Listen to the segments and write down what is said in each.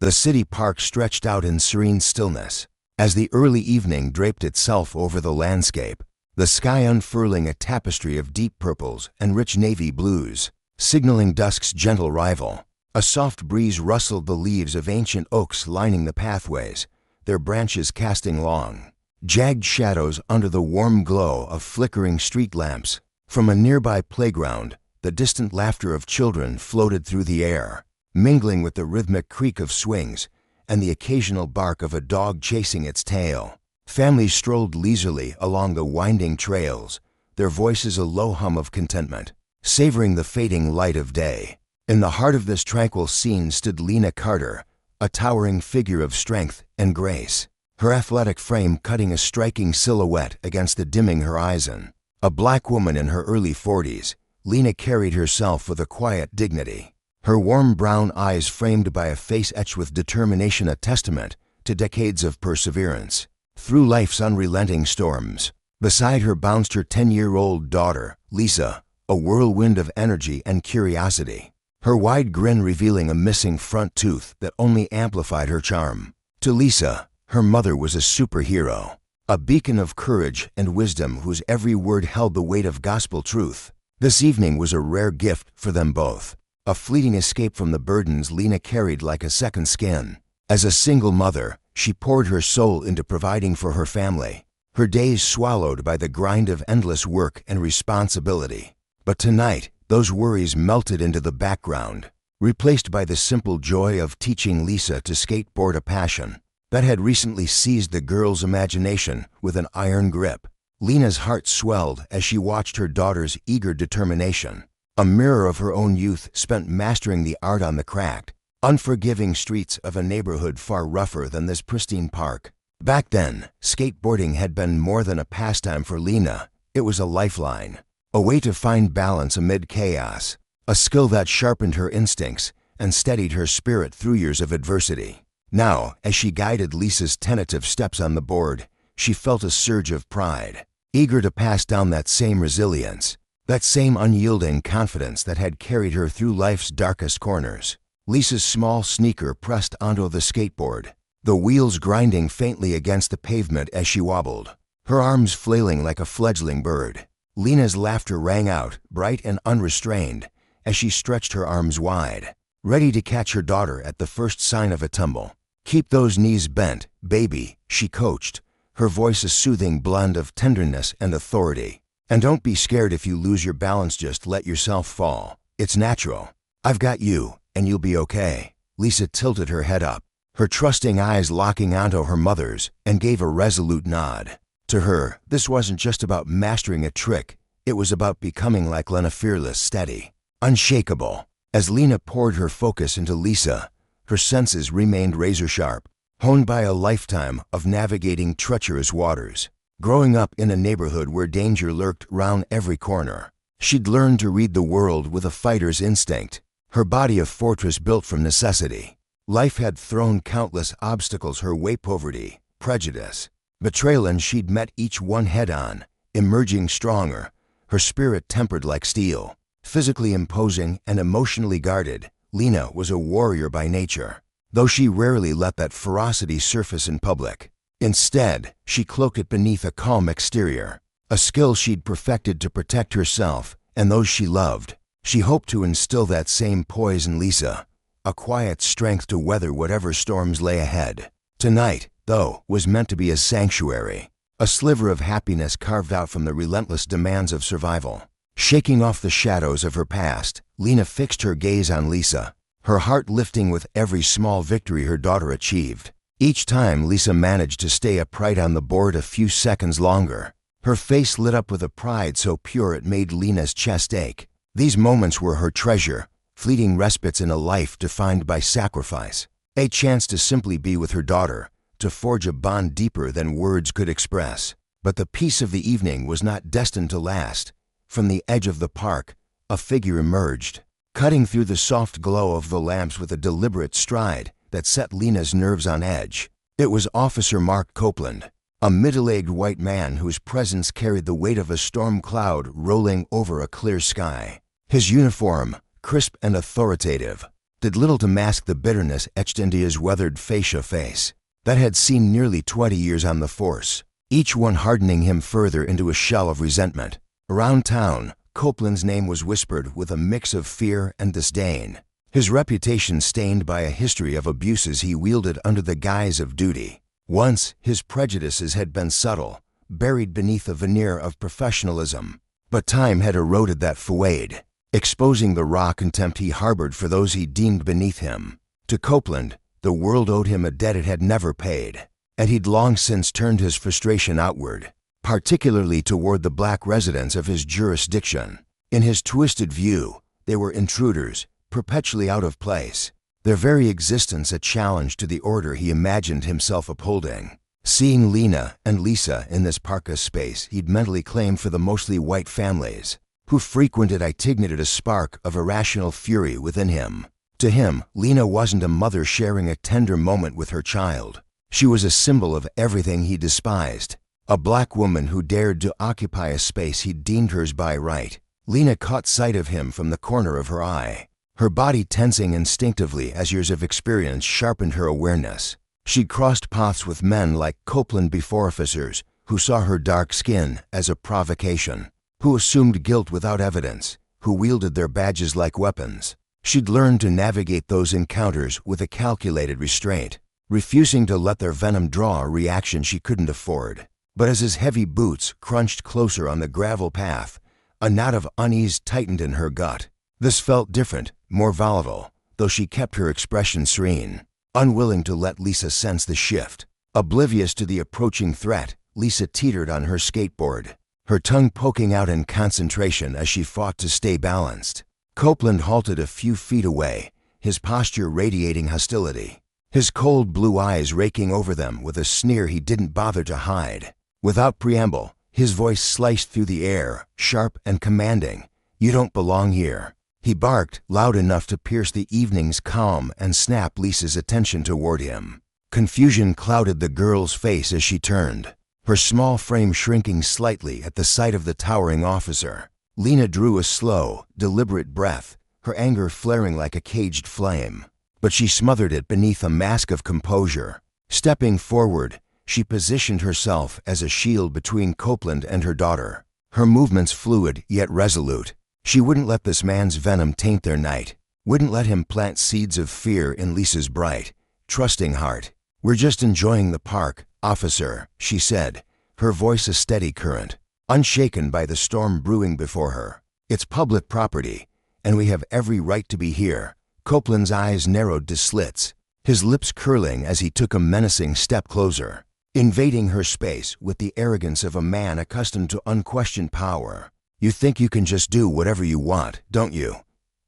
The city park stretched out in serene stillness. As the early evening draped itself over the landscape, the sky unfurling a tapestry of deep purples and rich navy blues, signaling dusk's gentle rival. A soft breeze rustled the leaves of ancient oaks lining the pathways, their branches casting long, jagged shadows under the warm glow of flickering street lamps. From a nearby playground, the distant laughter of children floated through the air, mingling with the rhythmic creak of swings and the occasional bark of a dog chasing its tail. Families strolled leisurely along the winding trails, their voices a low hum of contentment, savoring the fading light of day. In the heart of this tranquil scene stood Lena Carter, a towering figure of strength and grace, her athletic frame cutting a striking silhouette against the dimming horizon. A black woman in her early 40s, Lena carried herself with a quiet dignity, her warm brown eyes framed by a face etched with determination, a testament to decades of perseverance. Through life's unrelenting storms, beside her bounced her 10-year-old daughter, Lisa, a whirlwind of energy and curiosity, her wide grin revealing a missing front tooth that only amplified her charm. To Lisa, her mother was a superhero, a beacon of courage and wisdom whose every word held the weight of gospel truth. This evening was a rare gift for them both, a fleeting escape from the burdens Lena carried like a second skin. As a single mother, she poured her soul into providing for her family, her days swallowed by the grind of endless work and responsibility. But tonight, those worries melted into the background, replaced by the simple joy of teaching Lisa to skateboard, a passion that had recently seized the girl's imagination with an iron grip. Lena's heart swelled as she watched her daughter's eager determination, a mirror of her own youth spent mastering the art on the cracked, unforgiving streets of a neighborhood far rougher than this pristine park. Back then, skateboarding had been more than a pastime for Lena. It was a lifeline, a way to find balance amid chaos, a skill that sharpened her instincts and steadied her spirit through years of adversity. Now, as she guided Lisa's tentative steps on the board, she felt a surge of pride, eager to pass down that same resilience, that same unyielding confidence that had carried her through life's darkest corners. Lisa's small sneaker pressed onto the skateboard, the wheels grinding faintly against the pavement as she wobbled, her arms flailing like a fledgling bird. Lena's laughter rang out, bright and unrestrained, as she stretched her arms wide, ready to catch her daughter at the first sign of a tumble. "Keep those knees bent, baby," she coached, her voice a soothing blend of tenderness and authority. "And don't be scared if you lose your balance, just let yourself fall. It's natural. I've got you, and you'll be okay." Lisa tilted her head up, her trusting eyes locking onto her mother's, and gave a resolute nod. To her, this wasn't just about mastering a trick, it was about becoming like Lena, fearless, steady, unshakable. As Lena poured her focus into Lisa, her senses remained razor-sharp, honed by a lifetime of navigating treacherous waters. Growing up in a neighborhood where danger lurked round every corner, she'd learned to read the world with a fighter's instinct, her body a fortress built from necessity. Life had thrown countless obstacles her way: poverty, prejudice, betrayal, and she'd met each one head-on, emerging stronger, her spirit tempered like steel. Physically imposing and emotionally guarded, Lena was a warrior by nature, though she rarely let that ferocity surface in public. Instead, she cloaked it beneath a calm exterior, a skill she'd perfected to protect herself and those she loved. She hoped to instill that same poise in Lisa, a quiet strength to weather whatever storms lay ahead. Tonight, though, was meant to be a sanctuary, a sliver of happiness carved out from the relentless demands of survival. Shaking off the shadows of her past, Lena fixed her gaze on Lisa, her heart lifting with every small victory her daughter achieved. Each time Lisa managed to stay upright on the board a few seconds longer, her face lit up with a pride so pure it made Lena's chest ache. These moments were her treasure, fleeting respites in a life defined by sacrifice, a chance to simply be with her daughter, to forge a bond deeper than words could express. But the peace of the evening was not destined to last. From the edge of the park, a figure emerged, cutting through the soft glow of the lamps with a deliberate stride that set Lena's nerves on edge. It was Officer Mark Copeland, a middle-aged white man whose presence carried the weight of a storm cloud rolling over a clear sky. His uniform, crisp and authoritative, did little to mask the bitterness etched into his weathered fascia face that had seen nearly 20 years on the force, each one hardening him further into a shell of resentment. Around town, Copeland's name was whispered with a mix of fear and disdain, his reputation stained by a history of abuses he wielded under the guise of duty. Once, his prejudices had been subtle, buried beneath a veneer of professionalism, but time had eroded that facade, exposing the raw contempt he harbored for those he deemed beneath him. To Copeland, the world owed him a debt it had never paid, and he'd long since turned his frustration outward, particularly toward the black residents of his jurisdiction. In his twisted view, they were intruders, perpetually out of place, their very existence a challenge to the order he imagined himself upholding. Seeing Lena and Lisa in this parka space he'd mentally claimed for the mostly white families who frequented ignited a spark of irrational fury within him. To him, Lena wasn't a mother sharing a tender moment with her child. She was a symbol of everything he despised, a black woman who dared to occupy a space he deemed hers by right. Lena caught sight of him from the corner of her eye, her body tensing instinctively as years of experience sharpened her awareness. She'd crossed paths with men like Copeland before, officers who saw her dark skin as a provocation, who assumed guilt without evidence, who wielded their badges like weapons. She'd learned to navigate those encounters with a calculated restraint, refusing to let their venom draw a reaction she couldn't afford. But as his heavy boots crunched closer on the gravel path, a knot of unease tightened in her gut. This felt different, more volatile, though she kept her expression serene, unwilling to let Lisa sense the shift. Oblivious to the approaching threat, Lisa teetered on her skateboard, her tongue poking out in concentration as she fought to stay balanced. Copeland halted a few feet away, his posture radiating hostility, his cold blue eyes raking over them with a sneer he didn't bother to hide. Without preamble, his voice sliced through the air, sharp and commanding. "You don't belong here." He barked, loud enough to pierce the evening's calm and snap Lisa's attention toward him. Confusion clouded the girl's face as she turned, her small frame shrinking slightly at the sight of the towering officer. Lena drew a slow, deliberate breath, her anger flaring like a caged flame, but she smothered it beneath a mask of composure. Stepping forward, she positioned herself as a shield between Copeland and her daughter, her movements fluid yet resolute. She wouldn't let this man's venom taint their night, wouldn't let him plant seeds of fear in Lisa's bright, trusting heart. "We're just enjoying the park, officer," she said, her voice a steady current, unshaken by the storm brewing before her. "It's public property, and we have every right to be here." Copeland's eyes narrowed to slits, his lips curling as he took a menacing step closer, invading her space with the arrogance of a man accustomed to unquestioned power. "You think you can just do whatever you want, don't you?"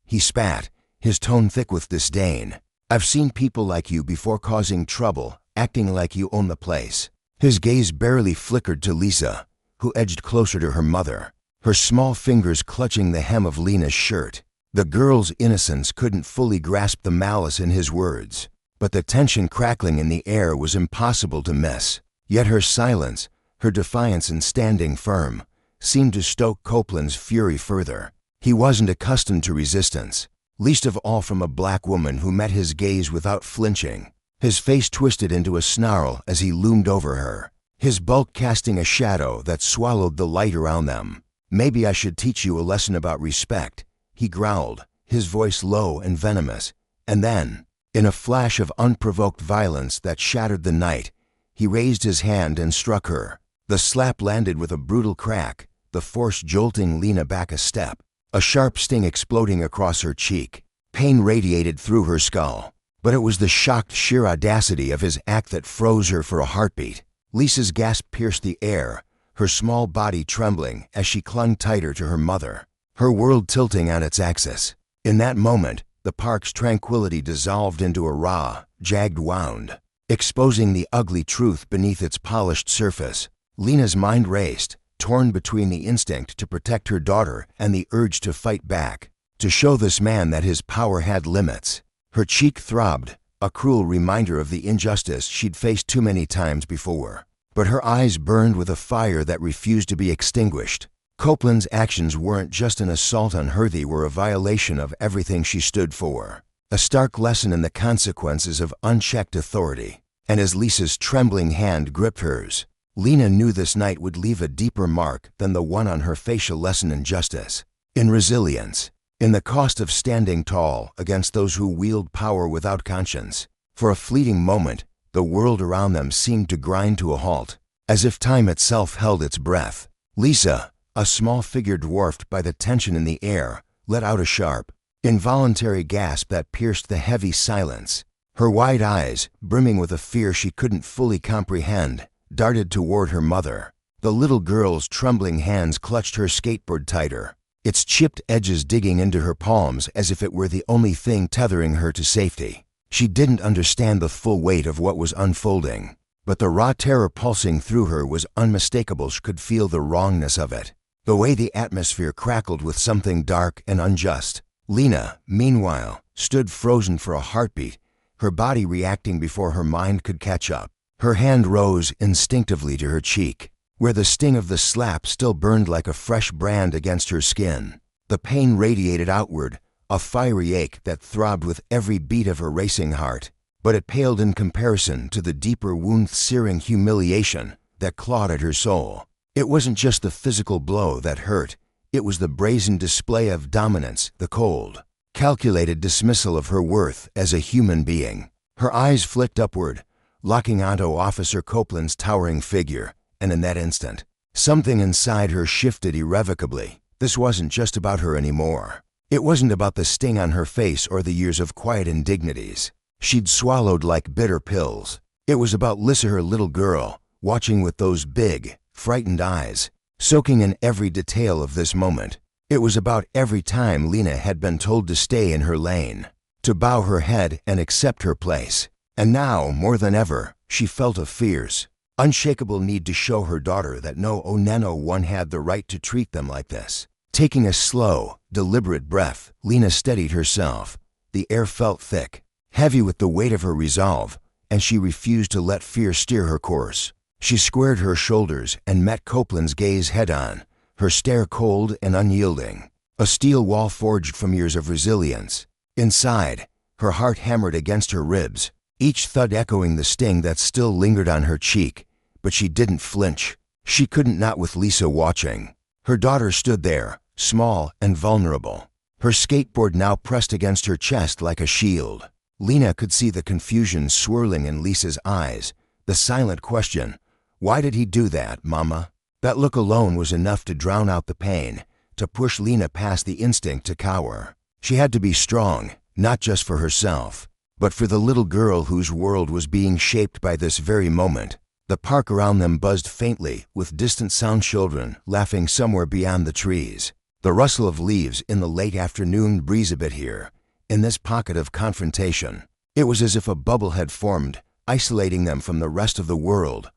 He spat, his tone thick with disdain. "I've seen people like you before causing trouble, acting like you own the place." His gaze barely flickered to Lisa, who edged closer to her mother, her small fingers clutching the hem of Lena's shirt. The girl's innocence couldn't fully grasp the malice in his words, but the tension crackling in the air was impossible to miss. Yet her silence, her defiance in standing firm, seemed to stoke Copeland's fury further. He wasn't accustomed to resistance, least of all from a black woman who met his gaze without flinching. His face twisted into a snarl as he loomed over her, his bulk casting a shadow that swallowed the light around them. "Maybe I should teach you a lesson about respect," he growled, his voice low and venomous. And then, in a flash of unprovoked violence that shattered the night, he raised his hand and struck her. The slap landed with a brutal crack, the force jolting Lena back a step, a sharp sting exploding across her cheek. Pain radiated through her skull, but it was the shocked sheer audacity of his act that froze her for a heartbeat. Lisa's gasp pierced the air, her small body trembling as she clung tighter to her mother, her world tilting on its axis. In that moment, the park's tranquility dissolved into a raw, jagged wound, exposing the ugly truth beneath its polished surface. Lena's mind raced, torn between the instinct to protect her daughter and the urge to fight back, to show this man that his power had limits. Her cheek throbbed, a cruel reminder of the injustice she'd faced too many times before. But her eyes burned with a fire that refused to be extinguished. Copeland's actions weren't just an assault on her, they were a violation of everything she stood for. A stark lesson in the consequences of unchecked authority. And as Lisa's trembling hand gripped hers, Lena knew this night would leave a deeper mark than the one on her facial lesson in justice, in resilience, in the cost of standing tall against those who wield power without conscience. For a fleeting moment, the world around them seemed to grind to a halt, as if time itself held its breath. Lisa, a small figure dwarfed by the tension in the air, let out a sharp, involuntary gasp that pierced the heavy silence. Her wide eyes, brimming with a fear she couldn't fully comprehend, darted toward her mother. The little girl's trembling hands clutched her skateboard tighter, its chipped edges digging into her palms as if it were the only thing tethering her to safety. She didn't understand the full weight of what was unfolding, but the raw terror pulsing through her was unmistakable. She could feel the wrongness of it, the way the atmosphere crackled with something dark and unjust. Lena, meanwhile, stood frozen for a heartbeat, her body reacting before her mind could catch up. Her hand rose instinctively to her cheek, where the sting of the slap still burned like a fresh brand against her skin. The pain radiated outward, a fiery ache that throbbed with every beat of her racing heart, but it paled in comparison to the deeper wound-searing humiliation that clawed at her soul. It wasn't just the physical blow that hurt, it was the brazen display of dominance, the cold, calculated dismissal of her worth as a human being. Her eyes flicked upward, locking onto Officer Copeland's towering figure, and in that instant, something inside her shifted irrevocably. This wasn't just about her anymore. It wasn't about the sting on her face or the years of quiet indignities she'd swallowed like bitter pills. It was about Lisa, her little girl, watching with those big, frightened eyes, soaking in every detail of this moment. It was about every time Lena had been told to stay in her lane, to bow her head and accept her place. And now, more than ever, she felt a fierce, unshakable need to show her daughter that no one had the right to treat them like this. Taking a slow, deliberate breath, Lena steadied herself. The air felt thick, heavy with the weight of her resolve, and she refused to let fear steer her course. She squared her shoulders and met Copeland's gaze head-on, her stare cold and unyielding, a steel wall forged from years of resilience. Inside, her heart hammered against her ribs, each thud echoing the sting that still lingered on her cheek, but she didn't flinch. She couldn't, not with Lisa watching. Her daughter stood there, small and vulnerable, her skateboard now pressed against her chest like a shield. Lena could see the confusion swirling in Lisa's eyes, the silent question, "Why did he do that, Mama?" That look alone was enough to drown out the pain, to push Lena past the instinct to cower. She had to be strong, not just for herself, but for the little girl whose world was being shaped by this very moment. The park around them buzzed faintly with distant sound, children laughing somewhere beyond the trees. The rustle of leaves in the late afternoon breeze. A bit here, in this pocket of confrontation, it was as if a bubble had formed, isolating them from the rest of the world.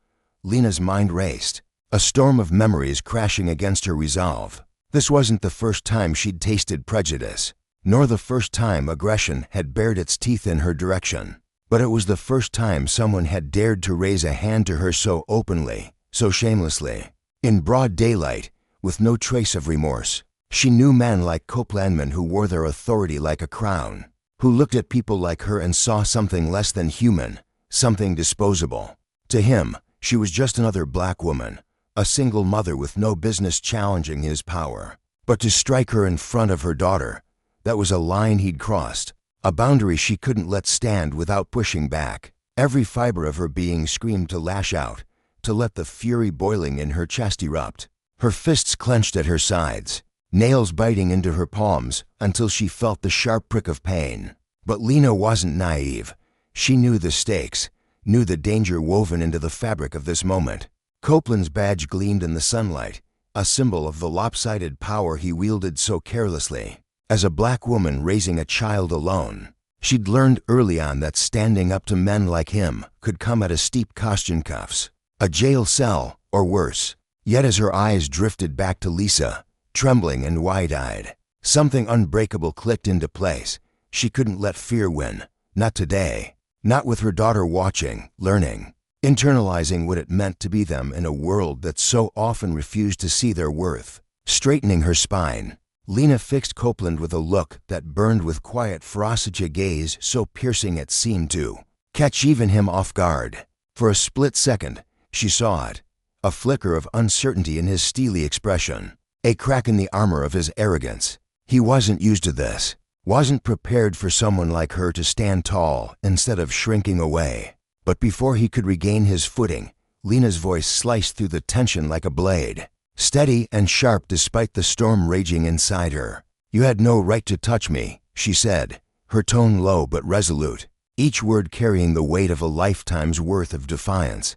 Lena's mind raced, a storm of memories crashing against her resolve. This wasn't the first time she'd tasted prejudice, nor the first time aggression had bared its teeth in her direction. But it was the first time someone had dared to raise a hand to her so openly, so shamelessly, in broad daylight, with no trace of remorse. She knew men like Copelandmen who wore their authority like a crown, who looked at people like her and saw something less than human, something disposable. To him, she was just another black woman, a single mother with no business challenging his power. But to strike her in front of her daughter, that was a line he'd crossed, a boundary she couldn't let stand without pushing back. Every fiber of her being screamed to lash out, to let the fury boiling in her chest erupt. Her fists clenched at her sides, nails biting into her palms until she felt the sharp prick of pain. But Lena wasn't naive. She knew the stakes, knew the danger woven into the fabric of this moment. Copeland's badge gleamed in the sunlight, a symbol of the lopsided power he wielded so carelessly. As a black woman raising a child alone, she'd learned early on that standing up to men like him could come at a steep cost in cuffs, a jail cell, or worse. Yet as her eyes drifted back to Lisa, trembling and wide-eyed, something unbreakable clicked into place. She couldn't let fear win, not today, not with her daughter watching, learning, internalizing what it meant to be them in a world that so often refused to see their worth. Straightening her spine, Lena fixed Copeland with a look that burned with quiet ferocity, a gaze so piercing it seemed to catch even him off guard. For a split second, she saw it, a flicker of uncertainty in his steely expression, a crack in the armor of his arrogance. He wasn't used to this, wasn't prepared for someone like her to stand tall instead of shrinking away. But before he could regain his footing, Lena's voice sliced through the tension like a blade, steady and sharp despite the storm raging inside her. "You had no right to touch me," she said, her tone low but resolute, each word carrying the weight of a lifetime's worth of defiance.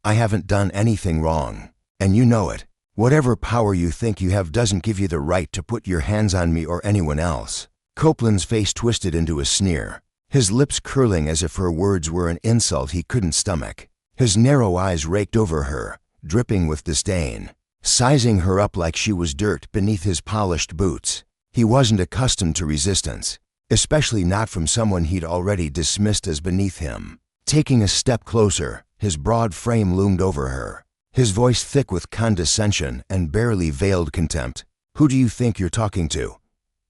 "I haven't done anything wrong, and you know it. Whatever power you think you have doesn't give you the right to put your hands on me or anyone else." Copeland's face twisted into a sneer, his lips curling as if her words were an insult he couldn't stomach. His narrow eyes raked over her, dripping with disdain, sizing her up like she was dirt beneath his polished boots. He wasn't accustomed to resistance, especially not from someone he'd already dismissed as beneath him. Taking a step closer, his broad frame loomed over her, his voice thick with condescension and barely veiled contempt. "Who do you think you're talking to?"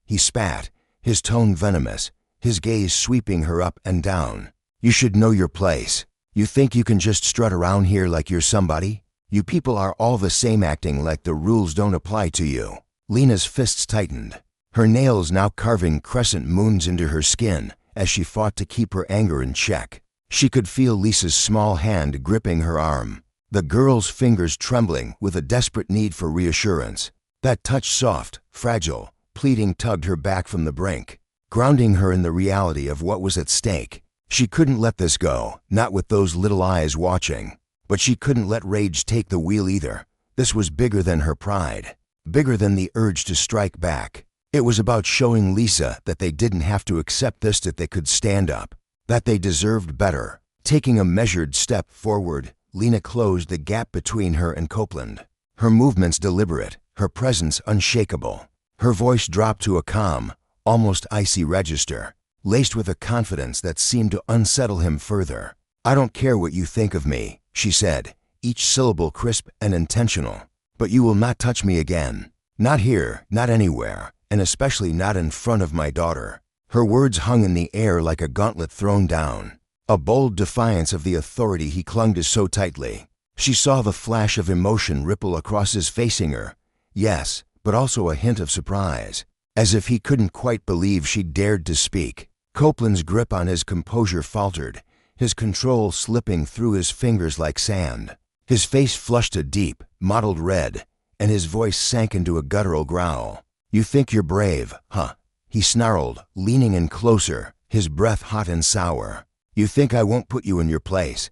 He spat, his tone venomous, his gaze sweeping her up and down. "You should know your place. You think you can just strut around here like you're somebody? You people are all the same, acting like the rules don't apply to you." Lena's fists tightened, her nails now carving crescent moons into her skin as she fought to keep her anger in check. She could feel Lisa's small hand gripping her arm, the girl's fingers trembling with a desperate need for reassurance. That touch, soft, fragile, pleading, tugged her back from the brink, grounding her in the reality of what was at stake. She couldn't let this go, not with those little eyes watching. But she couldn't let rage take the wheel either. This was bigger than her pride, bigger than the urge to strike back. It was about showing Lisa that they didn't have to accept this, that they could stand up, that they deserved better. Taking a measured step forward, Lena closed the gap between her and Copeland, her movements deliberate, her presence unshakable. Her voice dropped to a calm, almost icy register, laced with a confidence that seemed to unsettle him further. "I don't care what you think of me," she said, each syllable crisp and intentional. "But you will not touch me again. Not here, not anywhere, and especially not in front of my daughter." Her words hung in the air like a gauntlet thrown down, a bold defiance of the authority he clung to so tightly. She saw the flash of emotion ripple across his, facing her. Yes, but also a hint of surprise, as if he couldn't quite believe she dared to speak. Copeland's grip on his composure faltered, his control slipping through his fingers like sand. His face flushed a deep, mottled red, and his voice sank into a guttural growl. "You think you're brave, huh?" he snarled, leaning in closer, his breath hot and sour. "You think I won't put you in your place?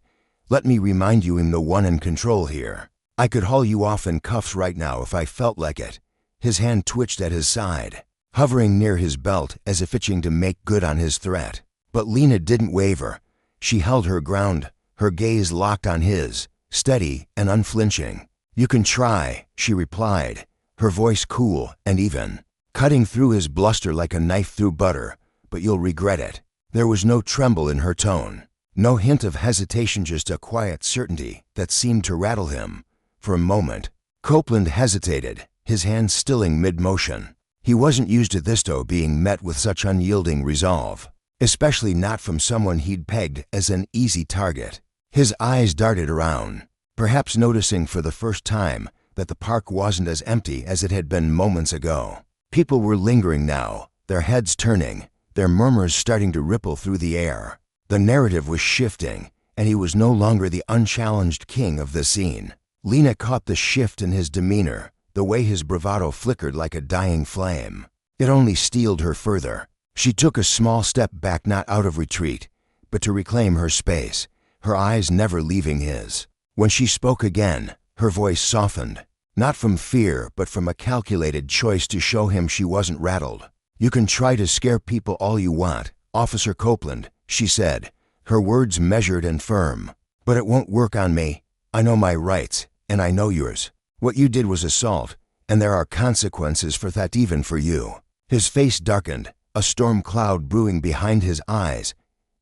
Let me remind you, I'm the one in control here. I could haul you off in cuffs right now if I felt like it." His hand twitched at his side, hovering near his belt as if itching to make good on his threat. But Lena didn't waver. She held her ground, her gaze locked on his, steady and unflinching. "You can try," she replied, her voice cool and even, cutting through his bluster like a knife through butter, "but you'll regret it." There was no tremble in her tone, no hint of hesitation, just a quiet certainty that seemed to rattle him. For a moment, Copeland hesitated, his hand stilling mid-motion. He wasn't used to this, though, being met with such unyielding resolve, especially not from someone he'd pegged as an easy target. His eyes darted around, perhaps noticing for the first time that the park wasn't as empty as it had been moments ago. People were lingering now, their heads turning, their murmurs starting to ripple through the air. The narrative was shifting, and he was no longer the unchallenged king of the scene. Lena caught the shift in his demeanor, the way his bravado flickered like a dying flame. It only steeled her further. She took a small step back, not out of retreat, but to reclaim her space, her eyes never leaving his. When she spoke again, her voice softened, not from fear but from a calculated choice to show him she wasn't rattled. "You can try to scare people all you want, Officer Copeland," she said, her words measured and firm. "But it won't work on me. I know my rights, and I know yours. What you did was assault, and there are consequences for that, even for you." His face darkened, a storm cloud brewing behind his eyes.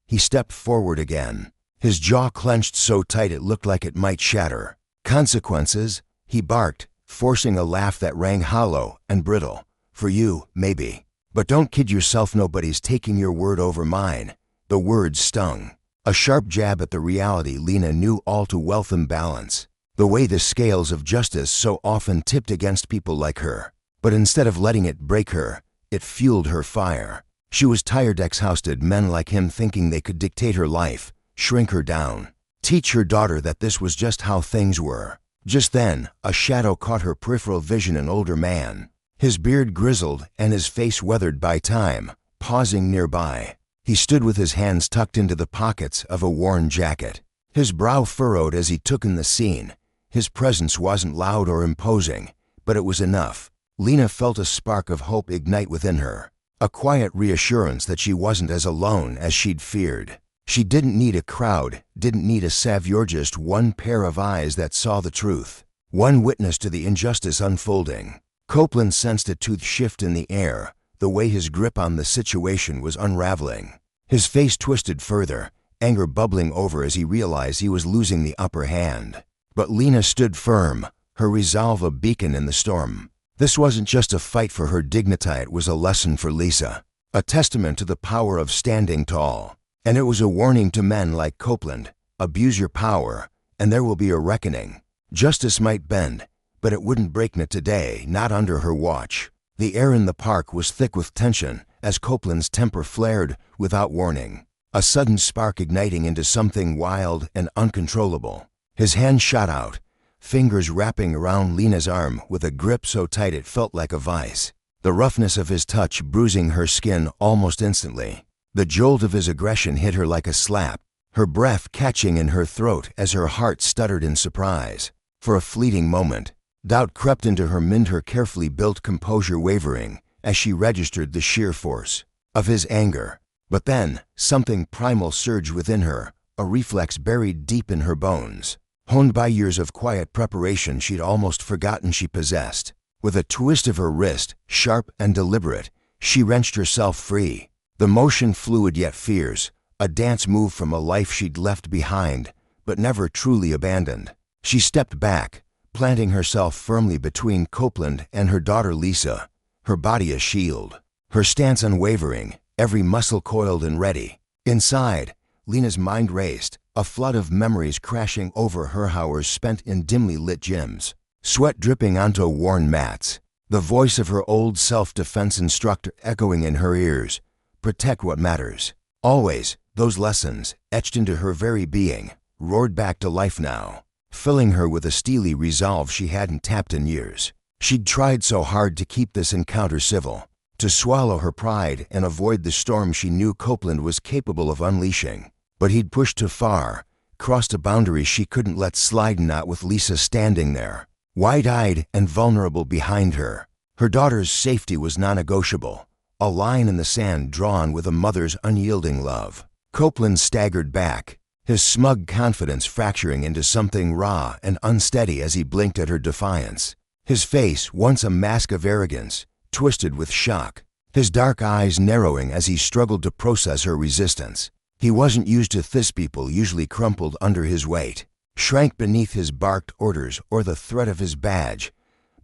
He stepped forward again, his jaw clenched so tight it looked like it might shatter. "Consequences?" he barked, forcing a laugh that rang hollow and brittle. For you, maybe. But don't kid yourself, nobody's taking your word over mine." The words stung. A sharp jab at the reality Lena knew all too well: imbalance. The way the scales of justice so often tipped against people like her. But instead of letting it break her, it fueled her fire. She was tired of ex-housed men like him thinking they could dictate her life, shrink her down, teach her daughter that this was just how things were. Just then, a shadow caught her peripheral vision: an older man, his beard grizzled and his face weathered by time, pausing nearby. He stood with his hands tucked into the pockets of a worn jacket, his brow furrowed as he took in the scene. His presence wasn't loud or imposing, but it was enough. Lena felt a spark of hope ignite within her, a quiet reassurance that she wasn't as alone as she'd feared. She didn't need a crowd, didn't need a savior, just one pair of eyes that saw the truth, one witness to the injustice unfolding. Copeland sensed a tooth shift in the air, the way his grip on the situation was unraveling. His face twisted further, anger bubbling over as he realized he was losing the upper hand. But Lena stood firm, her resolve a beacon in the storm. This wasn't just a fight for her dignity, it was a lesson for Lisa, a testament to the power of standing tall. And it was a warning to men like Copeland: abuse your power, and there will be a reckoning. Justice might bend, but it wouldn't break. Not today, not under her watch. The air in the park was thick with tension as Copeland's temper flared without warning, a sudden spark igniting into something wild and uncontrollable. His hand shot out, fingers wrapping around Lena's arm with a grip so tight it felt like a vice, the roughness of his touch bruising her skin almost instantly. The jolt of his aggression hit her like a slap, her breath catching in her throat as her heart stuttered in surprise. For a fleeting moment, doubt crept into her mind, her carefully built composure wavering as she registered the sheer force of his anger. But then, something primal surged within her, a reflex buried deep in her bones, honed by years of quiet preparation she'd almost forgotten she possessed. With a twist of her wrist, sharp and deliberate, she wrenched herself free. The motion fluid yet fierce, a dance move from a life she'd left behind, but never truly abandoned. She stepped back, planting herself firmly between Copeland and her daughter Lisa, her body a shield, her stance unwavering, every muscle coiled and ready. Inside, Lena's mind raced, a flood of memories crashing over her, hours spent in dimly lit gyms, sweat dripping onto worn mats, the voice of her old self-defense instructor echoing in her ears: "Protect what matters." Always, those lessons, etched into her very being, roared back to life now, filling her with a steely resolve she hadn't tapped in years. She'd tried so hard to keep this encounter civil, to swallow her pride and avoid the storm she knew Copeland was capable of unleashing. But he'd pushed too far, crossed a boundary she couldn't let slide, not with Lisa standing there, wide-eyed and vulnerable behind her. Her daughter's safety was non-negotiable, a line in the sand drawn with a mother's unyielding love. Copeland staggered back, his smug confidence fracturing into something raw and unsteady as he blinked at her defiance. His face, once a mask of arrogance, twisted with shock, his dark eyes narrowing as he struggled to process her resistance. He wasn't used to this. People usually crumpled under his weight, shrank beneath his barked orders or the threat of his badge.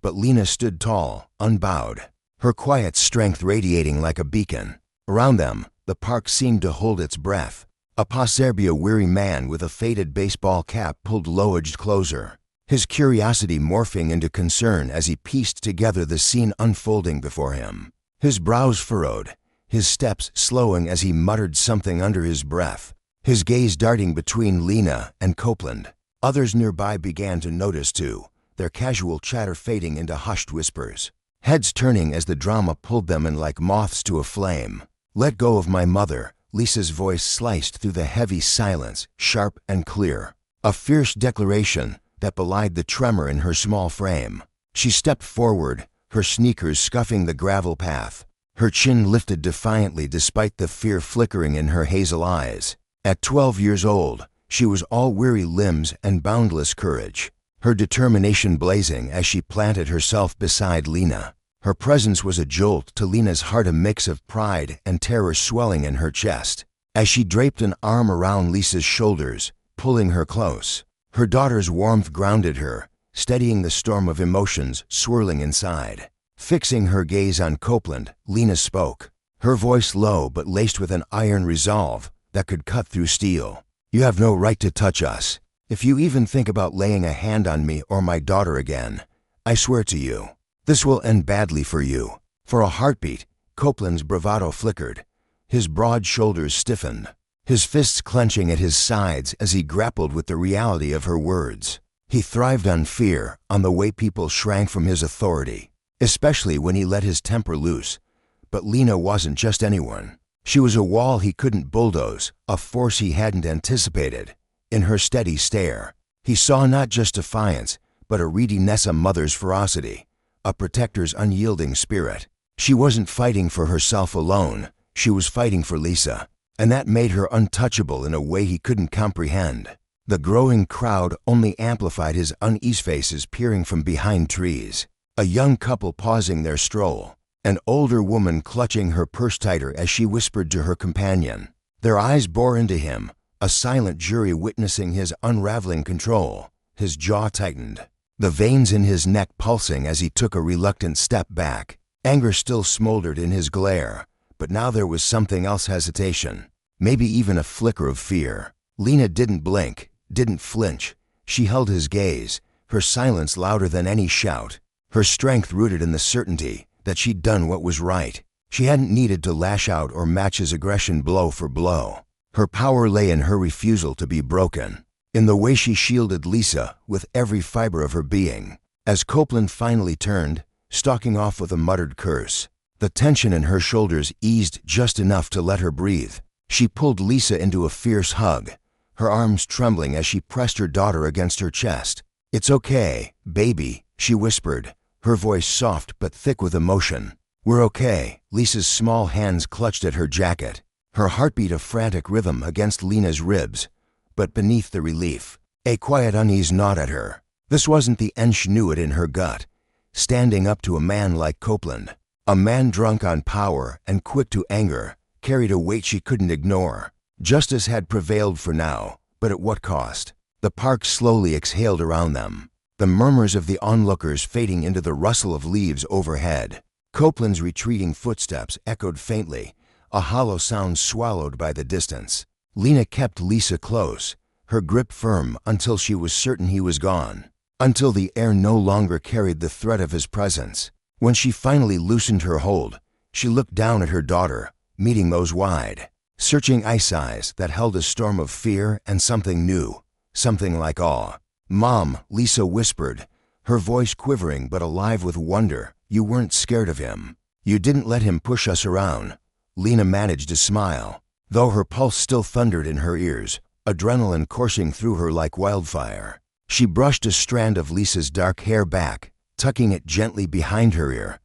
But Lena stood tall, unbowed, her quiet strength radiating like a beacon. Around them, the park seemed to hold its breath. A weary man with a faded baseball cap pulled low-edged closer, his curiosity morphing into concern as he pieced together the scene unfolding before him. His brows furrowed, his steps slowing as he muttered something under his breath, his gaze darting between Lena and Copeland. Others nearby began to notice too, their casual chatter fading into hushed whispers, heads turning as the drama pulled them in like moths to a flame. "Let go of my mother," Lisa's voice sliced through the heavy silence, sharp and clear, a fierce declaration that belied the tremor in her small frame. She stepped forward, her sneakers scuffing the gravel path, her chin lifted defiantly despite the fear flickering in her hazel eyes. At 12 years old, she was all weary limbs and boundless courage, her determination blazing as she planted herself beside Lena. Her presence was a jolt to Lena's heart, a mix of pride and terror swelling in her chest. As she draped an arm around Lisa's shoulders, pulling her close, her daughter's warmth grounded her, steadying the storm of emotions swirling inside. Fixing her gaze on Copeland, Lena spoke, her voice low but laced with an iron resolve that could cut through steel. "You have no right to touch us. If you even think about laying a hand on me or my daughter again, I swear to you, this will end badly for you." For a heartbeat, Copeland's bravado flickered. His broad shoulders stiffened, his fists clenching at his sides as he grappled with the reality of her words. He thrived on fear, on the way people shrank from his authority, especially when he let his temper loose. But Lena wasn't just anyone. She was a wall he couldn't bulldoze, a force he hadn't anticipated. In her steady stare, he saw not just defiance, but a reedy Nessa mother's ferocity, a protector's unyielding spirit. She wasn't fighting for herself alone, she was fighting for Lisa, and that made her untouchable in a way he couldn't comprehend. The growing crowd only amplified his uneasy faces peering from behind trees. A young couple pausing their stroll, an older woman clutching her purse tighter as she whispered to her companion. Their eyes bore into him, a silent jury witnessing his unraveling control. His jaw tightened, the veins in his neck pulsing as he took a reluctant step back. Anger still smoldered in his glare, but now there was something else: hesitation, maybe even a flicker of fear. Lena didn't blink, didn't flinch. She held his gaze, her silence louder than any shout, her strength rooted in the certainty that she'd done what was right. She hadn't needed to lash out or match his aggression blow for blow. Her power lay in her refusal to be broken, in the way she shielded Lisa with every fiber of her being. As Copeland finally turned, stalking off with a muttered curse, the tension in her shoulders eased just enough to let her breathe. She pulled Lisa into a fierce hug, her arms trembling as she pressed her daughter against her chest. "It's okay, baby," she whispered, her voice soft but thick with emotion. "We're okay." Lisa's small hands clutched at her jacket, her heartbeat a frantic rhythm against Lena's ribs. But beneath the relief, a quiet unease gnawed at her. This wasn't the end, she knew it in her gut. Standing up to a man like Copeland, a man drunk on power and quick to anger, carried a weight she couldn't ignore. Justice had prevailed for now, but at what cost? The park slowly exhaled around them, the murmurs of the onlookers fading into the rustle of leaves overhead. Copeland's retreating footsteps echoed faintly, a hollow sound swallowed by the distance. Lena kept Lisa close, her grip firm until she was certain he was gone, until the air no longer carried the threat of his presence. When she finally loosened her hold, she looked down at her daughter, meeting those wide, searching eyes that held a storm of fear and something new, something like awe. "Mom," Lisa whispered, her voice quivering but alive with wonder, "you weren't scared of him. You didn't let him push us around." Lena managed to smile, though her pulse still thundered in her ears, adrenaline coursing through her like wildfire. She brushed a strand of Lisa's dark hair back, tucking it gently behind her ear.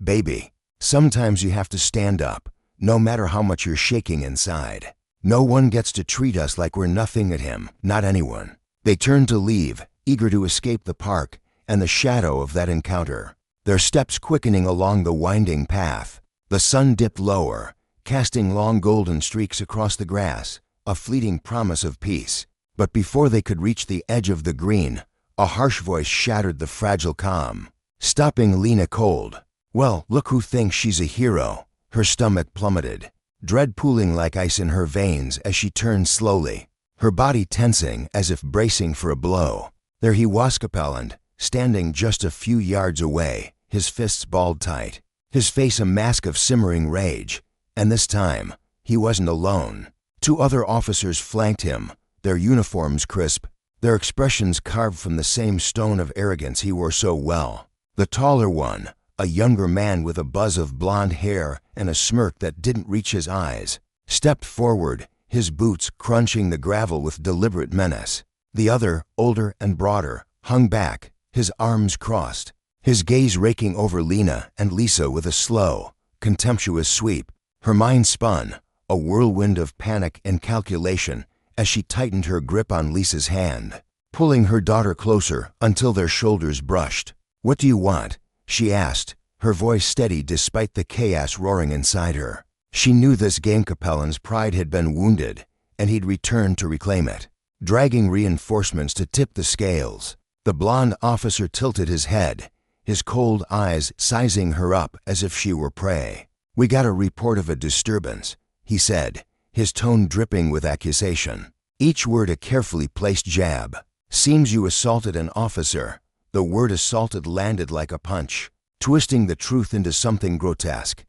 "Baby, sometimes you have to stand up, no matter how much you're shaking inside. No one gets to treat us like we're nothing at him, not anyone." They turned to leave, eager to escape the park and the shadow of that encounter, their steps quickening along the winding path. The sun dipped lower, casting long golden streaks across the grass, a fleeting promise of peace. But before they could reach the edge of the green, a harsh voice shattered the fragile calm, stopping Lena cold. "Well, look who thinks she's a hero." Her stomach plummeted, dread pooling like ice in her veins as she turned slowly, her body tensing as if bracing for a blow. There he was, Copeland, standing just a few yards away, his fists balled tight, his face a mask of simmering rage. And this time, he wasn't alone. 2 other officers flanked him, their uniforms crisp, their expressions carved from the same stone of arrogance he wore so well. The taller one, a younger man with a buzz of blonde hair and a smirk that didn't reach his eyes, stepped forward, his boots crunching the gravel with deliberate menace. The other, older and broader, hung back, his arms crossed, his gaze raking over Lena and Lisa with a slow, contemptuous sweep. Her mind spun, a whirlwind of panic and calculation, as she tightened her grip on Lisa's hand, pulling her daughter closer until their shoulders brushed. "What do you want?" she asked, her voice steady despite the chaos roaring inside her. She knew this game Copeland's pride had been wounded, and he'd returned to reclaim it, dragging reinforcements to tip the scales. The blonde officer tilted his head, his cold eyes sizing her up as if she were prey. "We got a report of a disturbance," he said, his tone dripping with accusation. Each word a carefully placed jab. "Seems you assaulted an officer." The word assaulted landed like a punch, twisting the truth into something grotesque.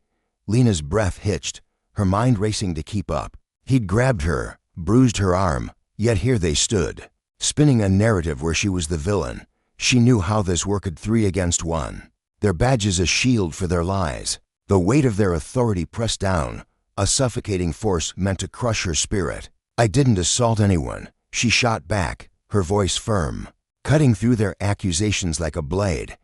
Lena's breath hitched, her mind racing to keep up. He'd grabbed her, bruised her arm, yet here they stood, spinning a narrative where she was the villain. She knew how this worked 3 against 1. Their badges a shield for their lies. The weight of their authority pressed down, a suffocating force meant to crush her spirit. "I didn't assault anyone," she shot back, her voice firm, cutting through their accusations like a blade.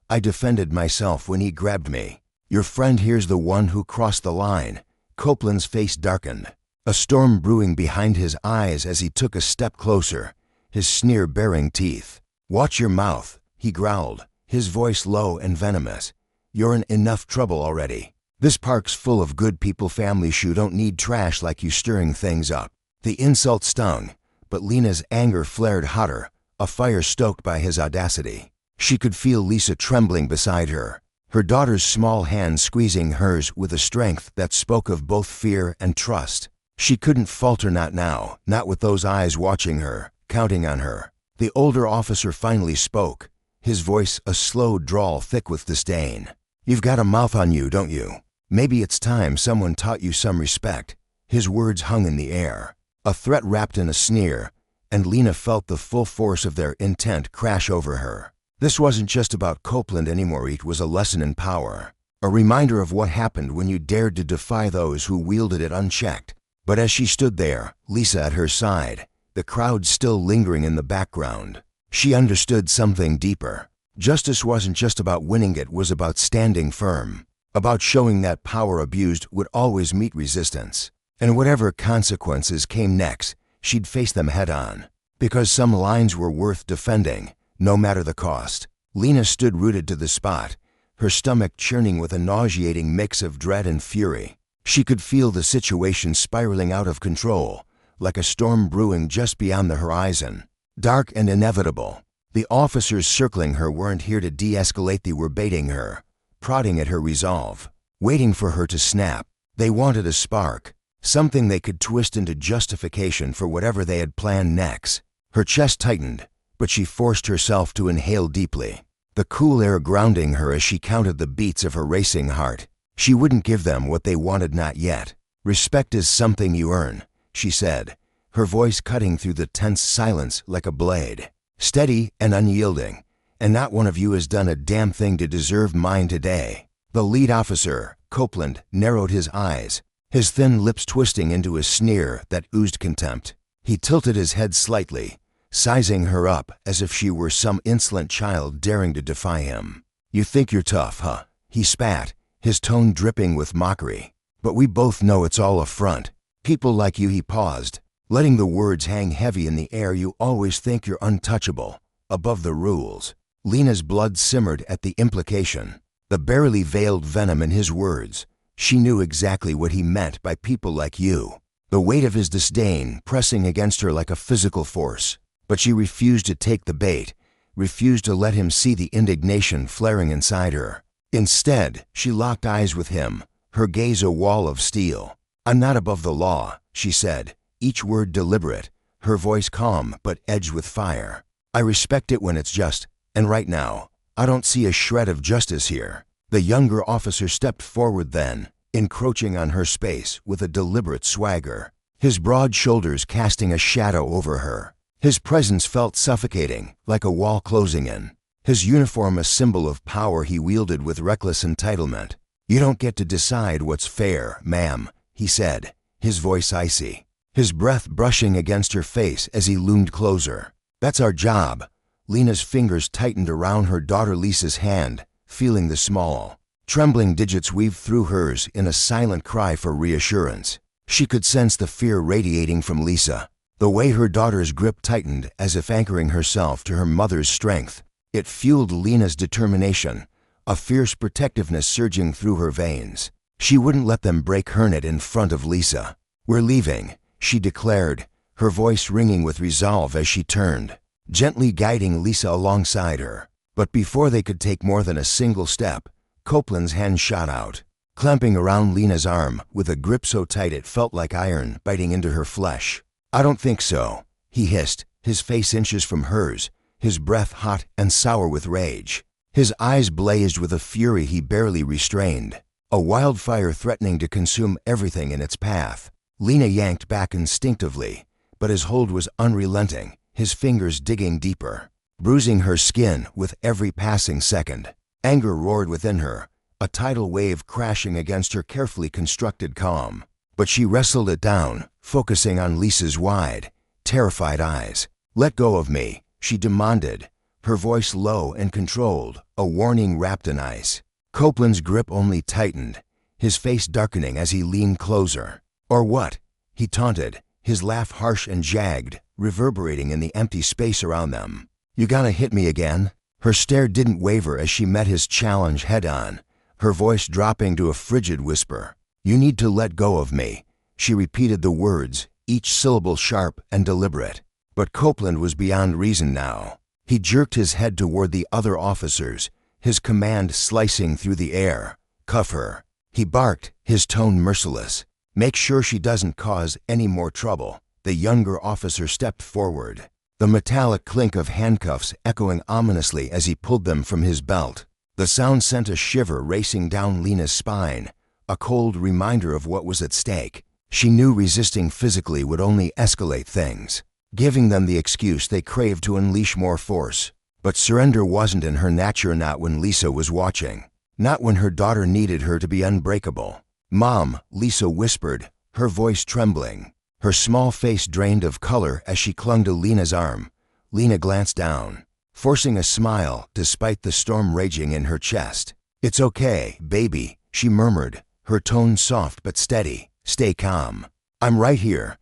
"I defended myself when he grabbed me. Your friend here's the one who crossed the line." Copeland's face darkened, a storm brewing behind his eyes as he took a step closer, his sneer baring teeth. "Watch your mouth," he growled, his voice low and venomous. "You're in enough trouble already. This park's full of good people. Families who don't need trash like you stirring things up." The insult stung, but Lena's anger flared hotter, a fire stoked by his audacity. She could feel Lisa trembling beside her, her daughter's small hand squeezing hers with a strength that spoke of both fear and trust. She couldn't falter, not now, not with those eyes watching her, counting on her. The older officer finally spoke, his voice a slow drawl thick with disdain. "You've got a mouth on you, don't you? Maybe it's time someone taught you some respect." His words hung in the air, a threat wrapped in a sneer, and Lena felt the full force of their intent crash over her. This wasn't just about Copeland anymore. It was a lesson in power, a reminder of what happened when you dared to defy those who wielded it unchecked. But as she stood there, Lisa at her side, the crowd still lingering in the background, she understood something deeper. Justice wasn't just about winning, it was about standing firm, about showing that power abused would always meet resistance. And whatever consequences came next, she'd face them head on, because some lines were worth defending, no matter the cost. Lena stood rooted to the spot, her stomach churning with a nauseating mix of dread and fury. She could feel the situation spiraling out of control, like a storm brewing just beyond the horizon, dark and inevitable. The officers circling her weren't here to de-escalate, they were baiting her, prodding at her resolve, waiting for her to snap. They wanted a spark, something they could twist into justification for whatever they had planned next. Her chest tightened, but she forced herself to inhale deeply, the cool air grounding her as she counted the beats of her racing heart. She wouldn't give them what they wanted, not yet. "Respect is something you earn," she said, her voice cutting through the tense silence like a blade, steady and unyielding. "And not one of you has done a damn thing to deserve mine today." The lead officer, Copeland, narrowed his eyes, his thin lips twisting into a sneer that oozed contempt. He tilted his head slightly, sizing her up as if she were some insolent child daring to defy him. "You think you're tough, huh?" he spat, his tone dripping with mockery. "But we both know it's all a front. People like you," he paused, letting the words hang heavy in the air, "you always think you're untouchable, above the rules." Lena's blood simmered at the implication, the barely veiled venom in his words. She knew exactly what he meant by "people like you," the weight of his disdain pressing against her like a physical force. But she refused to take the bait, refused to let him see the indignation flaring inside her. Instead, she locked eyes with him, her gaze a wall of steel. "I'm not above the law," she said, each word deliberate, her voice calm but edged with fire. "I respect it when it's just, and right now, I don't see a shred of justice here." The younger officer stepped forward then, encroaching on her space with a deliberate swagger, his broad shoulders casting a shadow over her. His presence felt suffocating, like a wall closing in, his uniform a symbol of power he wielded with reckless entitlement. "You don't get to decide what's fair, ma'am," he said, his voice icy, his breath brushing against her face as he loomed closer. "That's our job." Lena's fingers tightened around her daughter Lisa's hand, feeling the small, trembling digits weave through hers in a silent cry for reassurance. She could sense the fear radiating from Lisa, the way her daughter's grip tightened as if anchoring herself to her mother's strength. It fueled Lena's determination, a fierce protectiveness surging through her veins. She wouldn't let them break her net in front of Lisa. "We're leaving," she declared, her voice ringing with resolve as she turned, gently guiding Lisa alongside her. But before they could take more than a single step, Copeland's hand shot out, clamping around Lena's arm with a grip so tight it felt like iron biting into her flesh. "I don't think so," he hissed, his face inches from hers, his breath hot and sour with rage. His eyes blazed with a fury he barely restrained, a wildfire threatening to consume everything in its path. Lena yanked back instinctively, but his hold was unrelenting, his fingers digging deeper, bruising her skin with every passing second. Anger roared within her, a tidal wave crashing against her carefully constructed calm. But she wrestled it down, focusing on Lisa's wide, terrified eyes. "Let go of me," she demanded, her voice low and controlled, a warning wrapped in ice. Copeland's grip only tightened, his face darkening as he leaned closer. "Or what?" he taunted, his laugh harsh and jagged, reverberating in the empty space around them. "You gonna hit me again?" Her stare didn't waver as she met his challenge head-on, her voice dropping to a frigid whisper. "You need to let go of me." She repeated the words, each syllable sharp and deliberate. But Copeland was beyond reason now. He jerked his head toward the other officers, his command slicing through the air. "Cuff her," he barked, his tone merciless. "Make sure she doesn't cause any more trouble." The younger officer stepped forward, the metallic clink of handcuffs echoing ominously as he pulled them from his belt. The sound sent a shiver racing down Lena's spine, a cold reminder of what was at stake. She knew resisting physically would only escalate things, giving them the excuse they craved to unleash more force. But surrender wasn't in her nature, not when Lisa was watching, not when her daughter needed her to be unbreakable. "Mom," Lisa whispered, her voice trembling, her small face drained of color as she clung to Lena's arm. Lena glanced down, forcing a smile despite the storm raging in her chest. "It's okay, baby," she murmured, her tone soft but steady. "Stay calm. I'm right here."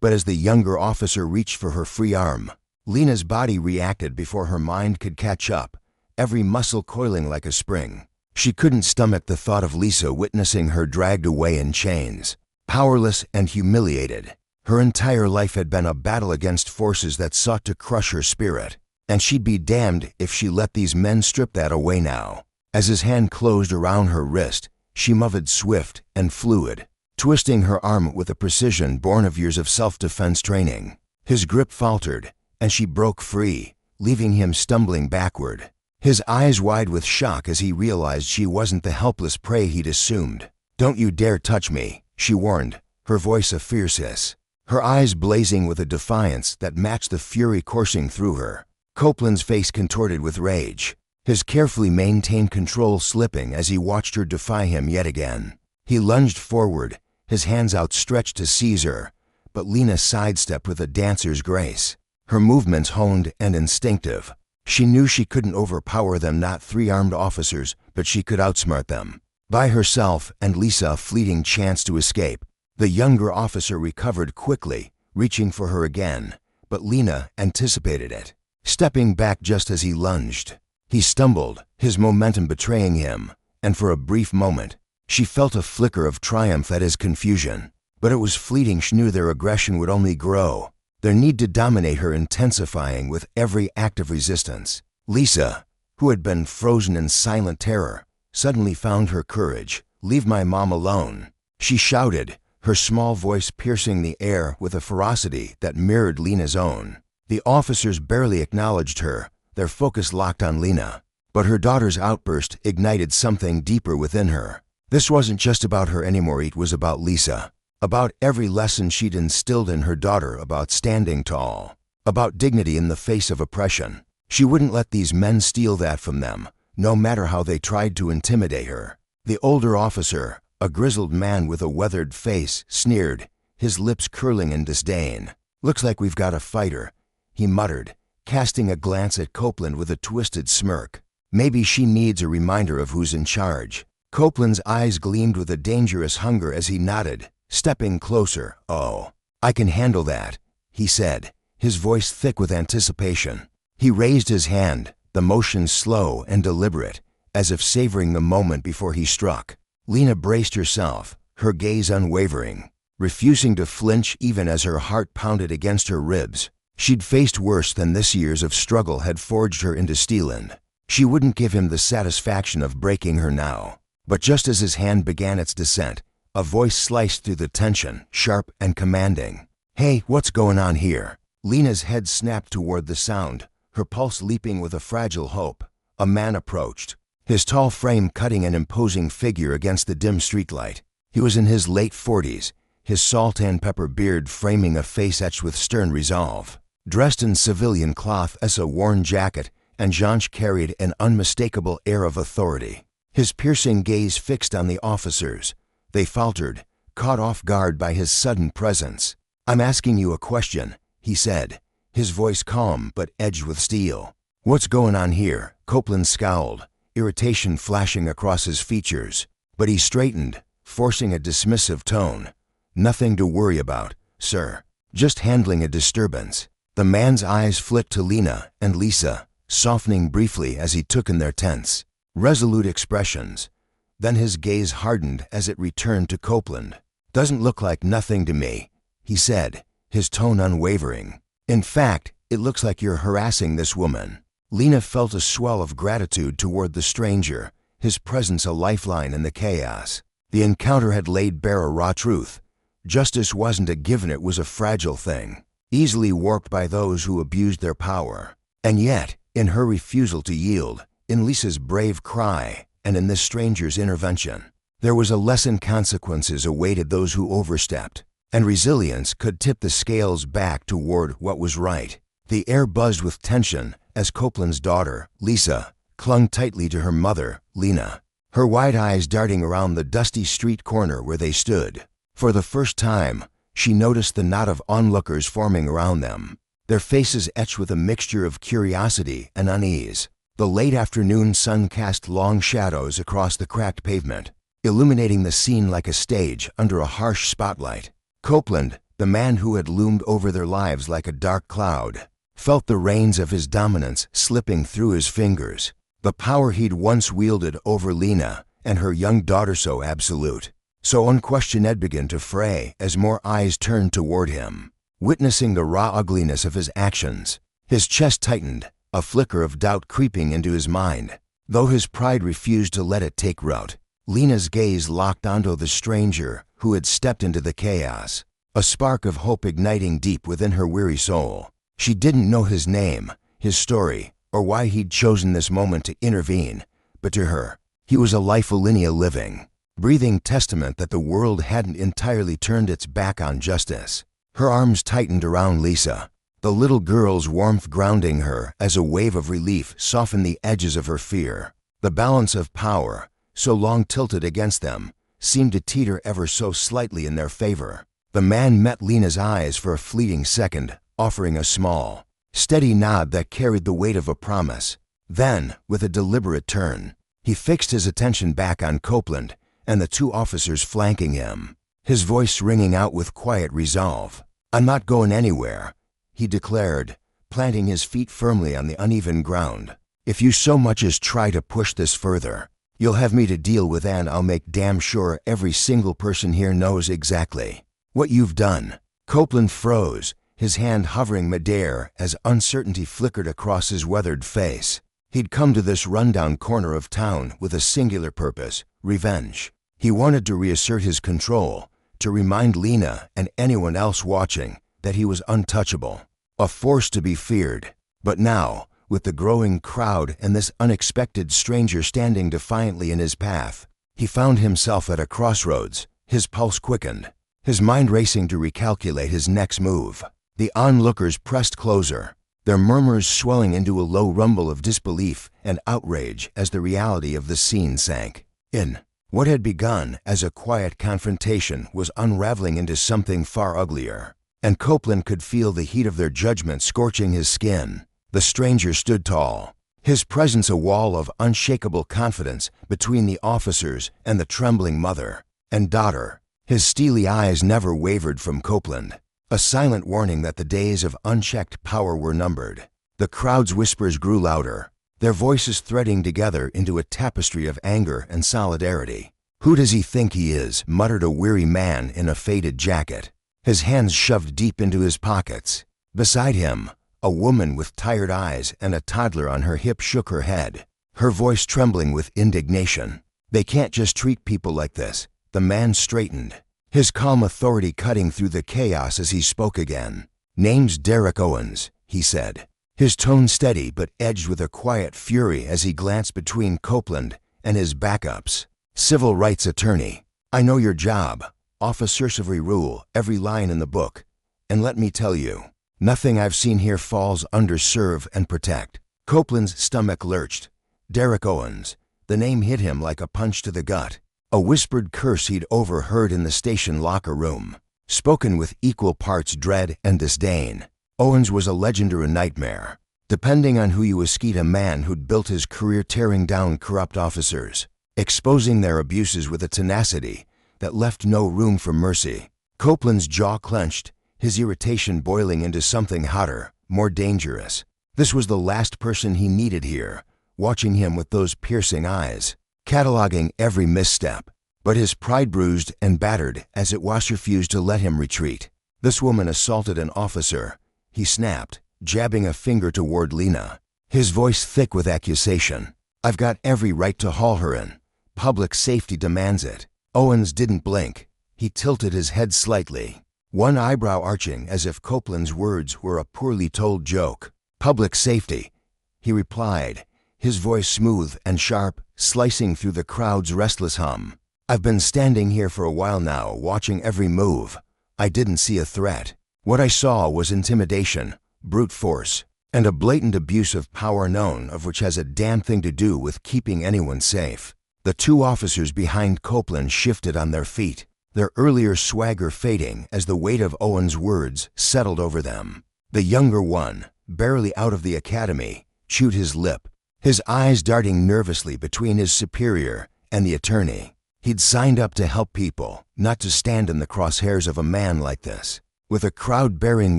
But as the younger officer reached for her free arm, Lena's body reacted before her mind could catch up, every muscle coiling like a spring. She couldn't stomach the thought of Lisa witnessing her dragged away in chains, powerless and humiliated. Her entire life had been a battle against forces that sought to crush her spirit, and she'd be damned if she let these men strip that away now. As his hand closed around her wrist, she moved swift and fluid, twisting her arm with a precision born of years of self-defense training. His grip faltered, and she broke free, leaving him stumbling backward, his eyes wide with shock as he realized she wasn't the helpless prey he'd assumed. "Don't you dare touch me," she warned, her voice a fierce hiss, her eyes blazing with a defiance that matched the fury coursing through her. Copeland's face contorted with rage, his carefully maintained control slipping as he watched her defy him yet again. He lunged forward, his hands outstretched to seize her, but Lena sidestepped with a dancer's grace, her movements honed and instinctive. She knew she couldn't overpower them, not three armed officers, but she could outsmart them. By herself and Lisa a fleeting chance to escape. The younger officer recovered quickly, reaching for her again, but Lena anticipated it, stepping back just as he lunged. He stumbled, his momentum betraying him, and for a brief moment, she felt a flicker of triumph at his confusion. But it was fleeting. She knew their aggression would only grow, their need to dominate her intensifying with every act of resistance. Lisa, who had been frozen in silent terror, suddenly found her courage. "Leave my mom alone," she shouted, her small voice piercing the air with a ferocity that mirrored Lena's own. The officers barely acknowledged her, their focus locked on Lena. But her daughter's outburst ignited something deeper within her. This wasn't just about her anymore, it was about Lisa. About every lesson she'd instilled in her daughter about standing tall, about dignity in the face of oppression. She wouldn't let these men steal that from them, no matter how they tried to intimidate her. The older officer, a grizzled man with a weathered face, sneered, his lips curling in disdain. "Looks like we've got a fighter," he muttered, casting a glance at Copeland with a twisted smirk. "Maybe she needs a reminder of who's in charge." Copeland's eyes gleamed with a dangerous hunger as he nodded, stepping closer. "Oh, I can handle that," he said, his voice thick with anticipation. He raised his hand, the motion slow and deliberate, as if savoring the moment before he struck. Lena braced herself, her gaze unwavering, refusing to flinch even as her heart pounded against her ribs. She'd faced worse than this. Years of struggle had forged her into steeland. She wouldn't give him the satisfaction of breaking her now. But just as his hand began its descent, a voice sliced through the tension, sharp and commanding. "Hey, what's going on here?" Lena's head snapped toward the sound, her pulse leaping with a fragile hope. A man approached, his tall frame cutting an imposing figure against the dim streetlight. He was in his late 40s, his salt and pepper beard framing a face etched with stern resolve. Dressed in civilian cloth as a worn jacket, and Jansh carried an unmistakable air of authority. His piercing gaze fixed on the officers. They faltered, caught off guard by his sudden presence. "I'm asking you a question," he said, his voice calm but edged with steel. "What's going on here?" Copeland scowled, irritation flashing across his features. But he straightened, forcing a dismissive tone. "Nothing to worry about, sir. Just handling a disturbance." The man's eyes flicked to Lena and Lisa, softening briefly as he took in their tense, resolute expressions. Then his gaze hardened as it returned to Copeland. "Doesn't look like nothing to me," he said, his tone unwavering. "In fact, it looks like you're harassing this woman." Lena felt a swell of gratitude toward the stranger, his presence a lifeline in the chaos. The encounter had laid bare a raw truth. Justice wasn't a given, it was a fragile thing, easily warped by those who abused their power. And yet, in her refusal to yield, in Lisa's brave cry, and in this stranger's intervention, there was a lesson: consequences awaited those who overstepped, and resilience could tip the scales back toward what was right. The air buzzed with tension as Copeland's daughter, Lisa, clung tightly to her mother, Lena, her wide eyes darting around the dusty street corner where they stood. For the first time, she noticed the knot of onlookers forming around them, their faces etched with a mixture of curiosity and unease. The late afternoon sun cast long shadows across the cracked pavement, illuminating the scene like a stage under a harsh spotlight. Copeland, the man who had loomed over their lives like a dark cloud, felt the reins of his dominance slipping through his fingers. The power he'd once wielded over Lena and her young daughter, so absolute, so unquestioned, began to fray as more eyes turned toward him, witnessing the raw ugliness of his actions. His chest tightened, a flicker of doubt creeping into his mind, though his pride refused to let it take root. Lena's gaze locked onto the stranger who had stepped into the chaos, a spark of hope igniting deep within her weary soul. She didn't know his name, his story, or why he'd chosen this moment to intervene, but to her, he was a life Lena living, breathing testament that the world hadn't entirely turned its back on justice. Her arms tightened around Lisa, the little girl's warmth grounding her as a wave of relief softened the edges of her fear. The balance of power, so long tilted against them, seemed to teeter ever so slightly in their favor. The man met Lena's eyes for a fleeting second, offering a small, steady nod that carried the weight of a promise. Then, with a deliberate turn, he fixed his attention back on Copeland and the two officers flanking him, his voice ringing out with quiet resolve. "I'm not going anywhere," he declared, planting his feet firmly on the uneven ground. "If you so much as try to push this further, you'll have me to deal with, and I'll make damn sure every single person here knows exactly what you've done." Copeland froze, his hand hovering midair as uncertainty flickered across his weathered face. He'd come to this rundown corner of town with a singular purpose: revenge. He wanted to reassert his control, to remind Lena and anyone else watching that he was untouchable, a force to be feared. But now, with the growing crowd and this unexpected stranger standing defiantly in his path, he found himself at a crossroads. His pulse quickened, his mind racing to recalculate his next move. The onlookers pressed closer, their murmurs swelling into a low rumble of disbelief and outrage as the reality of the scene sank in. What had begun as a quiet confrontation was unraveling into something far uglier, and Copeland could feel the heat of their judgment scorching his skin. The stranger stood tall, his presence a wall of unshakable confidence between the officers and the trembling mother and daughter. His steely eyes never wavered from Copeland, a silent warning that the days of unchecked power were numbered. The crowd's whispers grew louder, their voices threading together into a tapestry of anger and solidarity. "Who does he think he is?" muttered a weary man in a faded jacket, his hands shoved deep into his pockets. Beside him, a woman with tired eyes and a toddler on her hip shook her head. her voice trembling with indignation. "They can't just treat people like this." The man straightened, his calm authority cutting through the chaos as he spoke again. "Name's Derek Owens," he said, his tone steady but edged with a quiet fury as he glanced between Copeland and his backups. "Civil rights attorney. I know your job. Officers every rule, every line in the book. And let me tell you, nothing I've seen here falls under serve and protect." Copeland's stomach lurched. Derek Owens. The name hit him like a punch to the gut. A whispered curse he'd overheard in the station locker room, spoken with equal parts dread and disdain. Owens was a legend or a nightmare, depending on who you asked. A man who'd built his career tearing down corrupt officers, exposing their abuses with a tenacity that left no room for mercy. Copeland's jaw clenched, his irritation boiling into something hotter, more dangerous. This was the last person he needed here, watching him with those piercing eyes, cataloging every misstep. But his pride bruised and battered as it was refused to let him retreat. "This woman assaulted an officer," he snapped, jabbing a finger toward Lena, his voice thick with accusation. "I've got every right to haul her in. Public safety demands it." Owens didn't blink. He tilted his head slightly, one eyebrow arching as if Copeland's words were a poorly told joke. "Public safety," he replied, his voice smooth and sharp, slicing through the crowd's restless hum. "I've been standing here for a while now, watching every move. I didn't see a threat. What I saw was intimidation, brute force, and a blatant abuse of power, none of which has a damn thing to do with keeping anyone safe." The two officers behind Copeland shifted on their feet, their earlier swagger fading as the weight of Owens' words settled over them. The younger one, barely out of the academy, chewed his lip, his eyes darting nervously between his superior and the attorney. He'd signed up to help people, not to stand in the crosshairs of a man like this, with a crowd bearing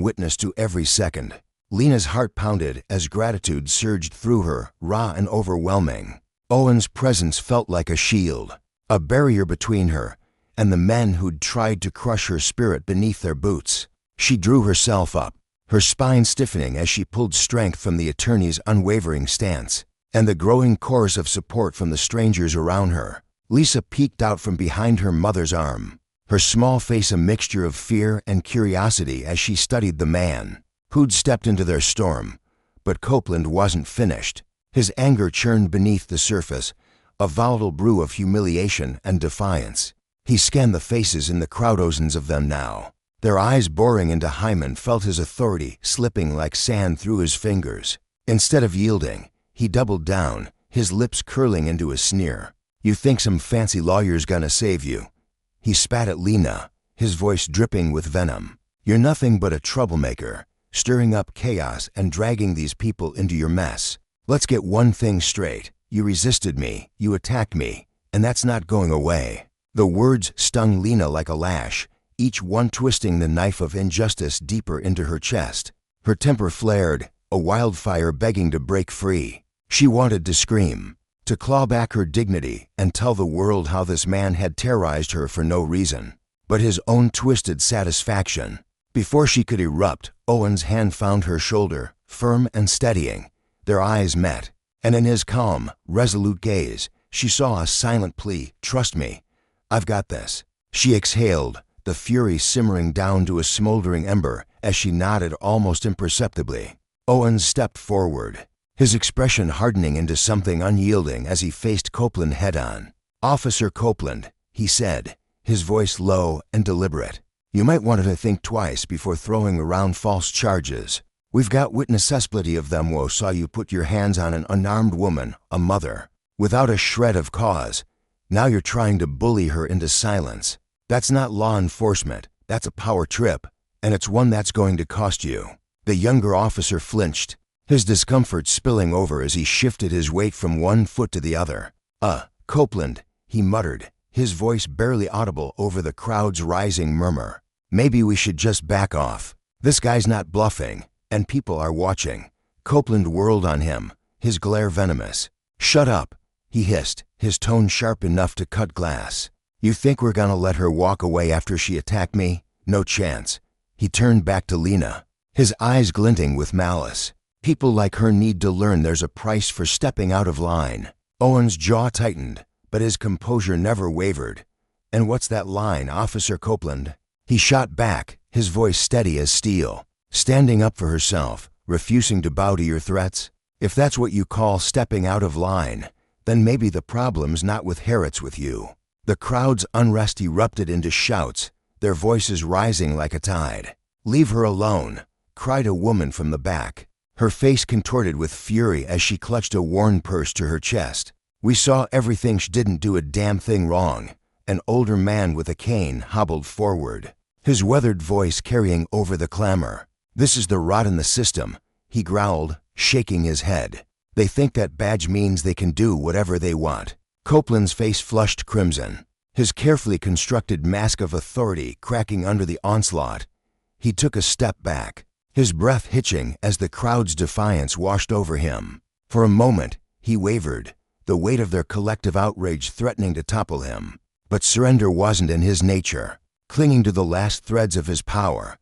witness to every second. Lena's heart pounded as gratitude surged through her, raw and overwhelming. Owen's presence felt like a shield, a barrier between her and the men who'd tried to crush her spirit beneath their boots. She drew herself up, her spine stiffening as she pulled strength from the attorney's unwavering stance and the growing chorus of support from the strangers around her. Lisa peeked out from behind her mother's arm, her small face a mixture of fear and curiosity as she studied the man who'd stepped into their storm. But Copeland wasn't finished. His anger churned beneath the surface, a volatile brew of humiliation and defiance. He scanned the faces in the crowd, dozens of them now, their eyes boring into Hyman, felt his authority slipping like sand through his fingers. Instead of yielding, he doubled down, his lips curling into a sneer. "You think some fancy lawyer's gonna save you?" He spat at Lena, his voice dripping with venom. "You're nothing but a troublemaker, stirring up chaos and dragging these people into your mess. Let's get one thing straight. You resisted me, you attacked me, and that's not going away." The words stung Lena like a lash, each one twisting the knife of injustice deeper into her chest. Her temper flared, a wildfire begging to break free. She wanted to scream, to claw back her dignity and tell the world how this man had terrorized her for no reason, but his own twisted satisfaction. Before she could erupt, Owen's hand found her shoulder, firm and steadying. Their eyes met, and in his calm, resolute gaze, she saw a silent plea. "Trust me. I've got this." She exhaled, the fury simmering down to a smoldering ember as she nodded almost imperceptibly. Owens stepped forward, his expression hardening into something unyielding as he faced Copeland head-on. "Officer Copeland," he said, his voice low and deliberate, "you might want to think twice before throwing around false charges. We've got witnessability of them who saw you put your hands on an unarmed woman, a mother, without a shred of cause. Now you're trying to bully her into silence. That's not law enforcement, that's a power trip, and it's one that's going to cost you." The younger officer flinched, his discomfort spilling over as he shifted his weight from one foot to the other. Copeland," he muttered, his voice barely audible over the crowd's rising murmur. "Maybe we should just back off. This guy's not bluffing, and people are watching." Copeland whirled on him, his glare venomous. "Shut up," he hissed, his tone sharp enough to cut glass. "You think we're gonna let her walk away after she attacked me? No chance." He turned back to Lena, his eyes glinting with malice. People like her need to learn there's a price for stepping out of line. Owen's jaw tightened, but his composure never wavered. And what's that line, Officer Copeland? He shot back, his voice steady as steel. Standing up for herself, refusing to bow to your threats? If that's what you call stepping out of line, then maybe the problem's not with her, it's with you. The crowd's unrest erupted into shouts, their voices rising like a tide. "Leave her alone," cried a woman from the back, her face contorted with fury as she clutched a worn purse to her chest. "We saw everything. She didn't do a damn thing wrong." An older man with a cane hobbled forward, his weathered voice carrying over the clamor. "This is the rot in the system," he growled, shaking his head. "They think that badge means they can do whatever they want." Copeland's face flushed crimson, his carefully constructed mask of authority cracking under the onslaught. He took a step back, his breath hitching as the crowd's defiance washed over him. For a moment, he wavered, the weight of their collective outrage threatening to topple him. But surrender wasn't in his nature. Clinging to the last threads of his power,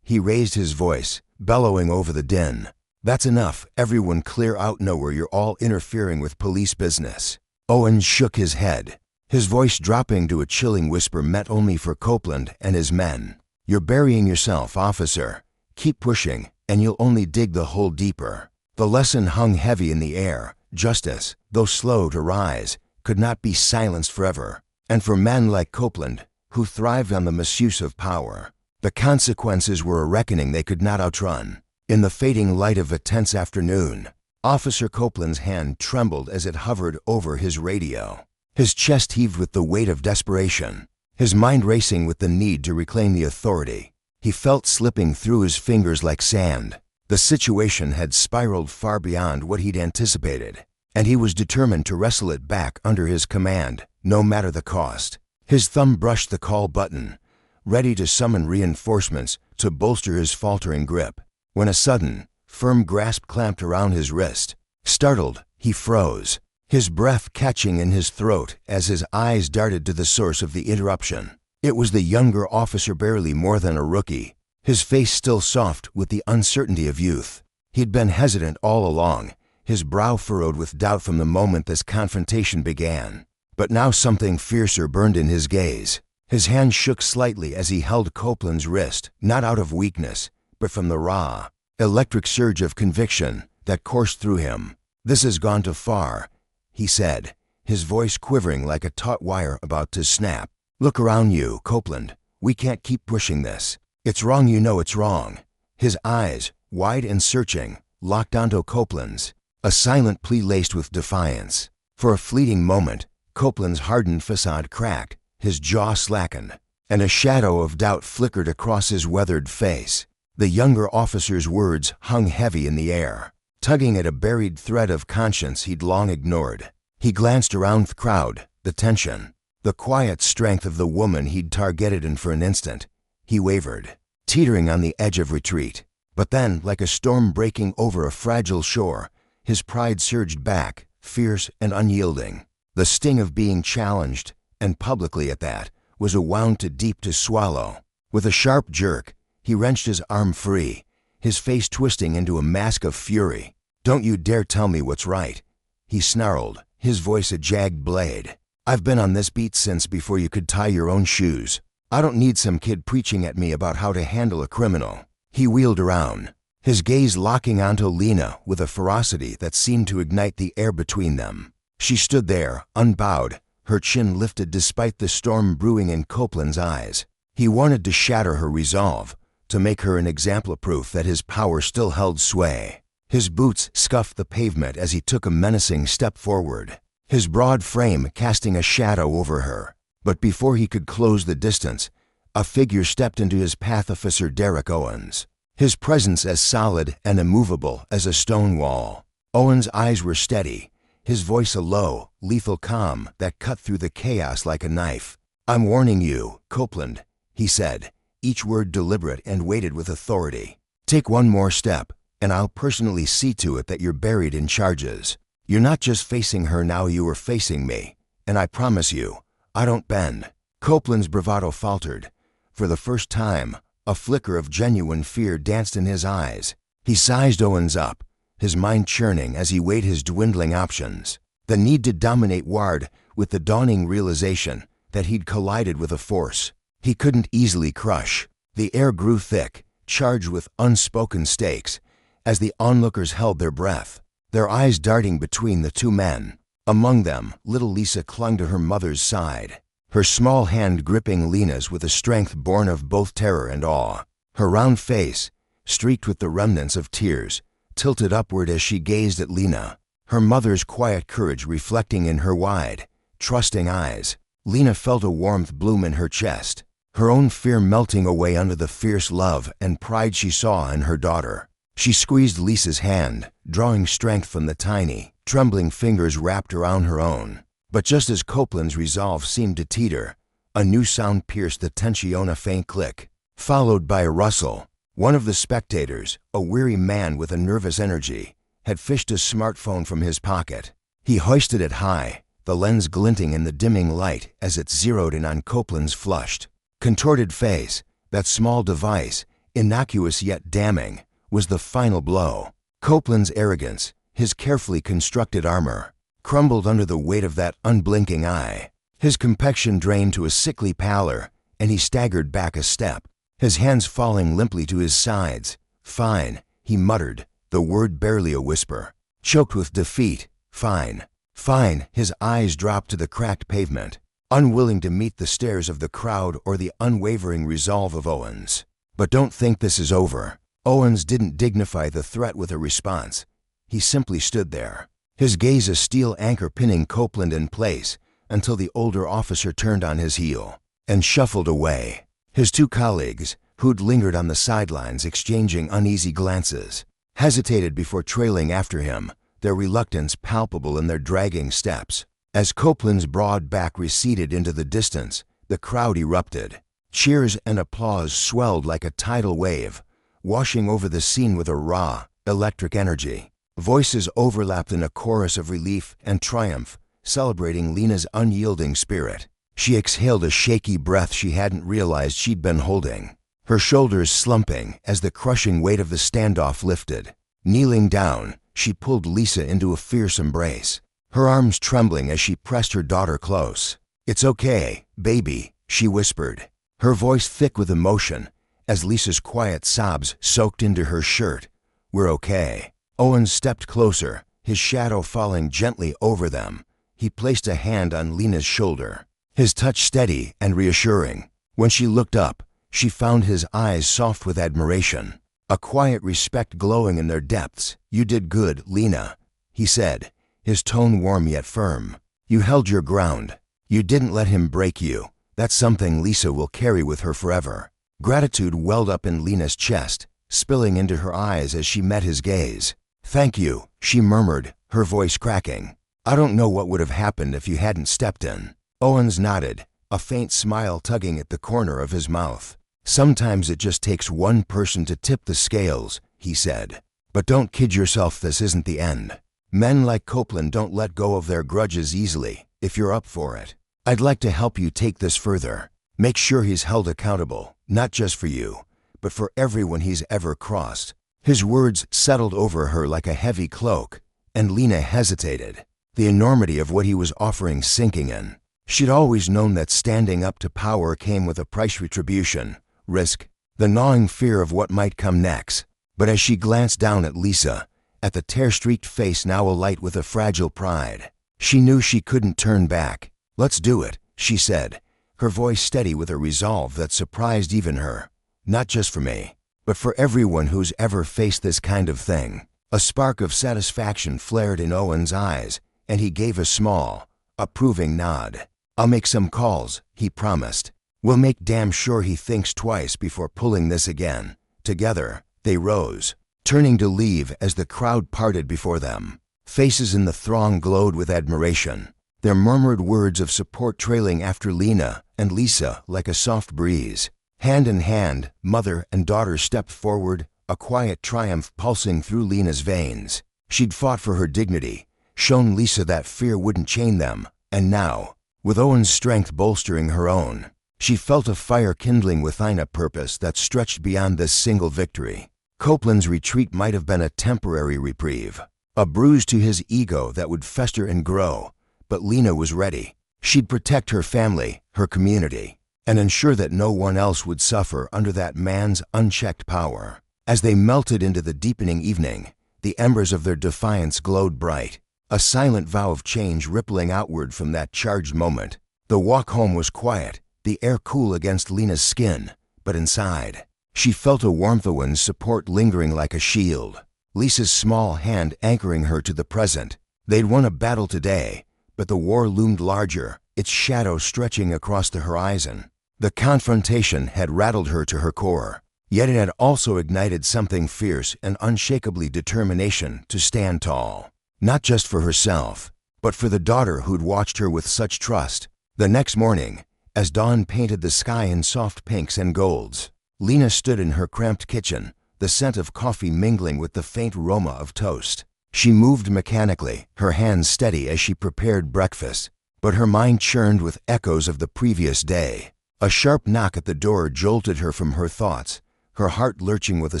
he raised his voice, bellowing over the din. "That's enough. Everyone clear out now, or you're all interfering with police business." Owen shook his head, his voice dropping to a chilling whisper meant only for Copeland and his men. "You're burying yourself, officer. Keep pushing, and you'll only dig the hole deeper." The lesson hung heavy in the air. Justice, though slow to rise, could not be silenced forever. And for men like Copeland, who thrived on the misuse of power, the consequences were a reckoning they could not outrun. In the fading light of a tense afternoon, Officer Copeland's hand trembled as it hovered over his radio. His chest heaved with the weight of desperation, his mind racing with the need to reclaim the authority he felt slipping through his fingers like sand. The situation had spiraled far beyond what he'd anticipated, and he was determined to wrestle it back under his command, no matter the cost. His thumb brushed the call button, ready to summon reinforcements to bolster his faltering grip, when a sudden, firm grasp clamped around his wrist. Startled, he froze, his breath catching in his throat as his eyes darted to the source of the interruption. It was the younger officer, barely more than a rookie, his face still soft with the uncertainty of youth. He'd been hesitant all along, his brow furrowed with doubt from the moment this confrontation began. But now something fiercer burned in his gaze. His hand shook slightly as he held Copeland's wrist, not out of weakness, but from the raw, electric surge of conviction that coursed through him. "This has gone too far," he said, his voice quivering like a taut wire about to snap. "Look around you, Copeland. We can't keep pushing this. It's wrong, you know it's wrong." His eyes, wide and searching, locked onto Copeland's, a silent plea laced with defiance. For a fleeting moment, Copeland's hardened facade cracked, his jaw slackened, and a shadow of doubt flickered across his weathered face. The younger officer's words hung heavy in the air, tugging at a buried thread of conscience he'd long ignored. He glanced around the crowd, the tension, the quiet strength of the woman he'd targeted, and for an instant, he wavered, teetering on the edge of retreat. But then, like a storm breaking over a fragile shore, his pride surged back, fierce and unyielding. The sting of being challenged, and publicly at that, was a wound too deep to swallow. With a sharp jerk, he wrenched his arm free, his face twisting into a mask of fury. "Don't you dare tell me what's right," he snarled, his voice a jagged blade. "I've been on this beat since before you could tie your own shoes. I don't need some kid preaching at me about how to handle a criminal." He wheeled around, his gaze locking onto Lena with a ferocity that seemed to ignite the air between them. She stood there, unbowed, her chin lifted despite the storm brewing in Copeland's eyes. He wanted to shatter her resolve, to make her an example of proof that his power still held sway. His boots scuffed the pavement as he took a menacing step forward, his broad frame casting a shadow over her. But before he could close the distance, a figure stepped into his path, Officer Derek Owens, his presence as solid and immovable as a stone wall. Owens' eyes were steady, his voice a low, lethal calm that cut through the chaos like a knife. "I'm warning you, Copeland," he said, each word deliberate and weighted with authority. "Take one more step, and I'll personally see to it that you're buried in charges. You're not just facing her now, you are facing me, and I promise you, I don't bend." Copeland's bravado faltered. For the first time, a flicker of genuine fear danced in his eyes. He sized Owens up, his mind churning as he weighed his dwindling options. The need to dominate Ward with the dawning realization that he'd collided with a force he couldn't easily crush. The air grew thick, charged with unspoken stakes, as the onlookers held their breath, their eyes darting between the two men. Among them, little Lisa clung to her mother's side, her small hand gripping Lena's with a strength born of both terror and awe. Her round face, streaked with the remnants of tears, tilted upward as she gazed at Lena, her mother's quiet courage reflecting in her wide, trusting eyes. Lena felt a warmth bloom in her chest, her own fear melting away under the fierce love and pride she saw in her daughter. She squeezed Lisa's hand, drawing strength from the tiny, trembling fingers wrapped around her own. But just as Copeland's resolve seemed to teeter, a new sound pierced the tension, a faint click, followed by a rustle. One of the spectators, a weary man with a nervous energy, had fished a smartphone from his pocket. He hoisted it high, the lens glinting in the dimming light as it zeroed in on Copeland's flushed, contorted face. That small device, innocuous yet damning, was the final blow. Copeland's arrogance, his carefully constructed armor, crumbled under the weight of that unblinking eye. His complexion drained to a sickly pallor, and he staggered back a step, his hands falling limply to his sides. "Fine," he muttered, the word barely a whisper, choked with defeat. "Fine. Fine." His eyes dropped to the cracked pavement, unwilling to meet the stares of the crowd or the unwavering resolve of Owens. "But don't think this is over." Owens didn't dignify the threat with a response. He simply stood there, his gaze a steel anchor pinning Copeland in place until the older officer turned on his heel and shuffled away. His two colleagues, who'd lingered on the sidelines exchanging uneasy glances, hesitated before trailing after him, their reluctance palpable in their dragging steps. As Copeland's broad back receded into the distance, the crowd erupted. Cheers and applause swelled like a tidal wave, washing over the scene with a raw, electric energy. Voices overlapped in a chorus of relief and triumph, celebrating Lena's unyielding spirit. She exhaled a shaky breath she hadn't realized she'd been holding, her shoulders slumping as the crushing weight of the standoff lifted. Kneeling down, she pulled Lisa into a fierce embrace, her arms trembling as she pressed her daughter close. "It's okay, baby," she whispered, her voice thick with emotion, as Lisa's quiet sobs soaked into her shirt. "We're okay." Owens stepped closer, his shadow falling gently over them. He placed a hand on Lena's shoulder, his touch steady and reassuring. When she looked up, she found his eyes soft with admiration, a quiet respect glowing in their depths. "You did good, Lena," he said, his tone warm yet firm. "You held your ground. You didn't let him break you." That's something Lisa will carry with her forever. Gratitude welled up in Lena's chest, spilling into her eyes as she met his gaze. "Thank you," she murmured, her voice cracking. "I don't know what would have happened if you hadn't stepped in." Owens nodded, a faint smile tugging at the corner of his mouth. "Sometimes it just takes one person to tip the scales," he said. "But don't kid yourself, this isn't the end. Men like Copeland don't let go of their grudges easily, if you're up for it. I'd like to help you take this further. Make sure he's held accountable, not just for you, but for everyone he's ever crossed." His words settled over her like a heavy cloak, and Lena hesitated, the enormity of what he was offering sinking in. She'd always known that standing up to power came with a price: retribution, risk, the gnawing fear of what might come next. But as she glanced down at Lisa, at the tear-streaked face now alight with a fragile pride, she knew she couldn't turn back. "Let's do it," she said, her voice steady with a resolve that surprised even her. "Not just for me, but for everyone who's ever faced this kind of thing." A spark of satisfaction flared in Owen's eyes, and he gave a small, approving nod. "I'll make some calls," he promised. "We'll make damn sure he thinks twice before pulling this again." Together, they rose, turning to leave as the crowd parted before them. Faces in the throng glowed with admiration, their murmured words of support trailing after Lena and Lisa like a soft breeze. Hand in hand, mother and daughter stepped forward, a quiet triumph pulsing through Lena's veins. She'd fought for her dignity, shown Lisa that fear wouldn't chain them, and now, with Owen's strength bolstering her own, she felt a fire kindling within, a purpose that stretched beyond this single victory. Copeland's retreat might have been a temporary reprieve, a bruise to his ego that would fester and grow, but Lena was ready. She'd protect her family, her community, and ensure that no one else would suffer under that man's unchecked power. As they melted into the deepening evening, the embers of their defiance glowed bright, a silent vow of change rippling outward from that charged moment. The walk home was quiet, the air cool against Lena's skin, but inside, she felt a warmth of wind's support lingering like a shield. Lisa's small hand anchoring her to the present. They'd won a battle today, but the war loomed larger, its shadow stretching across the horizon. The confrontation had rattled her to her core, yet it had also ignited something fierce and unshakably determination to stand tall, not just for herself, but for the daughter who'd watched her with such trust. The next morning, as dawn painted the sky in soft pinks and golds, Lena stood in her cramped kitchen, the scent of coffee mingling with the faint aroma of toast. She moved mechanically, her hands steady as she prepared breakfast, but her mind churned with echoes of the previous day. A sharp knock at the door jolted her from her thoughts, her heart lurching with a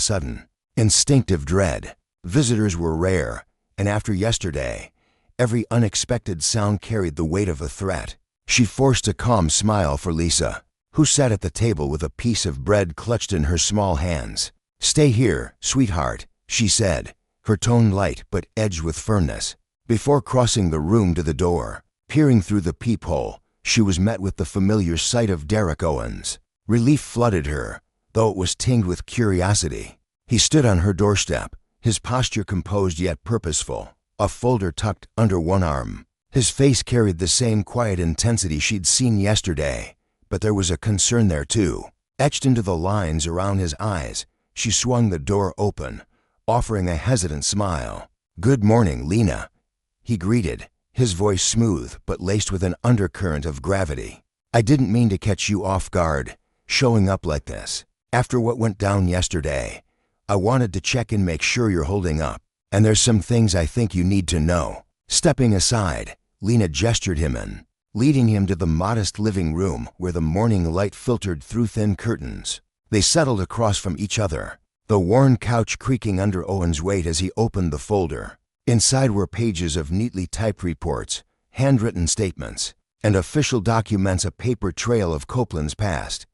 sudden, instinctive dread. Visitors were rare, and after yesterday, every unexpected sound carried the weight of a threat. She forced a calm smile for Lisa, who sat at the table with a piece of bread clutched in her small hands. "Stay here, sweetheart," she said, her tone light but edged with firmness. Before crossing the room to the door, peering through the peephole, she was met with the familiar sight of Derek Owens. Relief flooded her, though it was tinged with curiosity. He stood on her doorstep, his posture composed yet purposeful, a folder tucked under one arm. His face carried the same quiet intensity she'd seen yesterday, but there was a concern there too. Etched into the lines around his eyes, she swung the door open, offering a hesitant smile. "Good morning, Lena," he greeted, his voice smooth but laced with an undercurrent of gravity. "I didn't mean to catch you off guard, showing up like this. After what went down yesterday, I wanted to check and make sure you're holding up, and there's some things I think you need to know." Stepping aside, Lena gestured him in, leading him to the modest living room where the morning light filtered through thin curtains. They settled across from each other, the worn couch creaking under Owen's weight as he opened the folder. Inside were pages of neatly typed reports, handwritten statements, and official documents, a paper trail of Copeland's past.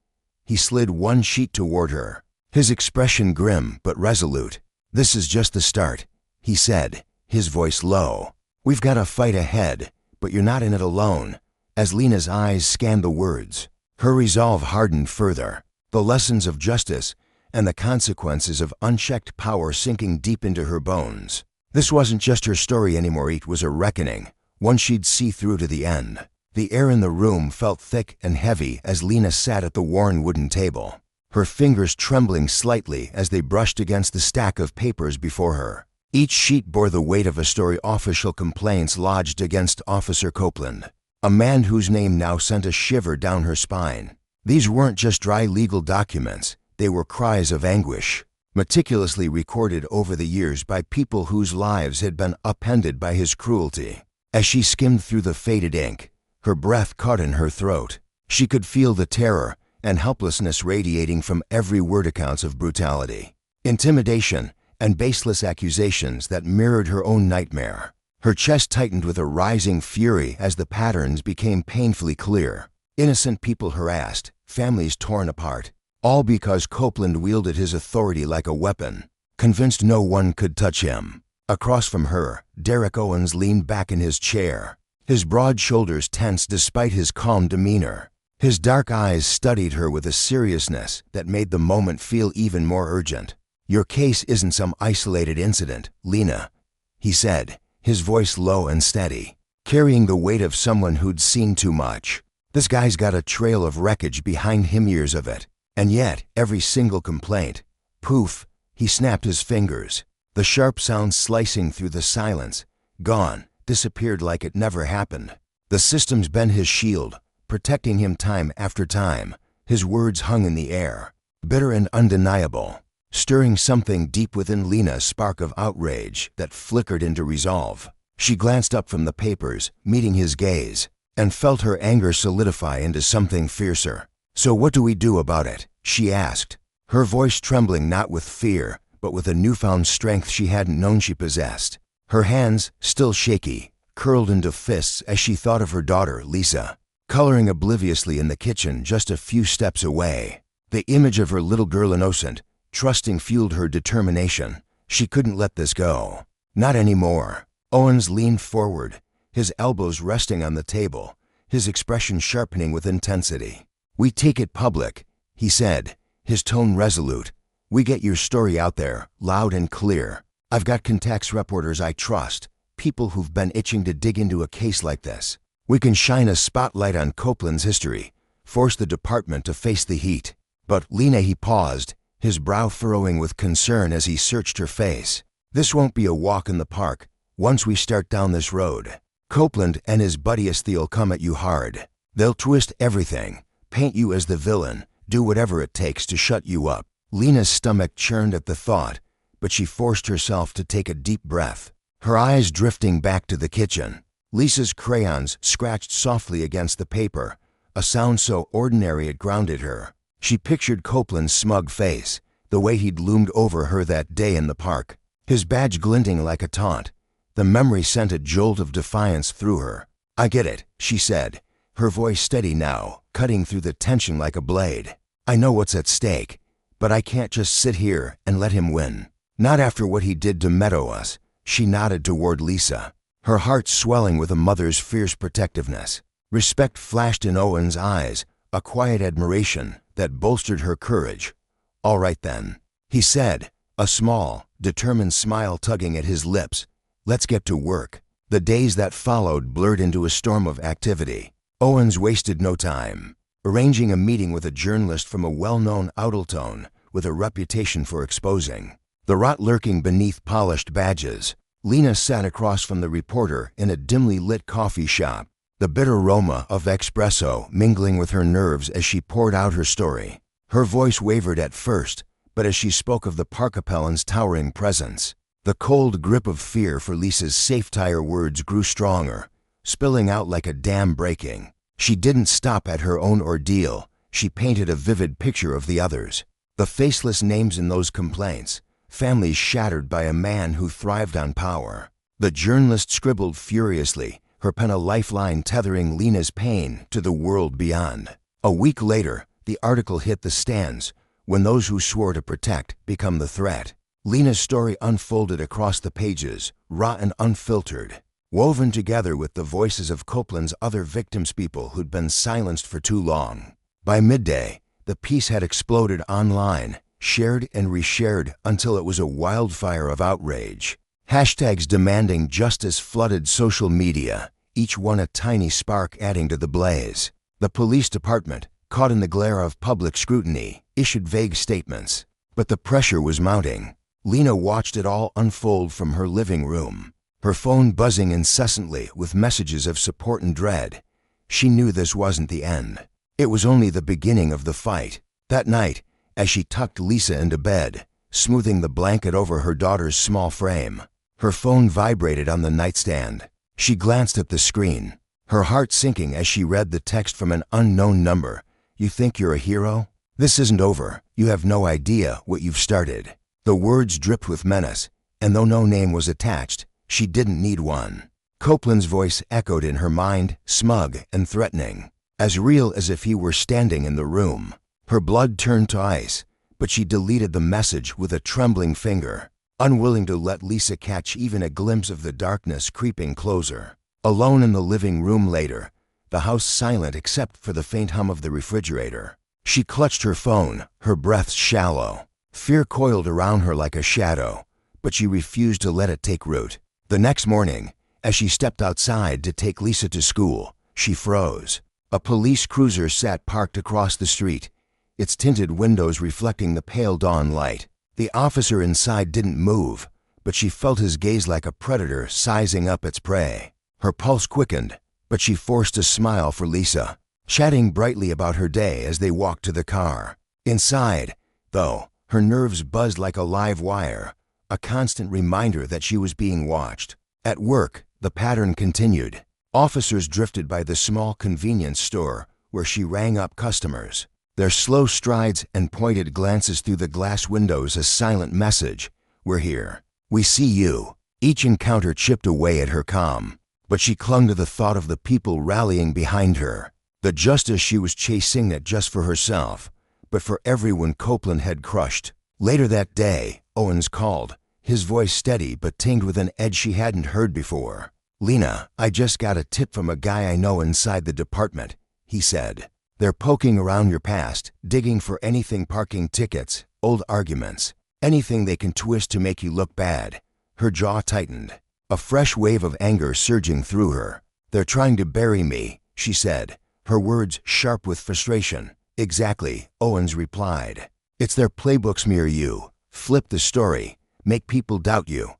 He slid one sheet toward her, his expression grim but resolute. "This is just the start," he said, his voice low. "We've got a fight ahead, but you're not in it alone." As Lena's eyes scanned the words, her resolve hardened further, the lessons of justice and the consequences of unchecked power sinking deep into her bones. This wasn't just her story anymore, it was a reckoning, one she'd see through to the end. The air in the room felt thick and heavy as Lena sat at the worn wooden table, her fingers trembling slightly as they brushed against the stack of papers before her. Each sheet bore the weight of a story: official complaints lodged against Officer Copeland, a man whose name now sent a shiver down her spine. These weren't just dry legal documents, they were cries of anguish, meticulously recorded over the years by people whose lives had been upended by his cruelty. As she skimmed through the faded ink, her breath caught in her throat. She could feel the terror and helplessness radiating from every word: accounts of brutality, intimidation, and baseless accusations that mirrored her own nightmare. Her chest tightened with a rising fury as the patterns became painfully clear. Innocent people harassed, families torn apart, all because Copeland wielded his authority like a weapon, convinced no one could touch him. Across from her, Derek Owens leaned back in his chair, his broad shoulders tense despite his calm demeanor. His dark eyes studied her with a seriousness that made the moment feel even more urgent. "Your case isn't some isolated incident, Lena," he said, his voice low and steady, carrying the weight of someone who'd seen too much. "This guy's got a trail of wreckage behind him, years of it. And yet, every single complaint—" Poof, he snapped his fingers, the sharp sound slicing through the silence, gone, disappeared like it never happened. The system's been his shield, protecting him time after time. His words hung in the air, bitter and undeniable, stirring something deep within Lena, a spark of outrage that flickered into resolve. She glanced up from the papers, meeting his gaze, and felt her anger solidify into something fiercer. "So what do we do about it?" she asked, her voice trembling not with fear, but with a newfound strength she hadn't known she possessed. Her hands, still shaky, curled into fists as she thought of her daughter, Lisa, coloring obliviously in the kitchen just a few steps away. The image of her little girl, innocent, trusting, fueled her determination. She couldn't let this go. Not anymore. Owens leaned forward, his elbows resting on the table, his expression sharpening with intensity. "We take it public," he said, his tone resolute. "We get your story out there, loud and clear. I've got contacts, reporters I trust, people who've been itching to dig into a case like this. We can shine a spotlight on Copeland's history, force the department to face the heat." "But Lena," he paused, his brow furrowing with concern as he searched her face. "This won't be a walk in the park. Once we start down this road, Copeland and his buddy Esthe'll come at you hard. They'll twist everything, paint you as the villain, do whatever it takes to shut you up." Lena's stomach churned at the thought, but she forced herself to take a deep breath, her eyes drifting back to the kitchen. Lisa's crayons scratched softly against the paper, a sound so ordinary it grounded her. She pictured Copeland's smug face, the way he'd loomed over her that day in the park, his badge glinting like a taunt. The memory sent a jolt of defiance through her. "I get it," she said, her voice steady now, cutting through the tension like a blade. "I know what's at stake, but I can't just sit here and let him win. Not after what he did to meadow us." She nodded toward Lisa, her heart swelling with a mother's fierce protectiveness. Respect flashed in Owen's eyes, a quiet admiration that bolstered her courage. "All right then," he said, a small, determined smile tugging at his lips. "Let's get to work." The days that followed blurred into a storm of activity. Owens wasted no time, arranging a meeting with a journalist from a well-known outrage with a reputation for exposing the rot lurking beneath polished badges. Lena sat across from the reporter in a dimly lit coffee shop, the bitter aroma of espresso mingling with her nerves as she poured out her story. Her voice wavered at first, but as she spoke of the park appellant's towering presence, the cold grip of fear for Lisa's safe-tire words grew stronger, spilling out like a dam breaking. She didn't stop at her own ordeal. She painted a vivid picture of the others. The faceless names in those complaints, families shattered by a man who thrived on power. The journalist scribbled furiously, her pen a lifeline tethering Lena's pain to the world beyond. A week later, the article hit the stands, when those who swore to protect become the threat. Lena's story unfolded across the pages, raw and unfiltered, woven together with the voices of Copeland's other victims, people who'd been silenced for too long. By midday, the piece had exploded online, shared and reshared until it was a wildfire of outrage. Hashtags demanding justice flooded social media, each one a tiny spark adding to the blaze. The police department, caught in the glare of public scrutiny, issued vague statements. But the pressure was mounting. Lena watched it all unfold from her living room, her phone buzzing incessantly with messages of support and dread. She knew this wasn't the end. It was only the beginning of the fight. That night, as she tucked Lisa into bed, smoothing the blanket over her daughter's small frame, her phone vibrated on the nightstand. She glanced at the screen, her heart sinking as she read the text from an unknown number. "You think you're a hero? This isn't over. You have no idea what you've started." The words dripped with menace, and though no name was attached, she didn't need one. Copeland's voice echoed in her mind, smug and threatening, as real as if he were standing in the room. Her blood turned to ice, but she deleted the message with a trembling finger, unwilling to let Lisa catch even a glimpse of the darkness creeping closer. Alone in the living room later, the house silent except for the faint hum of the refrigerator, she clutched her phone, her breath shallow. Fear coiled around her like a shadow, but she refused to let it take root. The next morning, as she stepped outside to take Lisa to school, she froze. A police cruiser sat parked across the street, its tinted windows reflecting the pale dawn light. The officer inside didn't move, but she felt his gaze like a predator sizing up its prey. Her pulse quickened, but she forced a smile for Lisa, chatting brightly about her day as they walked to the car. Inside, though, her nerves buzzed like a live wire, a constant reminder that she was being watched. At work, the pattern continued. Officers drifted by the small convenience store where she rang up customers, their slow strides and pointed glances through the glass windows a silent message. we're here. We see you." Each encounter chipped away at her calm, but she clung to the thought of the people rallying behind her. The justice she was chasing, not just for herself, but for everyone Copeland had crushed. Later that day, Owens called, his voice steady but tinged with an edge she hadn't heard before. "Lena, I just got a tip from a guy I know inside the department," he said. "They're poking around your past, digging for anything: parking tickets, old arguments, anything they can twist to make you look bad." Her jaw tightened, a fresh wave of anger surging through her. "They're trying to bury me," she said, her words sharp with frustration. "Exactly," Owens replied. "It's their playbook: smear you, flip the story, make people doubt you.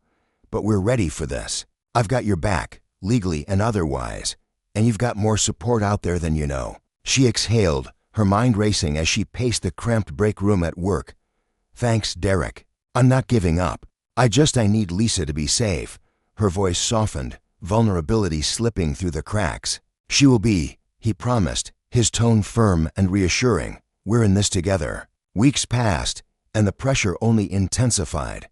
But we're ready for this. I've got your back, legally and otherwise, and you've got more support out there than you know." She exhaled, her mind racing as she paced the cramped break room at work. "Thanks, Derek. I'm not giving up. I need Lisa to be safe." Her voice softened, vulnerability slipping through the cracks. "She will be," he promised, his tone firm and reassuring. "We're in this together." Weeks passed, and the pressure only intensified.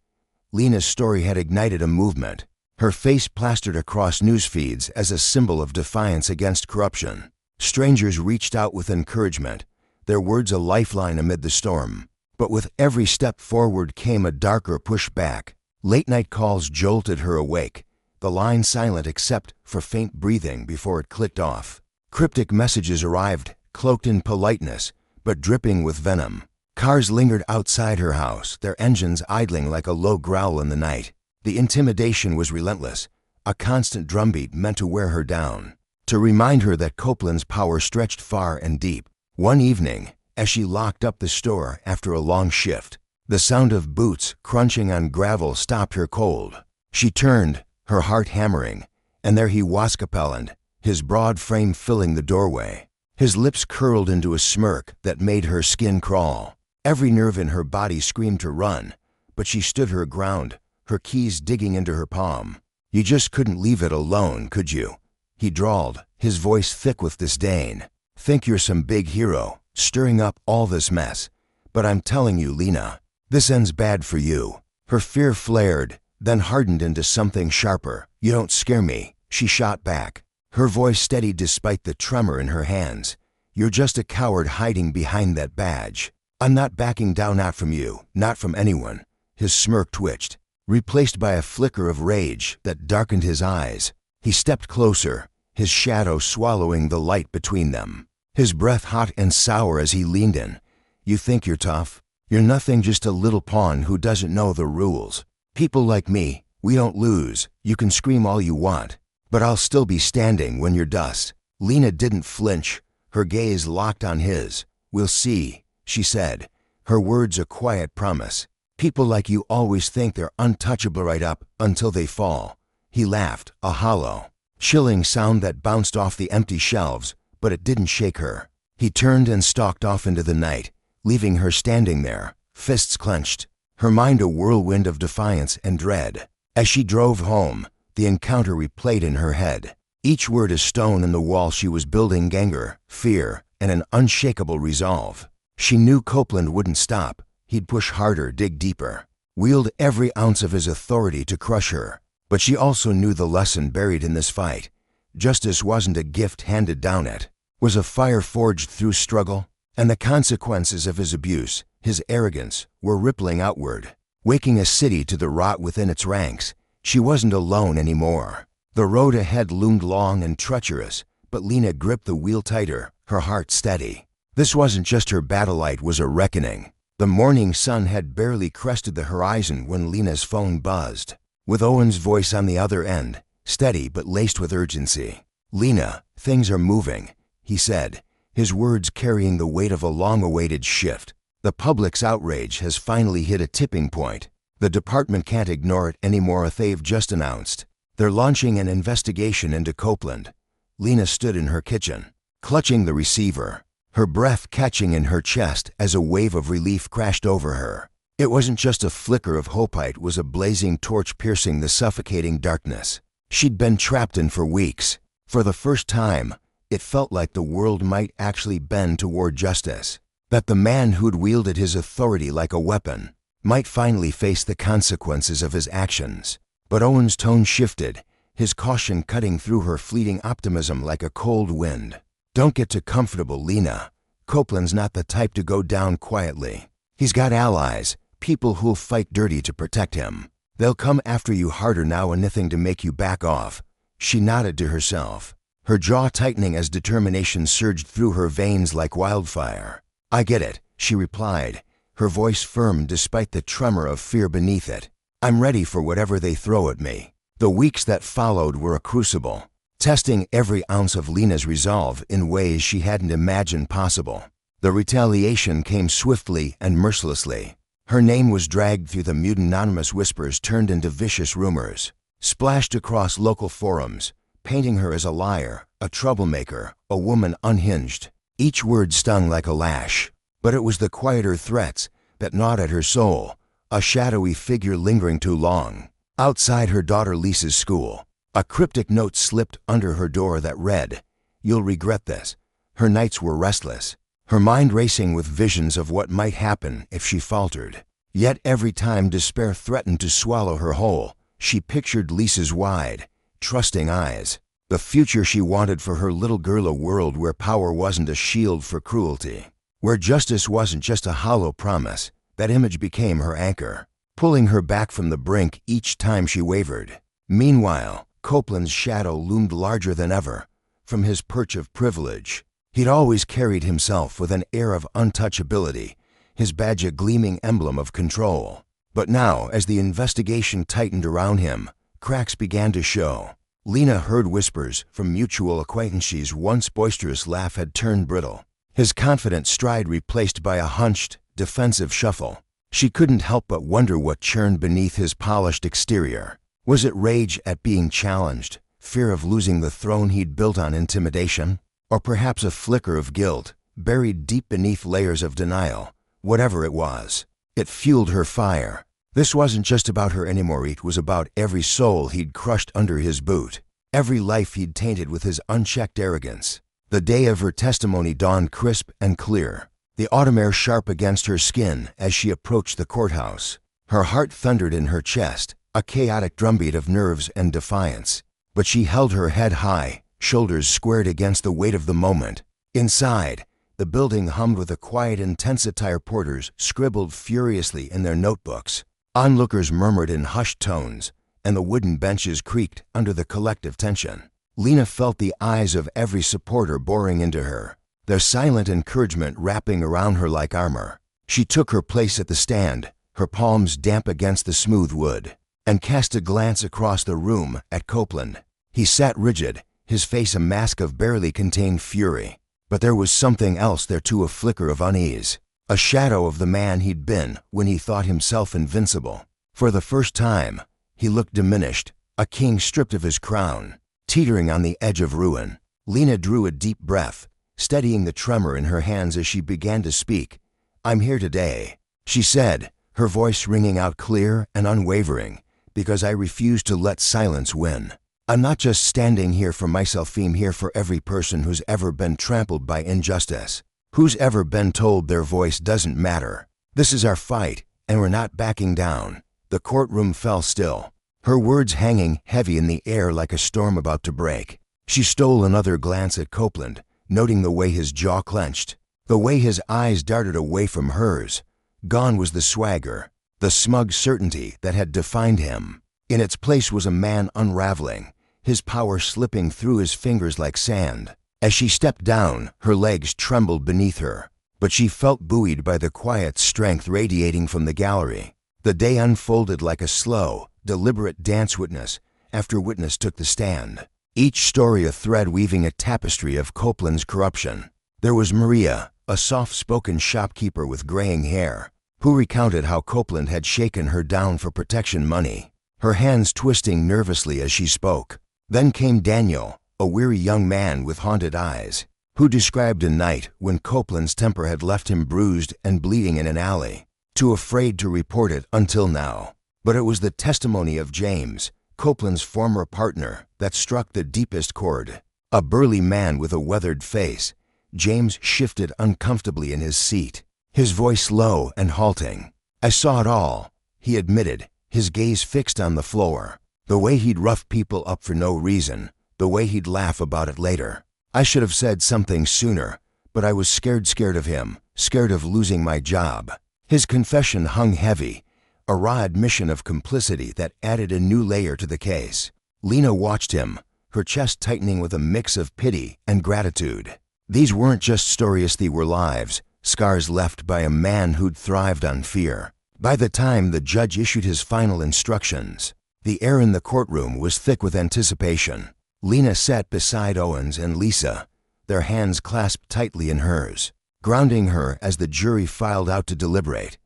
Lena's story had ignited a movement, her face plastered across news feeds as a symbol of defiance against corruption. Strangers reached out with encouragement, their words a lifeline amid the storm. But with every step forward came a darker pushback. Late-night calls jolted her awake, the line silent except for faint breathing before it clicked off. Cryptic messages arrived, cloaked in politeness, but dripping with venom. Cars lingered outside her house, their engines idling like a low growl in the night. The intimidation was relentless, a constant drumbeat meant to wear her down, to remind her that Copeland's power stretched far and deep. One evening, as she locked up the store after a long shift, the sound of boots crunching on gravel stopped her cold. She turned, her heart hammering, and there he was, Copeland, his broad frame filling the doorway. His lips curled into a smirk that made her skin crawl. Every nerve in her body screamed to run, but she stood her ground, her keys digging into her palm. "You just couldn't leave it alone, could you?" he drawled, his voice thick with disdain. "Think you're some big hero, stirring up all this mess. But I'm telling you, Lena, this ends bad for you." Her fear flared, then hardened into something sharper. "You don't scare me," she shot back, her voice steady despite the tremor in her hands. "You're just a coward hiding behind that badge. I'm not backing down, not from you, not from anyone." His smirk twitched, replaced by a flicker of rage that darkened his eyes. He stepped closer, his shadow swallowing the light between them, his breath hot and sour as he leaned in. "You think you're tough? You're nothing, just a little pawn who doesn't know the rules. People like me, we don't lose. You can scream all you want, but I'll still be standing when you're dust." Lena didn't flinch, her gaze locked on his. "We'll see," she said, her words a quiet promise. "People like you always think they're untouchable right up until they fall." He laughed, a hollow, chilling sound that bounced off the empty shelves, but it didn't shake her. He turned and stalked off into the night, leaving her standing there, fists clenched, her mind a whirlwind of defiance and dread. As she drove home, the encounter replayed in her head, each word a stone in the wall she was building: anger, fear, and an unshakable resolve. She knew Copeland wouldn't stop. He'd push harder, dig deeper, wield every ounce of his authority to crush her. But she also knew the lesson buried in this fight. Justice wasn't a gift handed down, it was a fire forged through struggle, and the consequences of his abuse, his arrogance, were rippling outward, waking a city to the rot within its ranks. She wasn't alone anymore. The road ahead loomed long and treacherous, but Lena gripped the wheel tighter, her heart steady. This wasn't just her battle, it was a reckoning. The morning sun had barely crested the horizon when Lena's phone buzzed, with Owen's voice on the other end, steady but laced with urgency. "Lena, things are moving," he said, his words carrying the weight of a long-awaited shift. "The public's outrage has finally hit a tipping point. The department can't ignore it anymore. They've just announced they're launching an investigation into Copeland." Lena stood in her kitchen, clutching the receiver, her breath catching in her chest as a wave of relief crashed over her. It wasn't just a flicker of hope, it was a blazing torch piercing the suffocating darkness she'd been trapped in for weeks. For the first time, it felt like the world might actually bend toward justice, that the man who'd wielded his authority like a weapon might finally face the consequences of his actions. But Owen's tone shifted, his caution cutting through her fleeting optimism like a cold wind. "Don't get too comfortable, Lena. Copeland's not the type to go down quietly. He's got allies, people who'll fight dirty to protect him. They'll come after you harder now, and nothing to make you back off." She nodded to herself, her jaw tightening as determination surged through her veins like wildfire. "I get it," she replied, her voice firm despite the tremor of fear beneath it. "I'm ready for whatever they throw at me." The weeks that followed were a crucible, testing every ounce of Lena's resolve in ways she hadn't imagined possible. The retaliation came swiftly and mercilessly. Her name was dragged through the mute anonymous whispers turned into vicious rumors, splashed across local forums, painting her as a liar, a troublemaker, a woman unhinged. Each word stung like a lash, but it was the quieter threats that gnawed at her soul, a shadowy figure lingering too long. Outside her daughter Lisa's school, a cryptic note slipped under her door that read, "You'll regret this." Her nights were restless, her mind racing with visions of what might happen if she faltered. Yet every time despair threatened to swallow her whole, she pictured Lisa's wide, trusting eyes, the future she wanted for her little girl, a world where power wasn't a shield for cruelty, where justice wasn't just a hollow promise. That image became her anchor, pulling her back from the brink each time she wavered. Meanwhile, Copeland's shadow loomed larger than ever, from his perch of privilege. He'd always carried himself with an air of untouchability, his badge a gleaming emblem of control. But now, as the investigation tightened around him, cracks began to show. Lena heard whispers from mutual acquaintances. Once boisterous laugh had turned brittle, his confident stride replaced by a hunched, defensive shuffle. She couldn't help but wonder what churned beneath his polished exterior. Was it rage at being challenged, fear of losing the throne he'd built on intimidation, or perhaps a flicker of guilt, buried deep beneath layers of denial? Whatever it was, it fueled her fire. This wasn't just about her anymore, it was about every soul he'd crushed under his boot, every life he'd tainted with his unchecked arrogance. The day of her testimony dawned crisp and clear, the autumn air sharp against her skin as she approached the courthouse. Her heart thundered in her chest, a chaotic drumbeat of nerves and defiance. But she held her head high, shoulders squared against the weight of the moment. Inside, the building hummed with a quiet intensity. Reporters scribbled furiously in their notebooks. Onlookers murmured in hushed tones, and the wooden benches creaked under the collective tension. Lena felt the eyes of every supporter boring into her, their silent encouragement wrapping around her like armor. She took her place at the stand, her palms damp against the smooth wood, and cast a glance across the room at Copeland. He sat rigid, his face a mask of barely contained fury. But there was something else there too, a flicker of unease, a shadow of the man he'd been when he thought himself invincible. For the first time, he looked diminished, a king stripped of his crown, teetering on the edge of ruin. Lena drew a deep breath, steadying the tremor in her hands as she began to speak. "I'm here today," she said, her voice ringing out clear and unwavering, "because I refuse to let silence win. I'm not just standing here for myself, I'm here for every person who's ever been trampled by injustice, who's ever been told their voice doesn't matter. This is our fight, and we're not backing down." The courtroom fell still, her words hanging heavy in the air like a storm about to break. She stole another glance at Copeland, noting the way his jaw clenched, the way his eyes darted away from hers. Gone was the swagger, the smug certainty that had defined him. In its place was a man unraveling, his power slipping through his fingers like sand. As she stepped down, her legs trembled beneath her, but she felt buoyed by the quiet strength radiating from the gallery. The day unfolded like a slow, deliberate dance witness after witness took the stand, each story a thread weaving a tapestry of Copeland's corruption. There was Maria, a soft-spoken shopkeeper with graying hair, who recounted how Copeland had shaken her down for protection money, her hands twisting nervously as she spoke. Then came Daniel, a weary young man with haunted eyes, who described a night when Copeland's temper had left him bruised and bleeding in an alley, too afraid to report it until now. But it was the testimony of James, Copeland's former partner, that struck the deepest chord. A burly man with a weathered face, James shifted uncomfortably in his seat, his voice low and halting. I saw it all, he admitted, his gaze fixed on the floor. The way he'd rough people up for no reason, the way he'd laugh about it later. I should have said something sooner, but I was scared of him, scared of losing my job. His confession hung heavy, a raw admission of complicity that added a new layer to the case. Lena watched him, her chest tightening with a mix of pity and gratitude. These weren't just stories, they were lives, scars left by a man who'd thrived on fear. By the time the judge issued his final instructions, the air in the courtroom was thick with anticipation. Lena sat beside Owens and Lisa, their hands clasped tightly in hers, grounding her as the jury filed out to deliberate.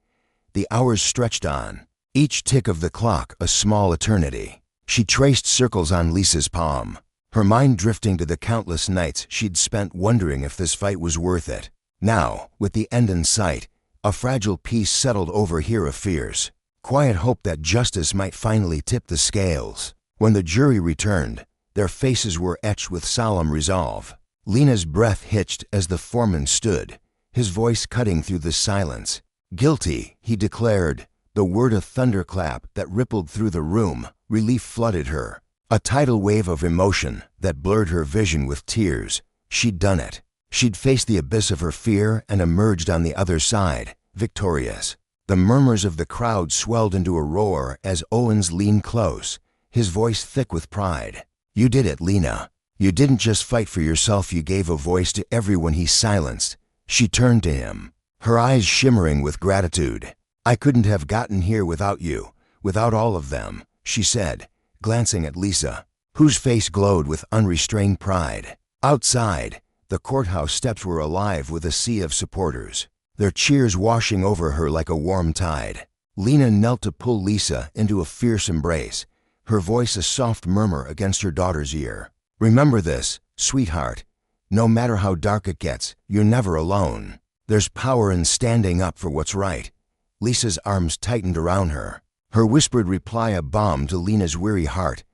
The hours stretched on, each tick of the clock a small eternity. She traced circles on Lisa's palm, her mind drifting to the countless nights she'd spent wondering if this fight was worth it. Now, with the end in sight, a fragile peace settled over her of fears, quiet hope that justice might finally tip the scales. When the jury returned, their faces were etched with solemn resolve. Lena's breath hitched as the foreman stood, his voice cutting through the silence. Guilty, he declared, the word a thunderclap that rippled through the room. Relief flooded her, a tidal wave of emotion that blurred her vision with tears. She'd done it. She'd faced the abyss of her fear and emerged on the other side, victorious. The murmurs of the crowd swelled into a roar as Owens leaned close, his voice thick with pride. You did it, Lena. You didn't just fight for yourself, you gave a voice to everyone he silenced. She turned to him, her eyes shimmering with gratitude. I couldn't have gotten here without you, without all of them, she said, glancing at Lisa, whose face glowed with unrestrained pride. Outside, the courthouse steps were alive with a sea of supporters, their cheers washing over her like a warm tide. Lena knelt to pull Lisa into a fierce embrace, her voice a soft murmur against her daughter's ear. Remember this, sweetheart. No matter how dark it gets, you're never alone. There's power in standing up for what's right. Lisa's arms tightened around her, her whispered reply a balm to Lena's weary heart.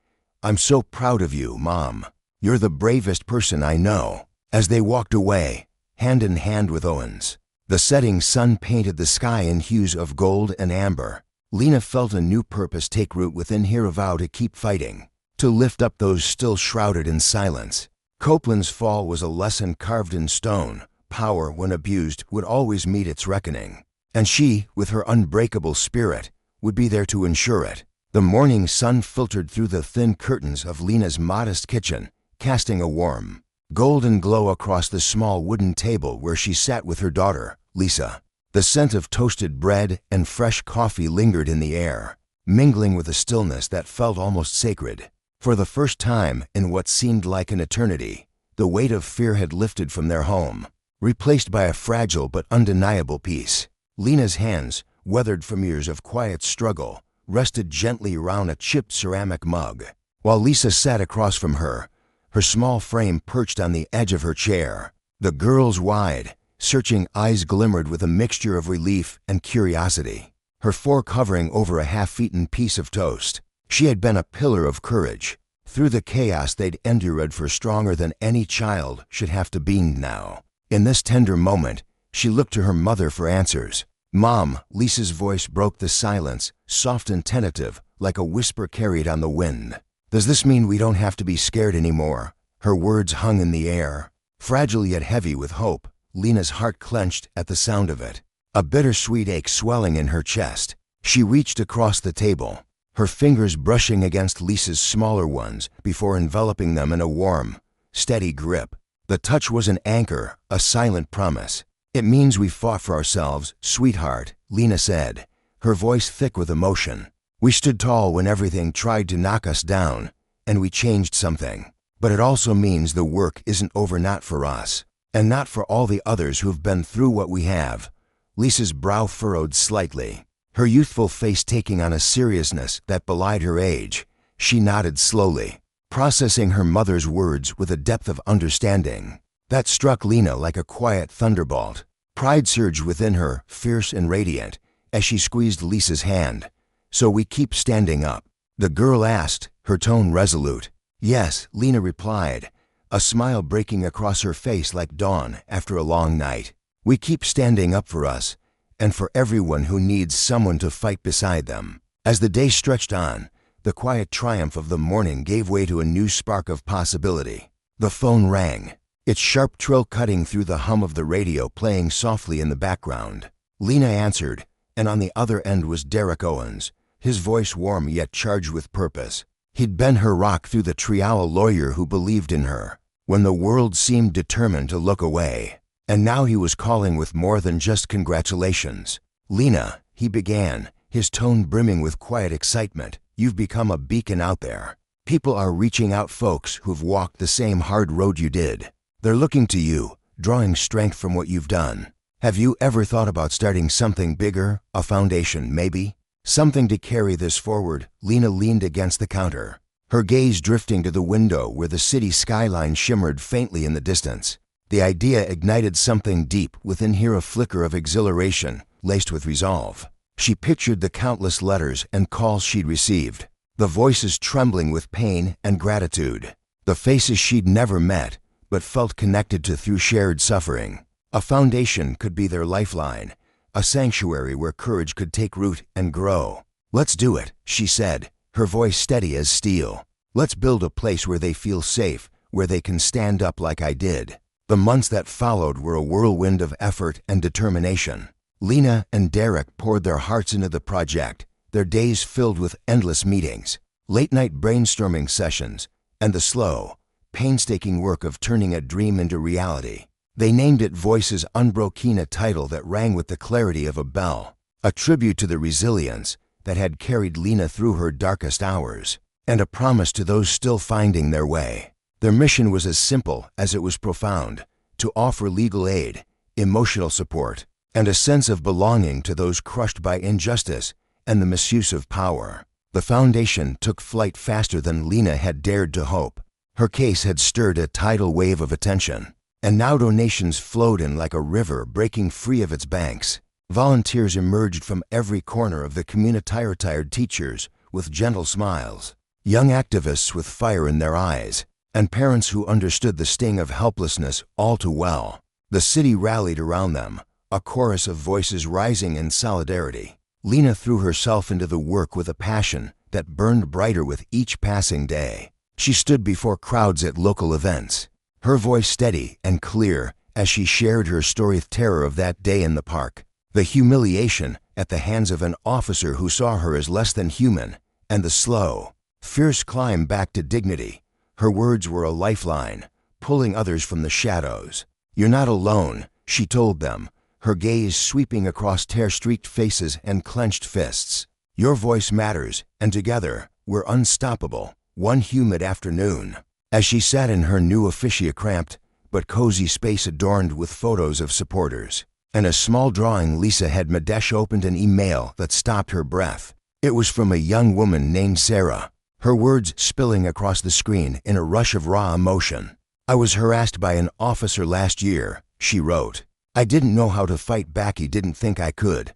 I'm so proud of you, Mom. You're the bravest person I know. As they walked away, hand in hand with Owens, the setting sun painted the sky in hues of gold and amber. Lena felt a new purpose take root within her, a vow to keep fighting, to lift up those still shrouded in silence. Copeland's fall was a lesson carved in stone. Power, when abused, would always meet its reckoning. And she, with her unbreakable spirit, would be there to ensure it. The morning sun filtered through the thin curtains of Lena's modest kitchen, casting a warm, golden glow across the small wooden table where she sat with her daughter, Lisa. The scent of toasted bread and fresh coffee lingered in the air, mingling with a stillness that felt almost sacred. For the first time in what seemed like an eternity, the weight of fear had lifted from their home, replaced by a fragile but undeniable peace. Lena's hands, weathered from years of quiet struggle, rested gently around a chipped ceramic mug, while Lisa sat across from her, her small frame perched on the edge of her chair. The girl's wide, searching eyes glimmered with a mixture of relief and curiosity, her fork hovering over a half-eaten piece of toast. She had been a pillar of courage. Through the chaos they'd endured, for stronger than any child should have to be now. In this tender moment, she looked to her mother for answers. Mom, Lisa's voice broke the silence, soft and tentative, like a whisper carried on the wind. Does this mean we don't have to be scared anymore? Her words hung in the air, fragile yet heavy with hope. Lena's heart clenched at the sound of it, a bittersweet ache swelling in her chest. She reached across the table, her fingers brushing against Lisa's smaller ones before enveloping them in a warm, steady grip. The touch was an anchor, a silent promise. It means we fought for ourselves, sweetheart, Lena said, her voice thick with emotion. We stood tall when everything tried to knock us down, and we changed something. But it also means the work isn't over, not for us, and not for all the others who've been through what we have. Lisa's brow furrowed slightly, her youthful face taking on a seriousness that belied her age. She nodded slowly, processing her mother's words with a depth of understanding that struck Lena like a quiet thunderbolt. Pride surged within her, fierce and radiant, as she squeezed Lisa's hand. So we keep standing up? The girl asked, her tone resolute. Yes, Lena replied, a smile breaking across her face like dawn after a long night. We keep standing up for us, and for everyone who needs someone to fight beside them. As the day stretched on, the quiet triumph of the morning gave way to a new spark of possibility. The phone rang, its sharp trill cutting through the hum of the radio playing softly in the background. Lena answered, and on the other end was Derek Owens, his voice warm yet charged with purpose. He'd been her rock through the trial, a lawyer who believed in her when the world seemed determined to look away. And now he was calling with more than just congratulations. "Lena," he began, his tone brimming with quiet excitement, "you've become a beacon out there. People are reaching out, folks who've walked the same hard road you did. They're looking to you, drawing strength from what you've done. Have you ever thought about starting something bigger, a foundation maybe? Something to carry this forward?" Lena leaned against the counter, her gaze drifting to the window where the city skyline shimmered faintly in the distance. The idea ignited something deep within her, a flicker of exhilaration laced with resolve. She pictured the countless letters and calls she'd received, the voices trembling with pain and gratitude, the faces she'd never met but felt connected to through shared suffering. A foundation could be their lifeline, a sanctuary where courage could take root and grow. "Let's do it," she said, her voice steady as steel. "Let's build a place where they feel safe, where they can stand up like I did." The months that followed were a whirlwind of effort and determination. Lena and Derek poured their hearts into the project, their days filled with endless meetings, late-night brainstorming sessions, and the slow, painstaking work of turning a dream into reality. They named it Voices Unbroken, a title that rang with the clarity of a bell, a tribute to the resilience that had carried Lena through her darkest hours, and a promise to those still finding their way. Their mission was as simple as it was profound: to offer legal aid, emotional support, and a sense of belonging to those crushed by injustice and the misuse of power. The foundation took flight faster than Lena had dared to hope. Her case had stirred a tidal wave of attention, and now donations flowed in like a river breaking free of its banks. Volunteers emerged from every corner of the community, retired teachers with gentle smiles, young activists with fire in their eyes, and parents who understood the sting of helplessness all too well. The city rallied around them, a chorus of voices rising in solidarity. Lena threw herself into the work with a passion that burned brighter with each passing day. She stood before crowds at local events, her voice steady and clear as she shared her story of terror of that day in the park, the humiliation at the hands of an officer who saw her as less than human, and the slow, fierce climb back to dignity. Her words were a lifeline, pulling others from the shadows. "You're not alone," she told them, her gaze sweeping across tear-streaked faces and clenched fists. "Your voice matters, and together, we're unstoppable." One humid afternoon, as she sat in her new officia, cramped but cozy space adorned with photos of supporters and a small drawing Lisa had made, opened an email that stopped her breath. It was from a young woman named Sarah, her words spilling across the screen in a rush of raw emotion. "I was harassed by an officer last year," she wrote. "I didn't know how to fight back, he didn't think I could.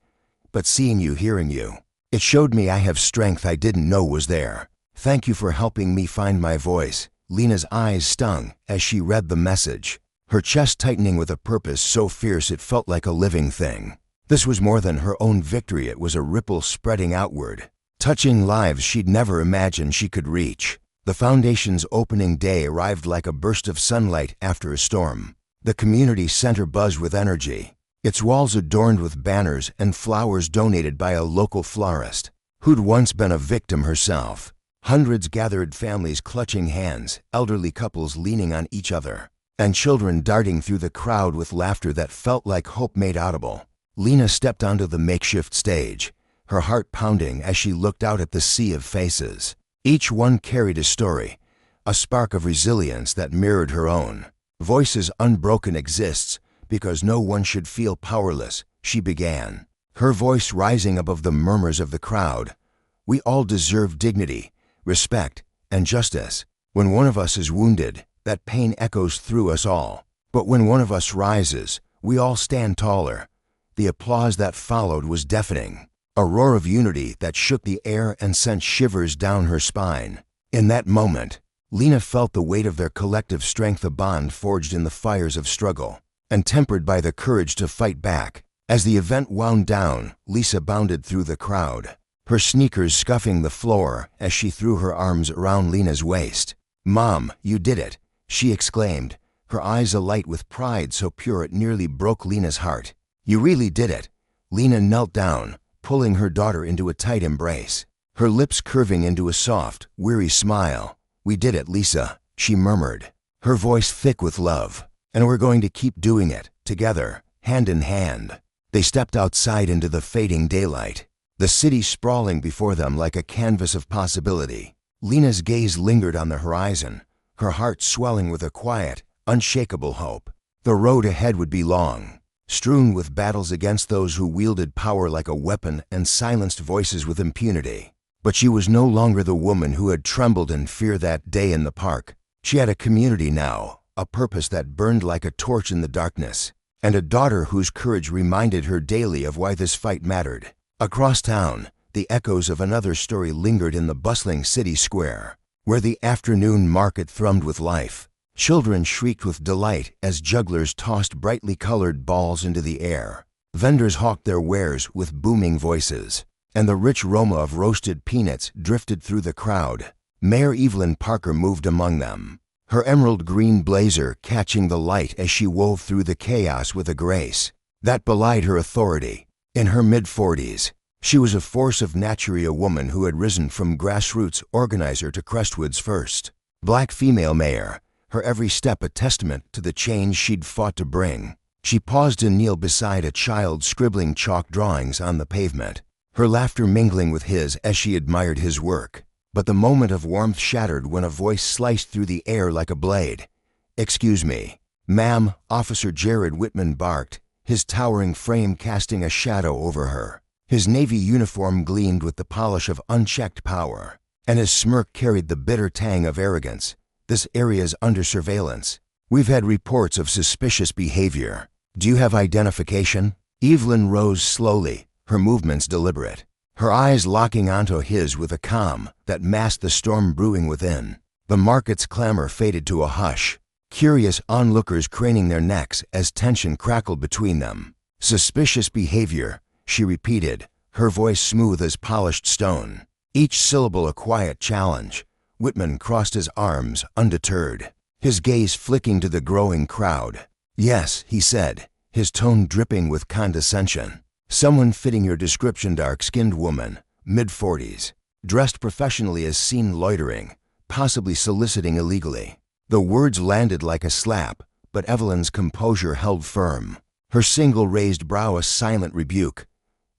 But seeing you, hearing you, it showed me I have strength I didn't know was there. Thank you for helping me find my voice." Lena's eyes stung as she read the message, her chest tightening with a purpose so fierce it felt like a living thing. This was more than her own victory, it was a ripple spreading outward, touching lives she'd never imagined she could reach. The foundation's opening day arrived like a burst of sunlight after a storm. The community center buzzed with energy, its walls adorned with banners and flowers donated by a local florist who'd once been a victim herself. Hundreds gathered, families clutching hands, elderly couples leaning on each other, and children darting through the crowd with laughter that felt like hope made audible. Lena stepped onto the makeshift stage, her heart pounding as she looked out at the sea of faces. Each one carried a story, a spark of resilience that mirrored her own. "Voices Unbroken exists because no one should feel powerless," she began, her voice rising above the murmurs of the crowd. "We all deserve dignity, respect, and justice. When one of us is wounded, that pain echoes through us all. But when one of us rises, we all stand taller." The applause that followed was deafening, a roar of unity that shook the air and sent shivers down her spine. In that moment, Lena felt the weight of their collective strength, a bond forged in the fires of struggle and tempered by the courage to fight back. As the event wound down, Lisa bounded through the crowd, her sneakers scuffing the floor as she threw her arms around Lena's waist. "Mom, you did it," she exclaimed, her eyes alight with pride so pure it nearly broke Lena's heart. "You really did it." Lena knelt down, pulling her daughter into a tight embrace, her lips curving into a soft, weary smile. "We did it, Lisa," she murmured, her voice thick with love. "And we're going to keep doing it, together, hand in hand." They stepped outside into the fading daylight, the city sprawling before them like a canvas of possibility. Lena's gaze lingered on the horizon, her heart swelling with a quiet, unshakable hope. The road ahead would be long, strewn with battles against those who wielded power like a weapon and silenced voices with impunity. But she was no longer the woman who had trembled in fear that day in the park. She had a community now, a purpose that burned like a torch in the darkness, and a daughter whose courage reminded her daily of why this fight mattered. Across town, the echoes of another story lingered in the bustling city square, where the afternoon market thrummed with life. Children shrieked with delight as jugglers tossed brightly colored balls into the air. Vendors hawked their wares with booming voices, and the rich aroma of roasted peanuts drifted through the crowd. Mayor Evelyn Parker moved among them, her emerald green blazer catching the light as she wove through the chaos with a grace that belied her authority. In her mid-40s, she was a force of nature, a woman who had risen from grassroots organizer to Crestwood's first black female mayor, her every step a testament to the change she'd fought to bring. She paused and kneeled beside a child scribbling chalk drawings on the pavement, her laughter mingling with his as she admired his work. But the moment of warmth shattered when a voice sliced through the air like a blade. "Excuse me, ma'am," Officer Jared Whitman barked, his towering frame casting a shadow over her. His navy uniform gleamed with the polish of unchecked power, and his smirk carried the bitter tang of arrogance. "This area's under surveillance. We've had reports of suspicious behavior. Do you have identification?" Evelyn rose slowly, her movements deliberate, her eyes locking onto his with a calm that masked the storm brewing within. The market's clamor faded to a hush, curious onlookers craning their necks as tension crackled between them. "Suspicious behavior," she repeated, her voice smooth as polished stone, each syllable a quiet challenge. Whitman crossed his arms, undeterred, his gaze flicking to the growing crowd. "Yes," he said, his tone dripping with condescension. "Someone fitting your description, dark-skinned woman, mid-40s, dressed professionally as seen loitering, possibly soliciting illegally." The words landed like a slap, but Evelyn's composure held firm, her single raised brow a silent rebuke.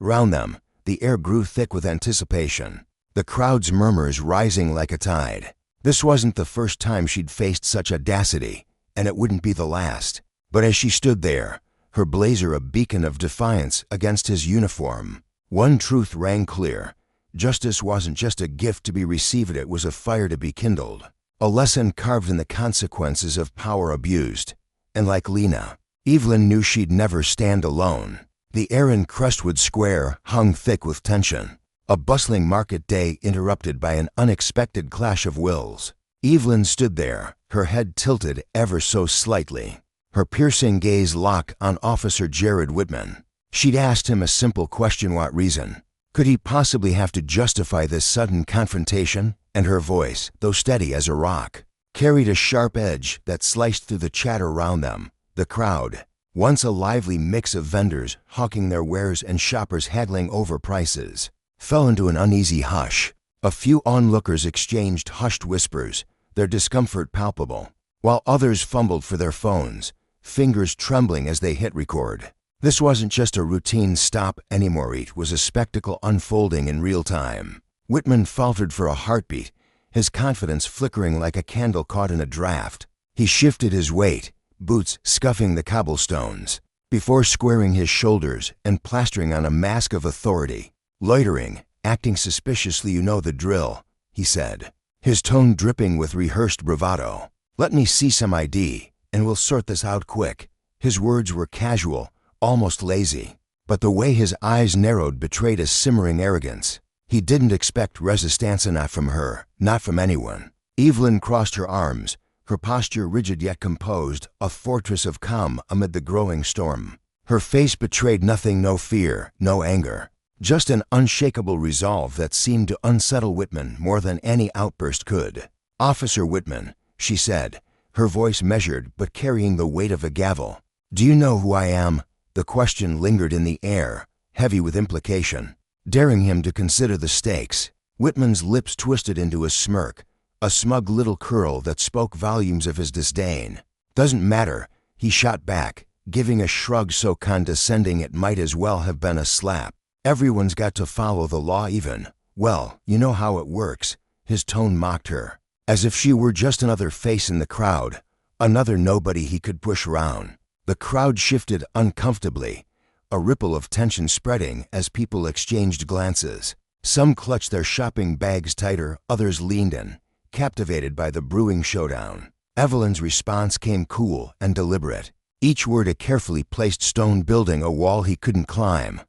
Round them, the air grew thick with anticipation, the crowd's murmurs rising like a tide. This wasn't the first time she'd faced such audacity, and it wouldn't be the last. But as she stood there, her blazer a beacon of defiance against his uniform, one truth rang clear. Justice wasn't just a gift to be received, it was a fire to be kindled, a lesson carved in the consequences of power abused. And like Lena, Evelyn knew she'd never stand alone. The air in Crestwood Square hung thick with tension, a bustling market day interrupted by an unexpected clash of wills. Evelyn stood there, her head tilted ever so slightly, her piercing gaze locked on Officer Jared Whitman. She'd asked him a simple question: what reason could he possibly have to justify this sudden confrontation? And her voice, though steady as a rock, carried a sharp edge that sliced through the chatter around them. The crowd, once a lively mix of vendors hawking their wares and shoppers haggling over prices, fell into an uneasy hush. A few onlookers exchanged hushed whispers, their discomfort palpable, while others fumbled for their phones, fingers trembling as they hit record. This wasn't just a routine stop anymore, it was a spectacle unfolding in real time. Whitman faltered for a heartbeat, his confidence flickering like a candle caught in a draft. He shifted his weight, boots scuffing the cobblestones, before squaring his shoulders and plastering on a mask of authority. "Loitering, acting suspiciously, you know the drill," he said, his tone dripping with rehearsed bravado. "Let me see some ID, and we'll sort this out quick." His words were casual, almost lazy, but the way his eyes narrowed betrayed a simmering arrogance. He didn't expect resistance, not from her, not from anyone. Evelyn crossed her arms, her posture rigid yet composed, a fortress of calm amid the growing storm. Her face betrayed nothing, no fear, no anger. Just an unshakable resolve that seemed to unsettle Whitman more than any outburst could. "Officer Whitman," she said, her voice measured but carrying the weight of a gavel. "Do you know who I am?" The question lingered in the air, heavy with implication, daring him to consider the stakes. Whitman's lips twisted into a smirk, a smug little curl that spoke volumes of his disdain. "Doesn't matter," he shot back, giving a shrug so condescending it might as well have been a slap. "Everyone's got to follow the law even. Well, you know how it works." His tone mocked her, as if she were just another face in the crowd, another nobody he could push around. The crowd shifted uncomfortably, a ripple of tension spreading as people exchanged glances. Some clutched their shopping bags tighter, others leaned in, captivated by the brewing showdown. Evelyn's response came cool and deliberate, each word a carefully placed stone building a wall he couldn't climb.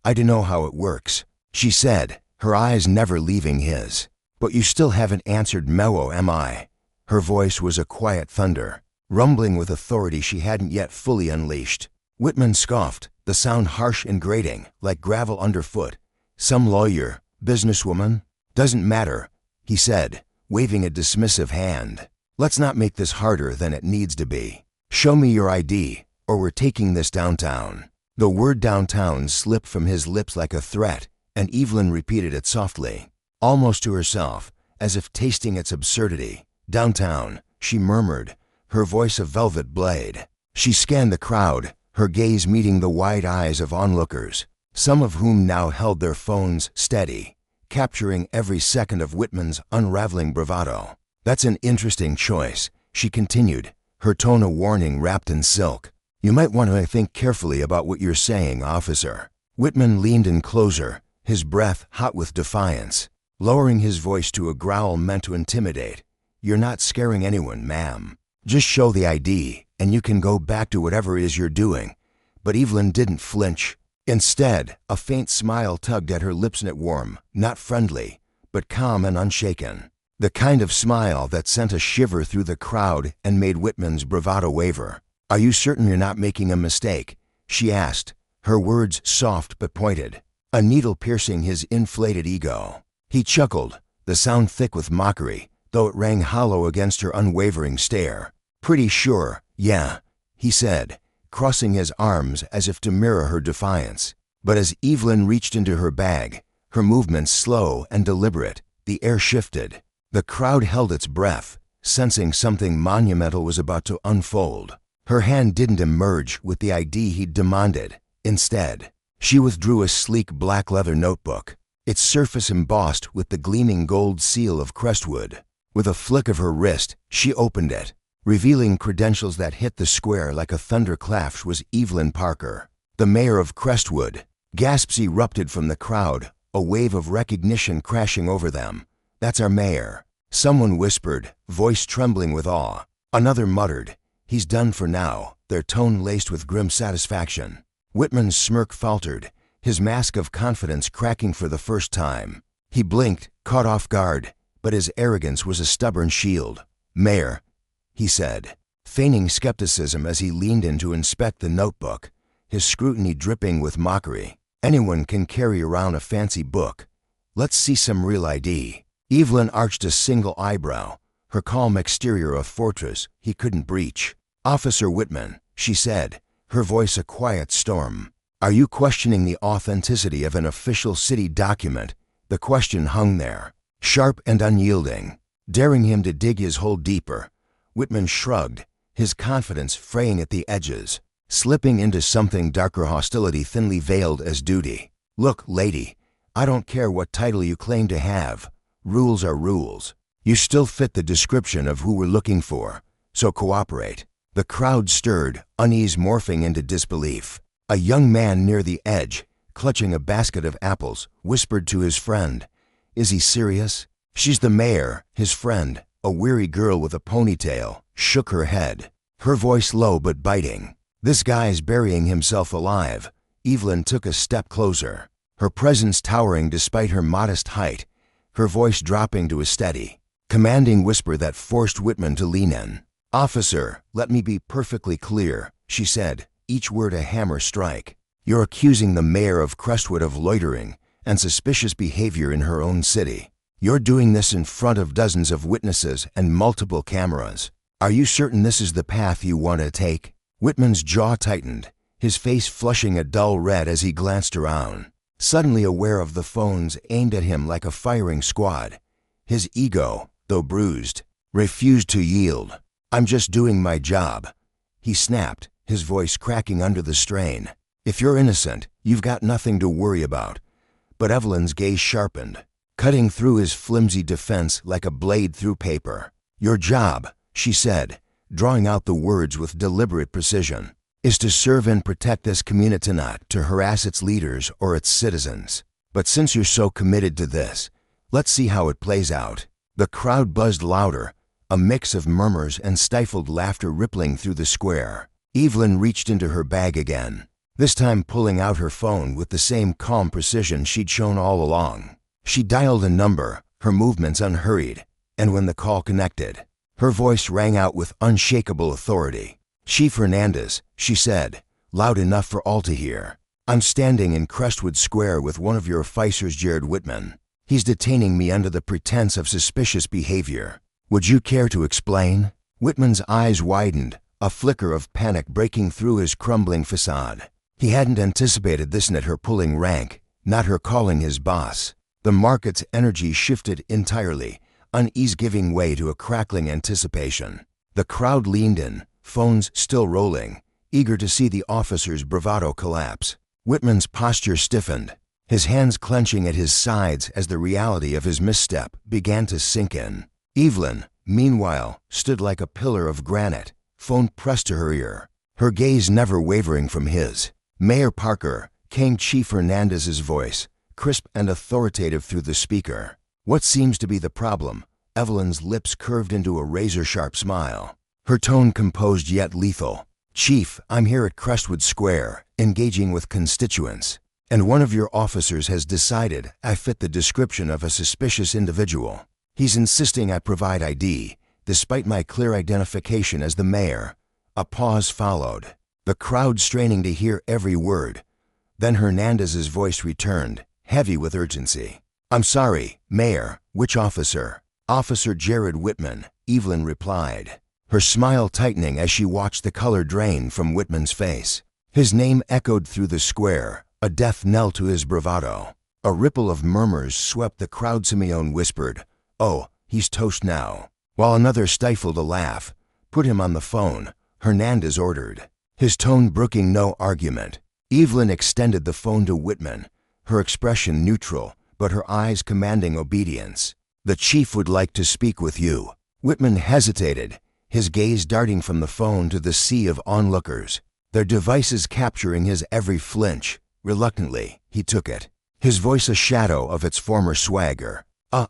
"I don't know how it works," she said, her eyes never leaving his. "But you still haven't answered Mello, am I?" Her voice was a quiet thunder, rumbling with authority she hadn't yet fully unleashed. Whitman scoffed, the sound harsh and grating, like gravel underfoot. "Some lawyer, businesswoman? Doesn't matter," he said, waving a dismissive hand. "Let's not make this harder than it needs to be. Show me your ID, or we're taking this downtown." The word downtown slipped from his lips like a threat, and Evelyn repeated it softly, almost to herself, as if tasting its absurdity. "Downtown," she murmured, her voice a velvet blade. She scanned the crowd, her gaze meeting the wide eyes of onlookers, some of whom now held their phones steady, capturing every second of Whitman's unraveling bravado. "That's an interesting choice," she continued, her tone a warning wrapped in silk. "You might want to think carefully about what you're saying, officer." Whitman leaned in closer, his breath hot with defiance, lowering his voice to a growl meant to intimidate. "You're not scaring anyone, ma'am. Just show the ID, and you can go back to whatever it is you're doing." But Evelyn didn't flinch. Instead, a faint smile tugged at her lips, knit warm, not friendly, but calm and unshaken. The kind of smile that sent a shiver through the crowd and made Whitman's bravado waver. "Are you certain you're not making a mistake?" she asked, her words soft but pointed, a needle piercing his inflated ego. He chuckled, the sound thick with mockery, though it rang hollow against her unwavering stare. "Pretty sure, yeah," he said, crossing his arms as if to mirror her defiance. But as Evelyn reached into her bag, her movements slow and deliberate, the air shifted. The crowd held its breath, sensing something monumental was about to unfold. Her hand didn't emerge with the ID he'd demanded. Instead, she withdrew a sleek black leather notebook, its surface embossed with the gleaming gold seal of Crestwood. With a flick of her wrist, she opened it, revealing credentials that hit the square like a thunderclap. Was Evelyn Parker, the mayor of Crestwood. Gasps erupted from the crowd, a wave of recognition crashing over them. "That's our mayor," someone whispered, voice trembling with awe. Another muttered, "He's done for now," their tone laced with grim satisfaction. Whitman's smirk faltered, his mask of confidence cracking for the first time. He blinked, caught off guard, but his arrogance was a stubborn shield. "Mayor," he said, feigning skepticism as he leaned in to inspect the notebook, his scrutiny dripping with mockery. "Anyone can carry around a fancy book. Let's see some real ID." Evelyn arched a single eyebrow, her calm exterior a fortress he couldn't breach. "Officer Whitman," she said, her voice a quiet storm, "are you questioning the authenticity of an official city document?" The question hung there, sharp and unyielding, daring him to dig his hole deeper. Whitman shrugged, his confidence fraying at the edges, slipping into something darker, hostility thinly veiled as duty. "Look, lady, I don't care what title you claim to have. Rules are rules. You still fit the description of who we're looking for, so cooperate." The crowd stirred, unease morphing into disbelief. A young man near the edge, clutching a basket of apples, whispered to his friend, "Is he serious?" "She's the mayor," his friend, a weary girl with a ponytail, shook her head, her voice low but biting. "This guy's burying himself alive." Evelyn took a step closer, her presence towering despite her modest height, her voice dropping to a steady, commanding whisper that forced Whitman to lean in. "Officer, let me be perfectly clear," she said, each word a hammer strike. "You're accusing the mayor of Crestwood of loitering and suspicious behavior in her own city. You're doing this in front of dozens of witnesses and multiple cameras. Are you certain this is the path you want to take?" Whitman's jaw tightened, his face flushing a dull red as he glanced around, suddenly aware of the phones aimed at him like a firing squad. His ego, though bruised, refused to yield. "I'm just doing my job," he snapped, his voice cracking under the strain. "If you're innocent, you've got nothing to worry about." But Evelyn's gaze sharpened, cutting through his flimsy defense like a blade through paper. "Your job," she said, drawing out the words with deliberate precision, "is to serve and protect this community, not to harass its leaders or its citizens. But since you're so committed to this, let's see how it plays out." The crowd buzzed louder, a mix of murmurs and stifled laughter rippling through the square. Evelyn reached into her bag again, this time pulling out her phone with the same calm precision she'd shown all along. She dialed a number, her movements unhurried, and when the call connected, her voice rang out with unshakable authority. "Chief Hernandez," she said, loud enough for all to hear. "I'm standing in Crestwood Square with one of your officers, Jared Whitman. He's detaining me under the pretense of suspicious behavior. Would you care to explain?" Whitman's eyes widened, a flicker of panic breaking through his crumbling facade. He hadn't anticipated this at her pulling rank, not her calling his boss. The market's energy shifted entirely, unease giving way to a crackling anticipation. The crowd leaned in, phones still rolling, eager to see the officer's bravado collapse. Whitman's posture stiffened, his hands clenching at his sides as the reality of his misstep began to sink in. Evelyn, meanwhile, stood like a pillar of granite, phone pressed to her ear, her gaze never wavering from his. "Mayor Parker," came Chief Hernandez's voice, crisp and authoritative through the speaker. "What seems to be the problem?" Evelyn's lips curved into a razor-sharp smile, her tone composed yet lethal. "Chief, I'm here at Crestwood Square, engaging with constituents, and one of your officers has decided I fit the description of a suspicious individual. He's insisting I provide ID, despite my clear identification as the mayor." A pause followed, the crowd straining to hear every word. Then Hernandez's voice returned, heavy with urgency. "I'm sorry, Mayor, which officer?" "Officer Jared Whitman," Evelyn replied, her smile tightening as she watched the color drain from Whitman's face. His name echoed through the square, a death knell to his bravado. A ripple of murmurs swept the crowd. Simeon whispered, "Oh, he's toast now," while another stifled a laugh. "Put him on the phone," Hernandez ordered, his tone brooking no argument. Evelyn extended the phone to Whitman, her expression neutral, but her eyes commanding obedience. "The chief would like to speak with you." Whitman hesitated, his gaze darting from the phone to the sea of onlookers, their devices capturing his every flinch. Reluctantly, he took it, his voice a shadow of its former swagger.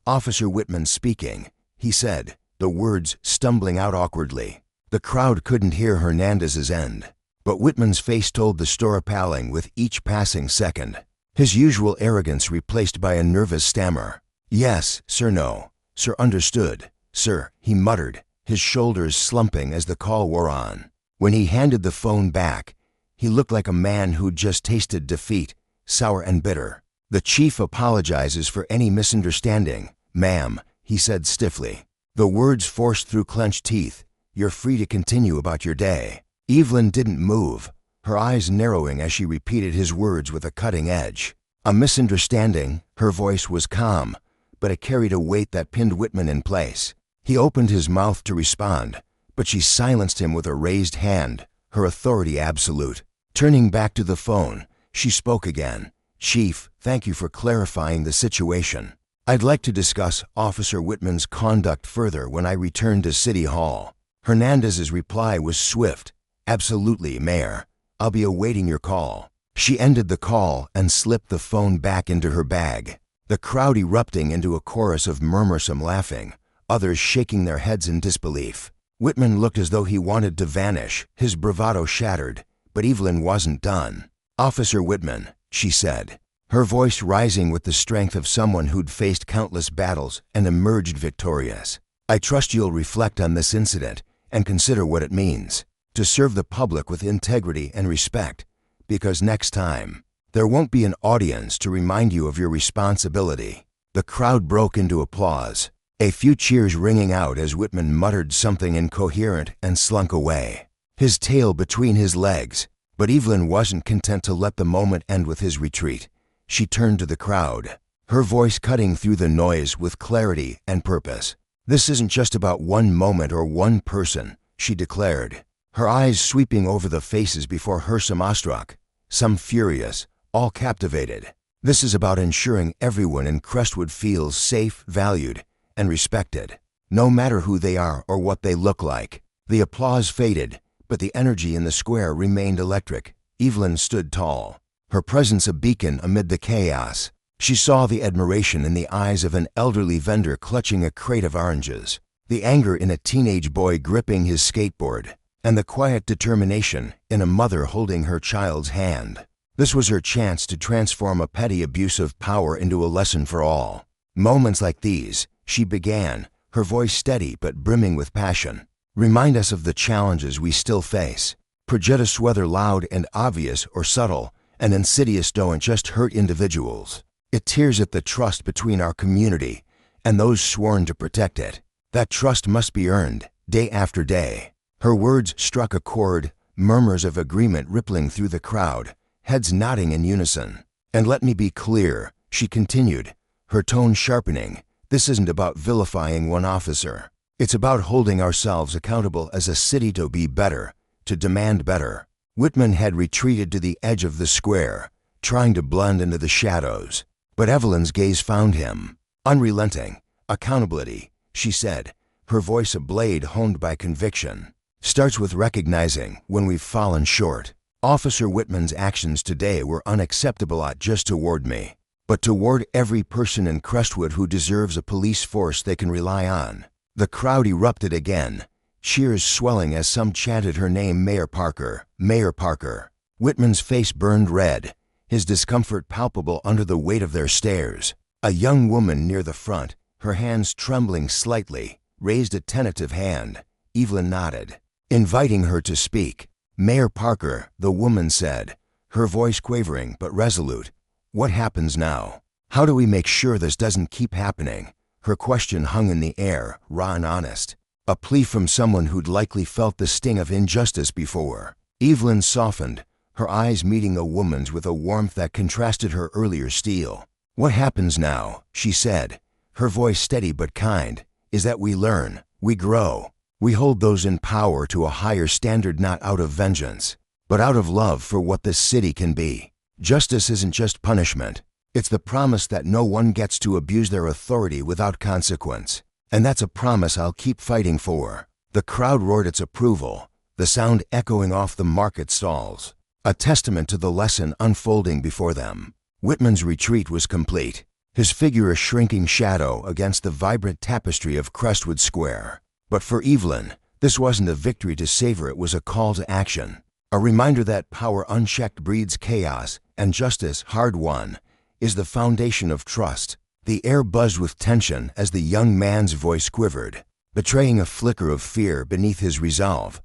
Officer Whitman speaking," he said, the words stumbling out awkwardly. The crowd couldn't hear Hernandez's end, but Whitman's face told the story, paling with each passing second, his usual arrogance replaced by a nervous stammer. "Yes, sir, no, sir, understood, sir," he muttered, his shoulders slumping as the call wore on. When he handed the phone back, he looked like a man who'd just tasted defeat, sour and bitter. "The chief apologizes for any misunderstanding, ma'am," he said stiffly, the words forced through clenched teeth. "You're free to continue about your day." Evelyn didn't move, her eyes narrowing as she repeated his words with a cutting edge. "A misunderstanding," her voice was calm, but it carried a weight that pinned Whitman in place. He opened his mouth to respond, but she silenced him with a raised hand, her authority absolute. Turning back to the phone, she spoke again. "Chief, thank you for clarifying the situation. I'd like to discuss Officer Whitman's conduct further when I return to City Hall." Hernandez's reply was swift. "Absolutely, Mayor. I'll be awaiting your call." She ended the call and slipped the phone back into her bag, the crowd erupting into a chorus of murmursome laughing, others shaking their heads in disbelief. Whitman looked as though he wanted to vanish, his bravado shattered, but Evelyn wasn't done. "Officer Whitman," she said, her voice rising with the strength of someone who'd faced countless battles and emerged victorious. "I trust you'll reflect on this incident and consider what it means. to serve the public with integrity and respect, because next time, there won't be an audience to remind you of your responsibility. The crowd broke into applause, a few cheers ringing out as Whitman muttered something incoherent and slunk away, his tail between his legs. But Evelyn wasn't content to let the moment end with his retreat. She turned to the crowd, her voice cutting through the noise with clarity and purpose. "This isn't just about one moment or one person," she declared, her eyes sweeping over the faces before her, some awestruck, some furious, all captivated. "This is about ensuring everyone in Crestwood feels safe, valued, and respected, no matter who they are or what they look like." The applause faded, but the energy in the square remained electric. Evelyn stood tall, her presence a beacon amid the chaos. She saw the admiration in the eyes of an elderly vendor clutching a crate of oranges, the anger in a teenage boy gripping his skateboard, and the quiet determination in a mother holding her child's hand. This was her chance to transform a petty abuse of power into a lesson for all. "Moments like these," she began, her voice steady but brimming with passion, "remind us of the challenges we still face. Prejudice, whether loud and obvious or subtle and insidious, don't just hurt individuals. It tears at the trust between our community and those sworn to protect it. That trust must be earned, day after day." Her words struck a chord, murmurs of agreement rippling through the crowd, heads nodding in unison. "And let me be clear," she continued, her tone sharpening, "this isn't about vilifying one officer. It's about holding ourselves accountable as a city to be better, to demand better." Whitman had retreated to the edge of the square, trying to blend into the shadows. But Evelyn's gaze found him. "Unrelenting accountability," she said, her voice a blade honed by conviction, "starts with recognizing when we've fallen short. Officer Whitman's actions today were unacceptable, not just toward me, but toward every person in Crestwood who deserves a police force they can rely on." The crowd erupted again, cheers swelling as some chanted her name, "Mayor Parker, Mayor Parker." Whitman's face burned red, his discomfort palpable under the weight of their stares. A young woman near the front, her hands trembling slightly, raised a tentative hand. Evelyn nodded, inviting her to speak. "Mayor Parker," the woman said, her voice quavering but resolute, "what happens now? How do we make sure this doesn't keep happening?" Her question hung in the air, raw and honest, a plea from someone who'd likely felt the sting of injustice before. Evelyn softened, her eyes meeting a woman's with a warmth that contrasted her earlier steel. "What happens now," she said, her voice steady but kind, "is that we learn, we grow. We hold those in power to a higher standard, not out of vengeance, but out of love for what this city can be. Justice isn't just punishment. It's the promise that no one gets to abuse their authority without consequence. And that's a promise I'll keep fighting for." The crowd roared its approval, the sound echoing off the market stalls, a testament to the lesson unfolding before them. Whitman's retreat was complete, his figure a shrinking shadow against the vibrant tapestry of Crestwood Square. But for Evelyn, this wasn't a victory to savor, it was a call to action, a reminder that power unchecked breeds chaos, and justice, hard won, is the foundation of trust. The air buzzed with tension as the young man's voice quivered, betraying a flicker of fear beneath his resolve.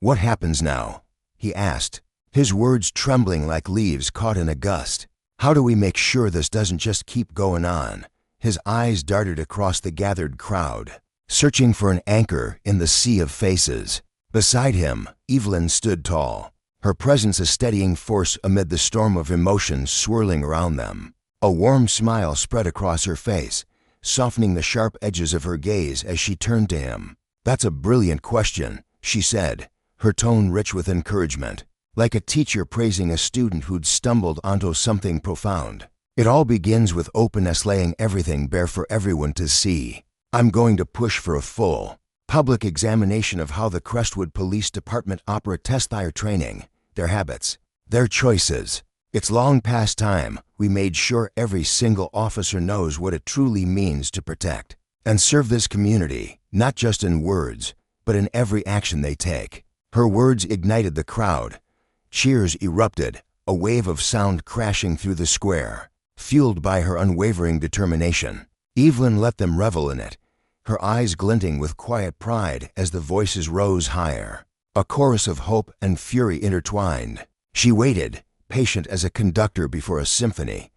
"What happens now?" he asked, his words trembling like leaves caught in a gust. "How do we make sure this doesn't just keep going on?" His eyes darted across the gathered crowd, searching for an anchor in the sea of faces. Beside him, Evelyn stood tall, her presence a steadying force amid the storm of emotions swirling around them. A warm smile spread across her face, softening the sharp edges of her gaze as she turned to him. "That's a brilliant question," she said, her tone rich with encouragement, like a teacher praising a student who'd stumbled onto something profound. "It all begins with openness, laying everything bare for everyone to see. I'm going to push for a full, public examination of how the Crestwood Police Department test their training, their habits, their choices. It's long past time we made sure every single officer knows what it truly means to protect and serve this community, not just in words, but in every action they take." Her words ignited the crowd. Cheers erupted, a wave of sound crashing through the square, fueled by her unwavering determination. Evelyn let them revel in it, her eyes glinting with quiet pride as the voices rose higher. a chorus of hope and fury intertwined. She waited, patient as a conductor before a symphony,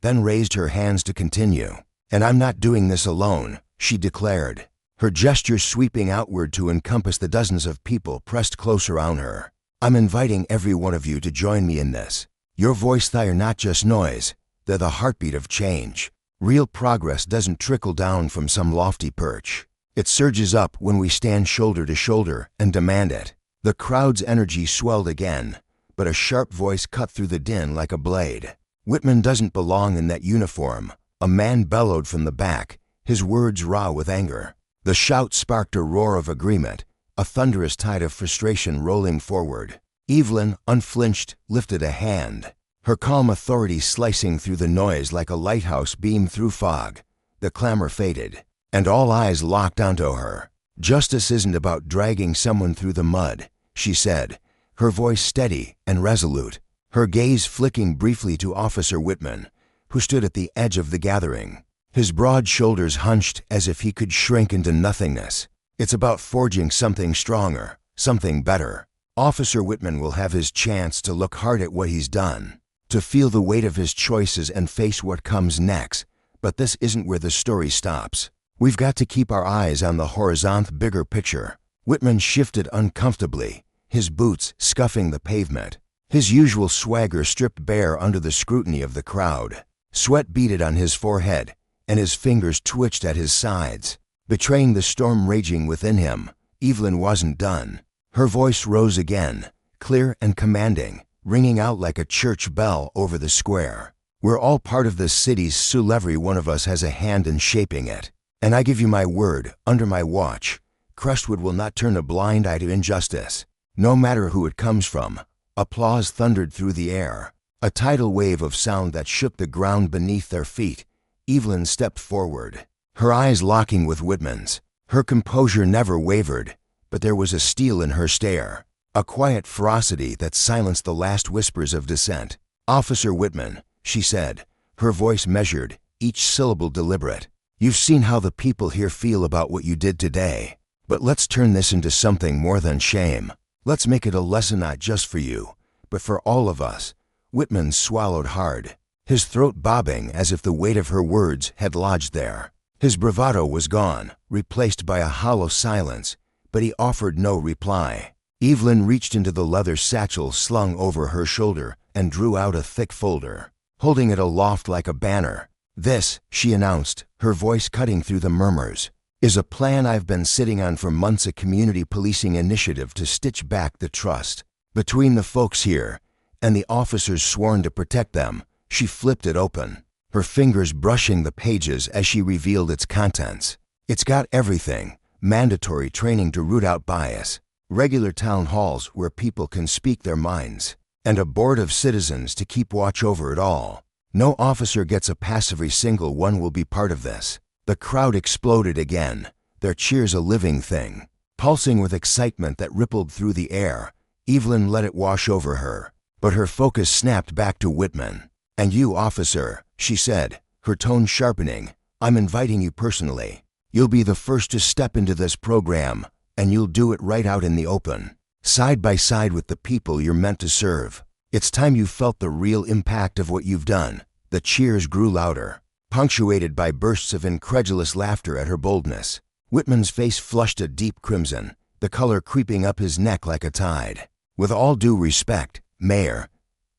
then raised her hands to continue. "And I'm not doing this alone," she declared, her gesture sweeping outward to encompass the dozens of people pressed close around her. "I'm inviting every one of you to join me in this. Your voices are not just noise, they're the heartbeat of change. Real progress doesn't trickle down from some lofty perch. It surges up when we stand shoulder to shoulder and demand it." The crowd's energy swelled again, but a sharp voice cut through the din like a blade. "Whitman doesn't belong in that uniform," a man bellowed from the back, his words raw with anger. The shout sparked a roar of agreement, a thunderous tide of frustration rolling forward. Evelyn, unflinched, lifted a hand, her calm authority slicing through the noise like a lighthouse beam through fog. The clamor faded, and all eyes locked onto her. "Justice isn't about dragging someone through the mud," she said, her voice steady and resolute, her gaze flicking briefly to Officer Whitman, who stood at the edge of the gathering, his broad shoulders hunched as if he could shrink into nothingness. "It's about forging something stronger, something better. Officer Whitman will have his chance to look hard at what he's done, to feel the weight of his choices and face what comes next. But this isn't where the story stops. We've got to keep our eyes on the horizontal, bigger picture." Whitman shifted uncomfortably, his boots scuffing the pavement, his usual swagger stripped bare under the scrutiny of the crowd. Sweat beaded on his forehead, and his fingers twitched at his sides, betraying the storm raging within him. Evelyn wasn't done. Her voice rose again, clear and commanding, ringing out like a church bell over the square. "We're all part of this city's soul. Every one of us has a hand in shaping it. And I give you my word, under my watch, Crestwood will not turn a blind eye to injustice, no matter who it comes from." Applause thundered through the air, a tidal wave of sound that shook the ground beneath their feet. Evelyn stepped forward, her eyes locking with Whitman's. Her composure never wavered, but there was a steel in her stare, a quiet ferocity that silenced the last whispers of dissent. "Officer Whitman," she said, her voice measured, each syllable deliberate, "you've seen how the people here feel about what you did today. But let's turn this into something more than shame. Let's make it a lesson not just for you, but for all of us." Whitman swallowed hard, his throat bobbing as if the weight of her words had lodged there. His bravado was gone, replaced by a hollow silence, but he offered no reply. Evelyn reached into the leather satchel slung over her shoulder and drew out a thick folder, holding it aloft like a banner. "This," she announced, her voice cutting through the murmurs, "is a plan I've been sitting on for months, a community policing initiative to stitch back the trust between the folks here and the officers sworn to protect them." She flipped it open, her fingers brushing the pages as she revealed its contents. "It's got everything: mandatory training to root out bias, regular town halls where people can speak their minds, and a board of citizens to keep watch over it all. No officer gets a pass, every single one will be part of this." The crowd exploded again, their cheers a living thing, pulsing with excitement that rippled through the air. Evelyn let it wash over her, but her focus snapped back to Whitman. "And you, officer," she said, her tone sharpening, "I'm inviting you personally. You'll be the first to step into this program, and you'll do it right out in the open, side by side with the people you're meant to serve. It's time you felt the real impact of what you've done." The cheers grew louder, punctuated by bursts of incredulous laughter at her boldness. Whitman's face flushed a deep crimson, the color creeping up his neck like a tide. "With all due respect, Mayor,"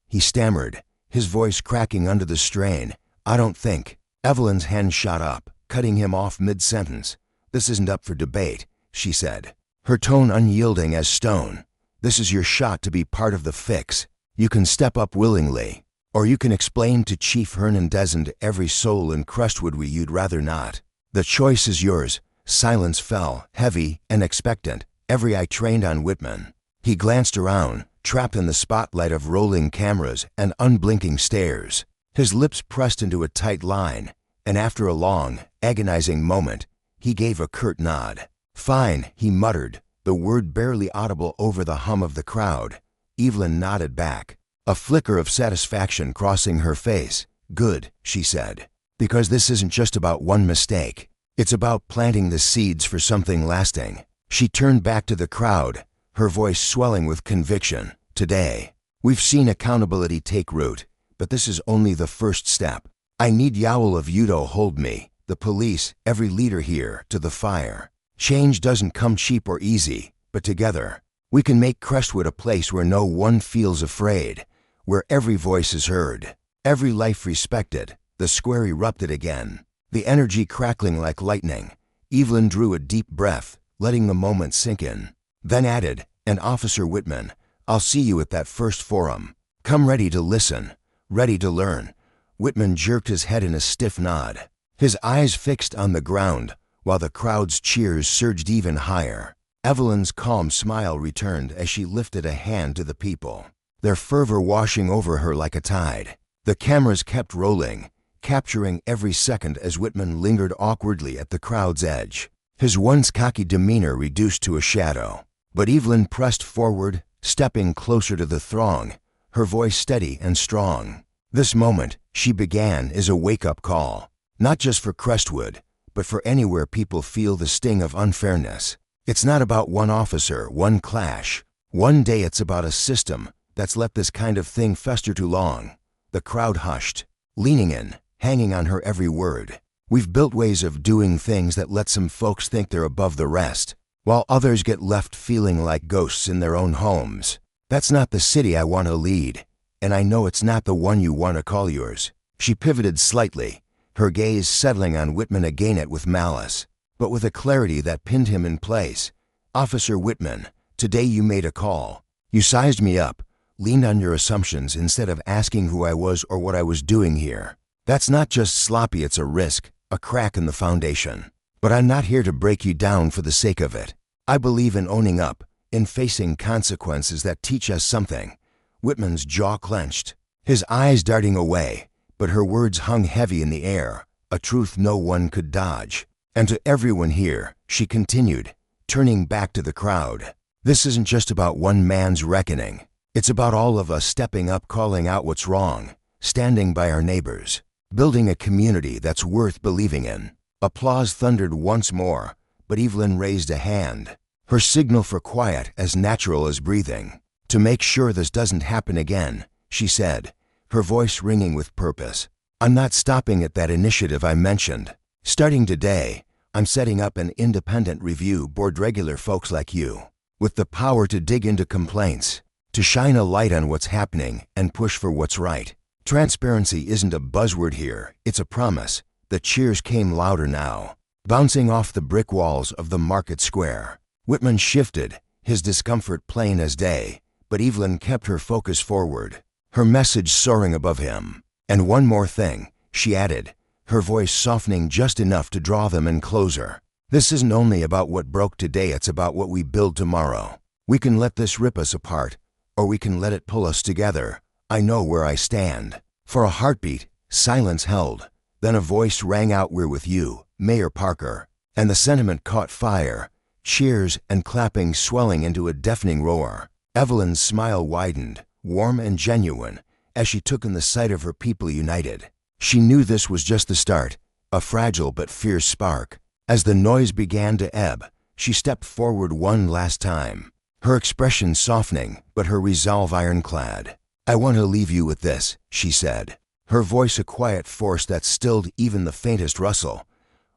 he stammered, his voice cracking under the strain, "I don't think." Evelyn's hand shot up, cutting him off mid-sentence. "This isn't up for debate," she said, her tone unyielding as stone. "This is your shot to be part of the fix. You can step up willingly, or you can explain to Chief Hernandez and every soul in Crestwood you'd rather not. The choice is yours." Silence fell, heavy and expectant, every eye trained on Whitman. He glanced around, trapped in the spotlight of rolling cameras and unblinking stares. His lips pressed into a tight line, and after a long, agonizing moment, he gave a curt nod. "Fine," he muttered, the word barely audible over the hum of the crowd. Evelyn nodded back, a flicker of satisfaction crossing her face. "Good," she said, "because this isn't just about one mistake. It's about planting the seeds for something lasting." She turned back to the crowd, her voice swelling with conviction. Today, we've seen accountability take root, but this is only the first step. I need y'all of you to hold me, the police, every leader here, to the fire. Change doesn't come cheap or easy, but together, we can make Crestwood a place where no one feels afraid, where every voice is heard, every life respected. The square erupted again, the energy crackling like lightning. Evelyn drew a deep breath, letting the moment sink in, then added, "And Officer Whitman, I'll see you at that first forum. Come ready to listen, ready to learn." Whitman jerked his head in a stiff nod, his eyes fixed on the ground, while the crowd's cheers surged even higher. Evelyn's calm smile returned as she lifted a hand to the people, their fervor washing over her like a tide. The cameras kept rolling, capturing every second as Whitman lingered awkwardly at the crowd's edge, his once cocky demeanor reduced to a shadow. But Evelyn pressed forward, stepping closer to the throng, her voice steady and strong. This moment, she began, is a wake-up call, not just for Crestwood, but for anywhere people feel the sting of unfairness. It's not about one officer, one clash. One day it's about a system that's let this kind of thing fester too long. The crowd hushed, leaning in, hanging on her every word. We've built ways of doing things that let some folks think they're above the rest, while others get left feeling like ghosts in their own homes. That's not the city I want to lead, and I know it's not the one you want to call yours. She pivoted slightly, her gaze settling on Whitman again with malice, but with a clarity that pinned him in place. "Officer Whitman, today you made a call. You sized me up, leaned on your assumptions instead of asking who I was or what I was doing here. That's not just sloppy, it's a risk, a crack in the foundation. But I'm not here to break you down for the sake of it. I believe in owning up, in facing consequences that teach us something." Whitman's jaw clenched, his eyes darting away, but her words hung heavy in the air, a truth no one could dodge. "And to everyone here," she continued, turning back to the crowd, "this isn't just about one man's reckoning. It's about all of us stepping up, calling out what's wrong, standing by our neighbors, building a community that's worth believing in." Applause thundered once more, but Evelyn raised a hand, her signal for quiet as natural as breathing. "To make sure this doesn't happen again," she said, her voice ringing with purpose, "I'm not stopping at that initiative I mentioned. Starting today, I'm setting up an independent review board, regular folks like you, with the power to dig into complaints, to shine a light on what's happening and push for what's right. Transparency isn't a buzzword here, it's a promise." The cheers came louder now, bouncing off the brick walls of the market square. Whitman shifted, his discomfort plain as day, but Evelyn kept her focus forward, her message soaring above him. "And one more thing," she added, her voice softening just enough to draw them in closer. "This isn't only about what broke today, it's about what we build tomorrow. We can let this rip us apart, or we can let it pull us together. I know where I stand." For a heartbeat, silence held. Then a voice rang out, "We're with you, Mayor Parker." And the sentiment caught fire, cheers and clapping swelling into a deafening roar. Evelyn's smile widened, warm and genuine, as she took in the sight of her people united. She knew this was just the start, a fragile but fierce spark. As the noise began to ebb, she stepped forward one last time, her expression softening, but her resolve ironclad. "I want to leave you with this," she said, her voice a quiet force that stilled even the faintest rustle.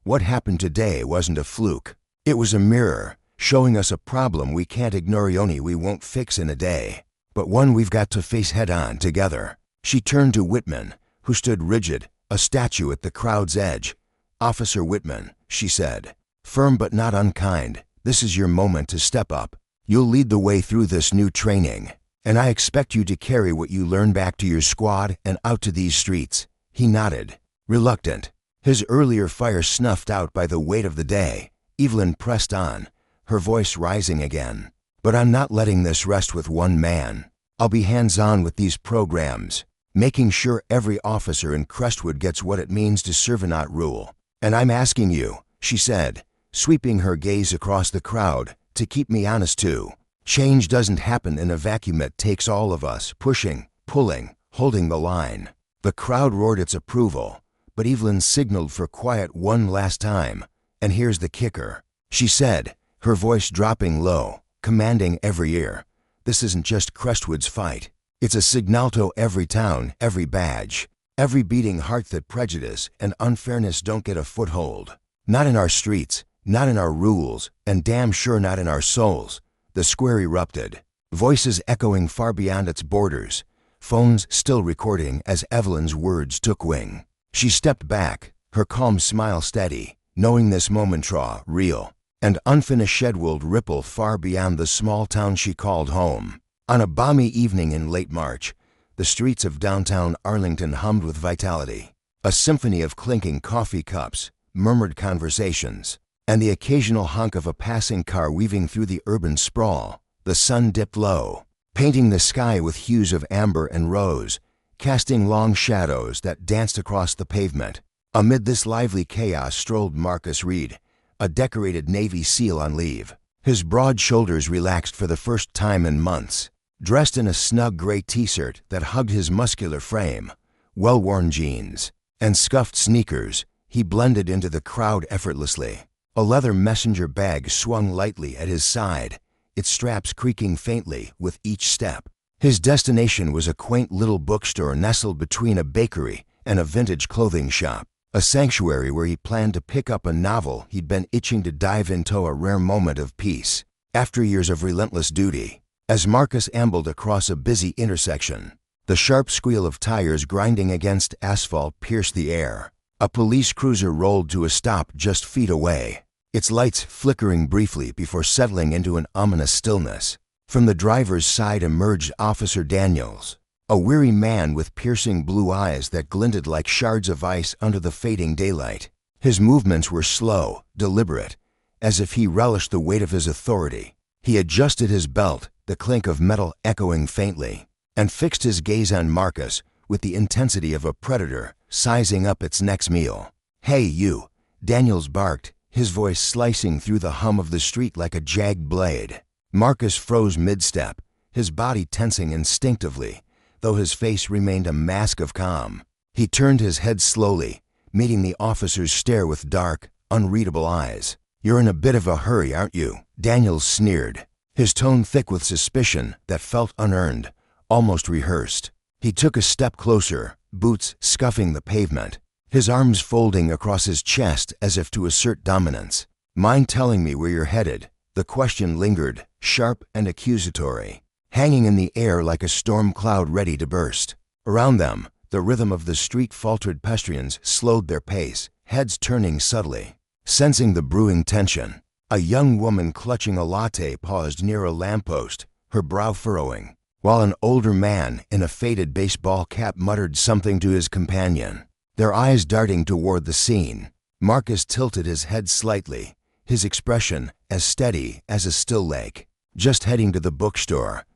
"What happened today wasn't a fluke. It was a mirror, showing us a problem we can't ignore, only we won't fix in a day, but one we've got to face head-on together." She turned to Whitman, who stood rigid, a statue at the crowd's edge. "Officer Whitman," she said, firm but not unkind, "this is your moment to step up. You'll lead the way through this new training, and I expect you to carry what you learn back to your squad and out to these streets." He nodded, reluctant, his earlier fire snuffed out by the weight of the day. Evelyn pressed on, her voice rising again. "But I'm not letting this rest with one man. I'll be hands-on with these programs, making sure every officer in Crestwood gets what it means to serve and not rule. And I'm asking you," she said, sweeping her gaze across the crowd, "to keep me honest too. Change doesn't happen in a vacuum, it takes all of us, pushing, pulling, holding the line." The crowd roared its approval, but Evelyn signaled for quiet one last time. "And here's the kicker," she said, her voice dropping low. commanding every ear. This isn't just Crestwood's fight. It's a signal to every town, every badge, every beating heart that prejudice and unfairness don't get a foothold. Not in our streets, not in our rules, and damn sure not in our souls. The square erupted, voices echoing far beyond its borders, phones still recording as Evelyn's words took wing. She stepped back, her calm smile steady, knowing this moment raw, real, and unfinished shed would ripple far beyond the small town she called home. On a balmy evening in late March, the streets of downtown Arlington hummed with vitality, a symphony of clinking coffee cups, murmured conversations, and the occasional honk of a passing car weaving through the urban sprawl. The sun dipped low, painting the sky with hues of amber and rose, casting long shadows that danced across the pavement. Amid this lively chaos strolled Marcus Reed, a decorated Navy SEAL on leave. His broad shoulders relaxed for the first time in months. Dressed in a snug gray t-shirt that hugged his muscular frame, well-worn jeans, and scuffed sneakers, he blended into the crowd effortlessly. A leather messenger bag swung lightly at his side, its straps creaking faintly with each step. His destination was a quaint little bookstore nestled between a bakery and a vintage clothing shop, a sanctuary where he planned to pick up a novel he'd been itching to dive into, a rare moment of peace after years of relentless duty. As Marcus ambled across a busy intersection, the sharp squeal of tires grinding against asphalt pierced the air. A police cruiser rolled to a stop just feet away, its lights flickering briefly before settling into an ominous stillness. From the driver's side emerged Officer Daniels, a weary man with piercing blue eyes that glinted like shards of ice under the fading daylight. His movements were slow, deliberate, as if he relished the weight of his authority. He adjusted his belt, the clink of metal echoing faintly, and fixed his gaze on Marcus with the intensity of a predator sizing up its next meal. "Hey, you," Daniels barked, his voice slicing through the hum of the street like a jagged blade. Marcus froze mid-step, his body tensing instinctively, though his face remained a mask of calm. He turned his head slowly, meeting the officer's stare with dark, unreadable eyes. "You're in a bit of a hurry, aren't you?" Daniels sneered, his tone thick with suspicion that felt unearned, almost rehearsed. He took a step closer, boots scuffing the pavement, his arms folding across his chest as if to assert dominance. "Mind telling me where you're headed?" The question lingered, sharp and accusatory, hanging in the air like a storm cloud ready to burst. Around them, the rhythm of the street faltered. Pedestrians slowed their pace, heads turning subtly. Sensing the brewing tension, a young woman clutching a latte paused near a lamppost, her brow furrowing, while an older man in a faded baseball cap muttered something to his companion, their eyes darting toward the scene. Marcus tilted his head slightly, his expression as steady as a still lake. "Just heading to the bookstore,"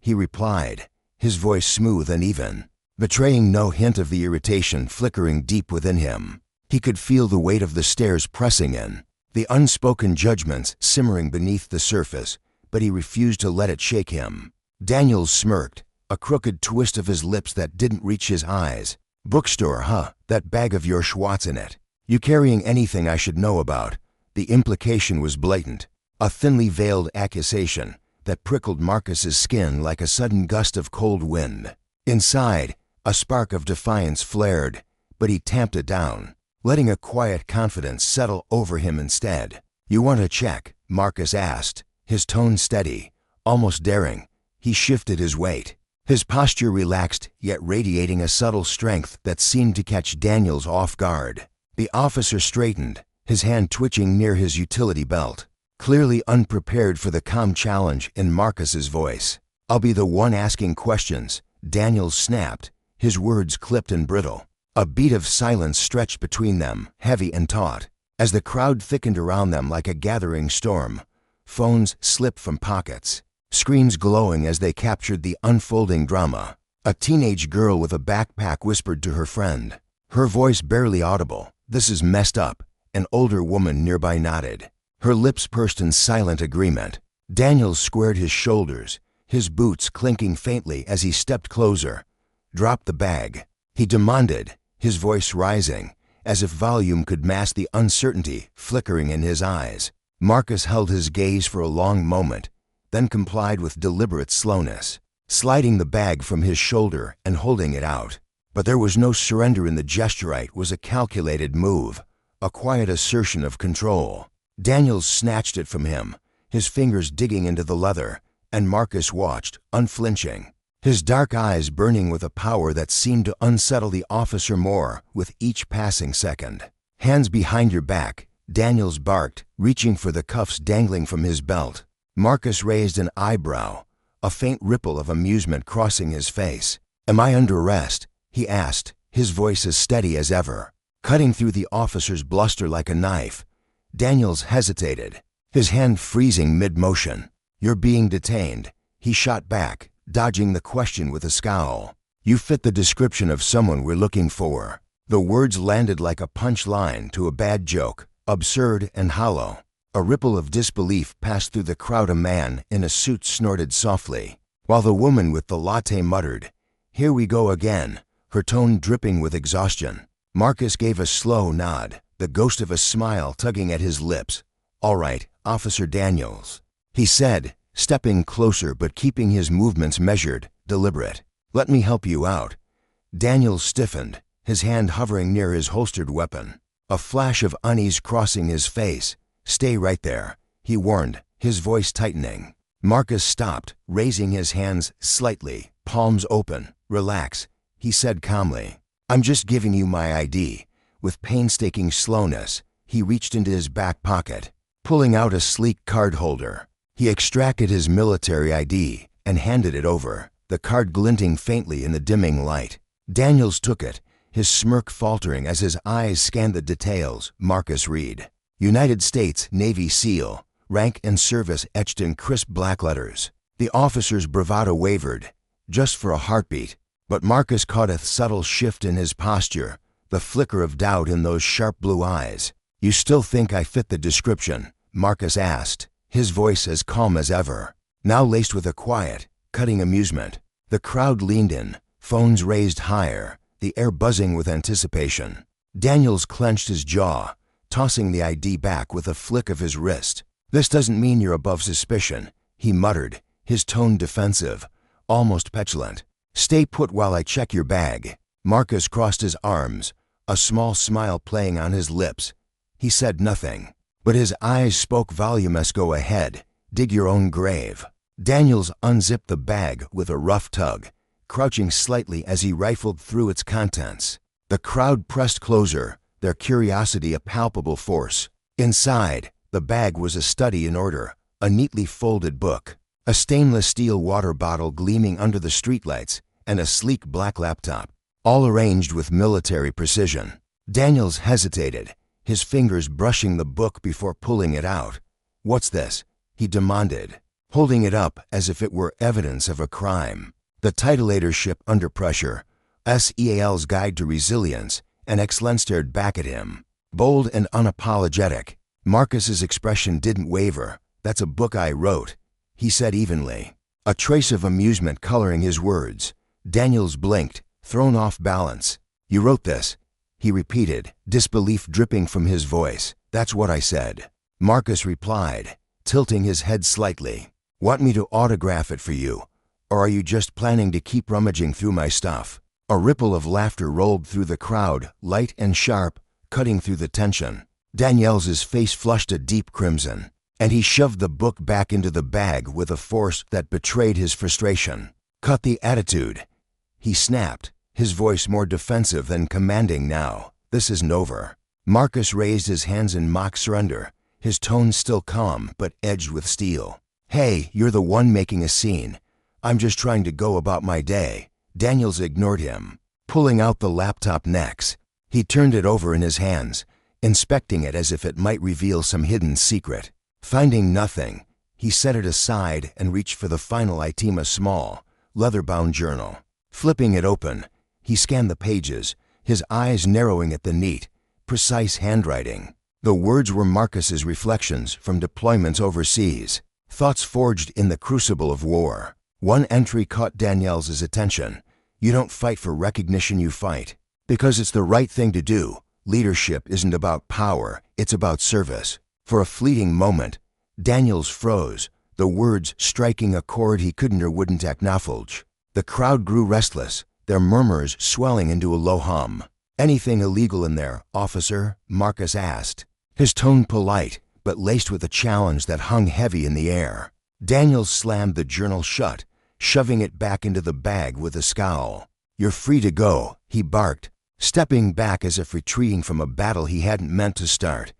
he replied, his voice smooth and even, betraying no hint of the irritation flickering deep within him. He could feel the weight of the stairs pressing in, the unspoken judgments simmering beneath the surface, but he refused to let it shake him. Daniels smirked, a crooked twist of his lips that didn't reach his eyes. "Bookstore, huh? That bag of yours, what's in it? You carrying anything I should know about?" The implication was blatant, a thinly veiled accusation that prickled Marcus's skin like a sudden gust of cold wind. Inside, a spark of defiance flared, but he tamped it down, letting a quiet confidence settle over him instead. "You want to check?" Marcus asked, his tone steady, almost daring. He shifted his weight, his posture relaxed yet radiating a subtle strength that seemed to catch Daniels off guard. The officer straightened, his hand twitching near his utility belt, clearly unprepared for the calm challenge in Marcus's voice. "I'll be the one asking questions," Daniels snapped, his words clipped and brittle. A beat of silence stretched between them, heavy and taut. As the crowd thickened around them like a gathering storm, phones slipped from pockets, screens glowing as they captured the unfolding drama. A teenage girl with a backpack whispered to her friend, her voice barely audible, "This is messed up." An older woman nearby nodded, her lips pursed in silent agreement. Daniels squared his shoulders, his boots clinking faintly as he stepped closer. "Drop the bag," he demanded, his voice rising, as if volume could mask the uncertainty flickering in his eyes. Marcus held his gaze for a long moment, then complied with deliberate slowness, sliding the bag from his shoulder and holding it out. But there was no surrender in the gesture. It was a calculated move, a quiet assertion of control. Daniels snatched it from him, his fingers digging into the leather, and Marcus watched, unflinching, his dark eyes burning with a power that seemed to unsettle the officer more with each passing second. "Hands behind your back," Daniels barked, reaching for the cuffs dangling from his belt. Marcus raised an eyebrow, a faint ripple of amusement crossing his face. "Am I under arrest?" he asked, his voice as steady as ever, cutting through the officer's bluster like a knife. Daniels hesitated, his hand freezing mid-motion. "You're being detained," he shot back, dodging the question with a scowl. "You fit the description of someone we're looking for." The words landed like a punchline to a bad joke, absurd and hollow. A ripple of disbelief passed through the crowd. A man in a suit snorted softly, while the woman with the latte muttered, "Here we go again," her tone dripping with exhaustion. Marcus gave a slow nod, the ghost of a smile tugging at his lips. "All right, Officer Daniels," he said, stepping closer but keeping his movements measured, deliberate. "Let me help you out." Daniels stiffened, his hand hovering near his holstered weapon, a flash of unease crossing his face. "Stay right there," he warned, his voice tightening. Marcus stopped, raising his hands slightly, palms open. "Relax," he said calmly. "I'm just giving you my ID." With painstaking slowness, he reached into his back pocket, pulling out a sleek card holder. He extracted his military ID and handed it over, the card glinting faintly in the dimming light. Daniels took it, his smirk faltering as his eyes scanned the details. Marcus read, "United States Navy SEAL, rank and service," etched in crisp black letters. The officer's bravado wavered, just for a heartbeat, but Marcus caught a subtle shift in his posture, the flicker of doubt in those sharp blue eyes. "You still think I fit the description?" Marcus asked, his voice as calm as ever, now laced with a quiet, cutting amusement. The crowd leaned in, phones raised higher, the air buzzing with anticipation. Daniels clenched his jaw, tossing the ID back with a flick of his wrist. "This doesn't mean you're above suspicion," he muttered, his tone defensive, almost petulant. "Stay put while I check your bag." Marcus crossed his arms, a small smile playing on his lips. He said nothing, but his eyes spoke volumes. "Go ahead, dig your own grave." Daniels unzipped the bag with a rough tug, crouching slightly as he rifled through its contents. The crowd pressed closer, their curiosity a palpable force. Inside, the bag was a study in order, a neatly folded book, a stainless steel water bottle gleaming under the streetlights, and a sleek black laptop, all arranged with military precision. Daniels hesitated, his fingers brushing the book before pulling it out. "What's this?" he demanded, holding it up as if it were evidence of a crime. The Titulatorship Under Pressure, SEAL's Guide to Resilience, and Excellence stared back at him, bold and unapologetic. Marcus's expression didn't waver. "That's a book I wrote," he said evenly, a trace of amusement coloring his words. Daniels blinked, thrown off balance. "You wrote this?" he repeated, disbelief dripping from his voice. "That's what I said," Marcus replied, tilting his head slightly. "Want me to autograph it for you, or are you just planning to keep rummaging through my stuff?" A ripple of laughter rolled through the crowd, light and sharp, cutting through the tension. Daniels's face flushed a deep crimson, and he shoved the book back into the bag with a force that betrayed his frustration. "Cut the attitude," he snapped, his voice more defensive than commanding now. "This isn't over." Marcus raised his hands in mock surrender, his tone still calm but edged with steel. "Hey, you're the one making a scene. I'm just trying to go about my day." Daniels ignored him, pulling out the laptop next. He turned it over in his hands, inspecting it as if it might reveal some hidden secret. Finding nothing, he set it aside and reached for the final item, a small, leather-bound journal. Flipping it open, he scanned the pages, his eyes narrowing at the neat, precise handwriting. The words were Marcus's reflections from deployments overseas, thoughts forged in the crucible of war. One entry caught Daniels's attention. "You don't fight for recognition, you fight because it's the right thing to do. Leadership isn't about power, it's about service." For a fleeting moment, Daniels froze, the words striking a chord he couldn't or wouldn't acknowledge. The crowd grew restless, their murmurs swelling into a low hum. "Anything illegal in there, officer?" Marcus asked, his tone polite, but laced with a challenge that hung heavy in the air. Daniels slammed the journal shut, shoving it back into the bag with a scowl. "You're free to go," he barked, stepping back as if retreating from a battle he hadn't meant to start.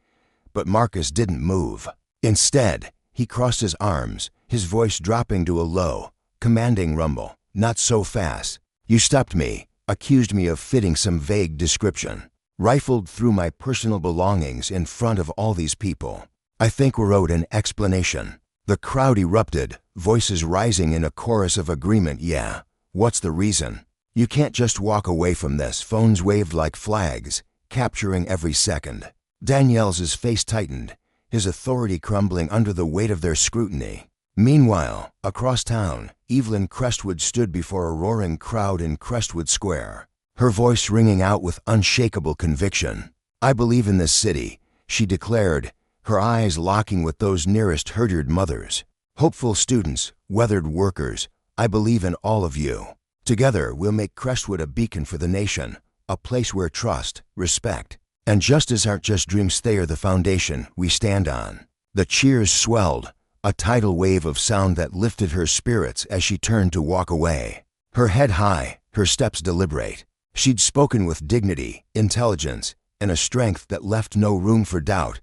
But Marcus didn't move. Instead, he crossed his arms, his voice dropping to a low, commanding rumble. "Not so fast. You stopped me, accused me of fitting some vague description, rifled through my personal belongings in front of all these people. I think we're owed an explanation." The crowd erupted, voices rising in a chorus of agreement. "Yeah, what's the reason? You can't just walk away from this." Phones waved like flags, capturing every second. Daniels' face tightened, his authority crumbling under the weight of their scrutiny. Meanwhile, across town, Evelyn Crestwood stood before a roaring crowd in Crestwood Square, her voice ringing out with unshakable conviction. "I believe in this city," she declared, her eyes locking with those nearest her mothers. "Hopeful students, weathered workers, I believe in all of you. Together we'll make Crestwood a beacon for the nation, a place where trust, respect, and justice aren't just dreams, they are the foundation we stand on." The cheers swelled, a tidal wave of sound that lifted her spirits as she turned to walk away. Her head high, her steps deliberate. She'd spoken with dignity, intelligence, and a strength that left no room for doubt.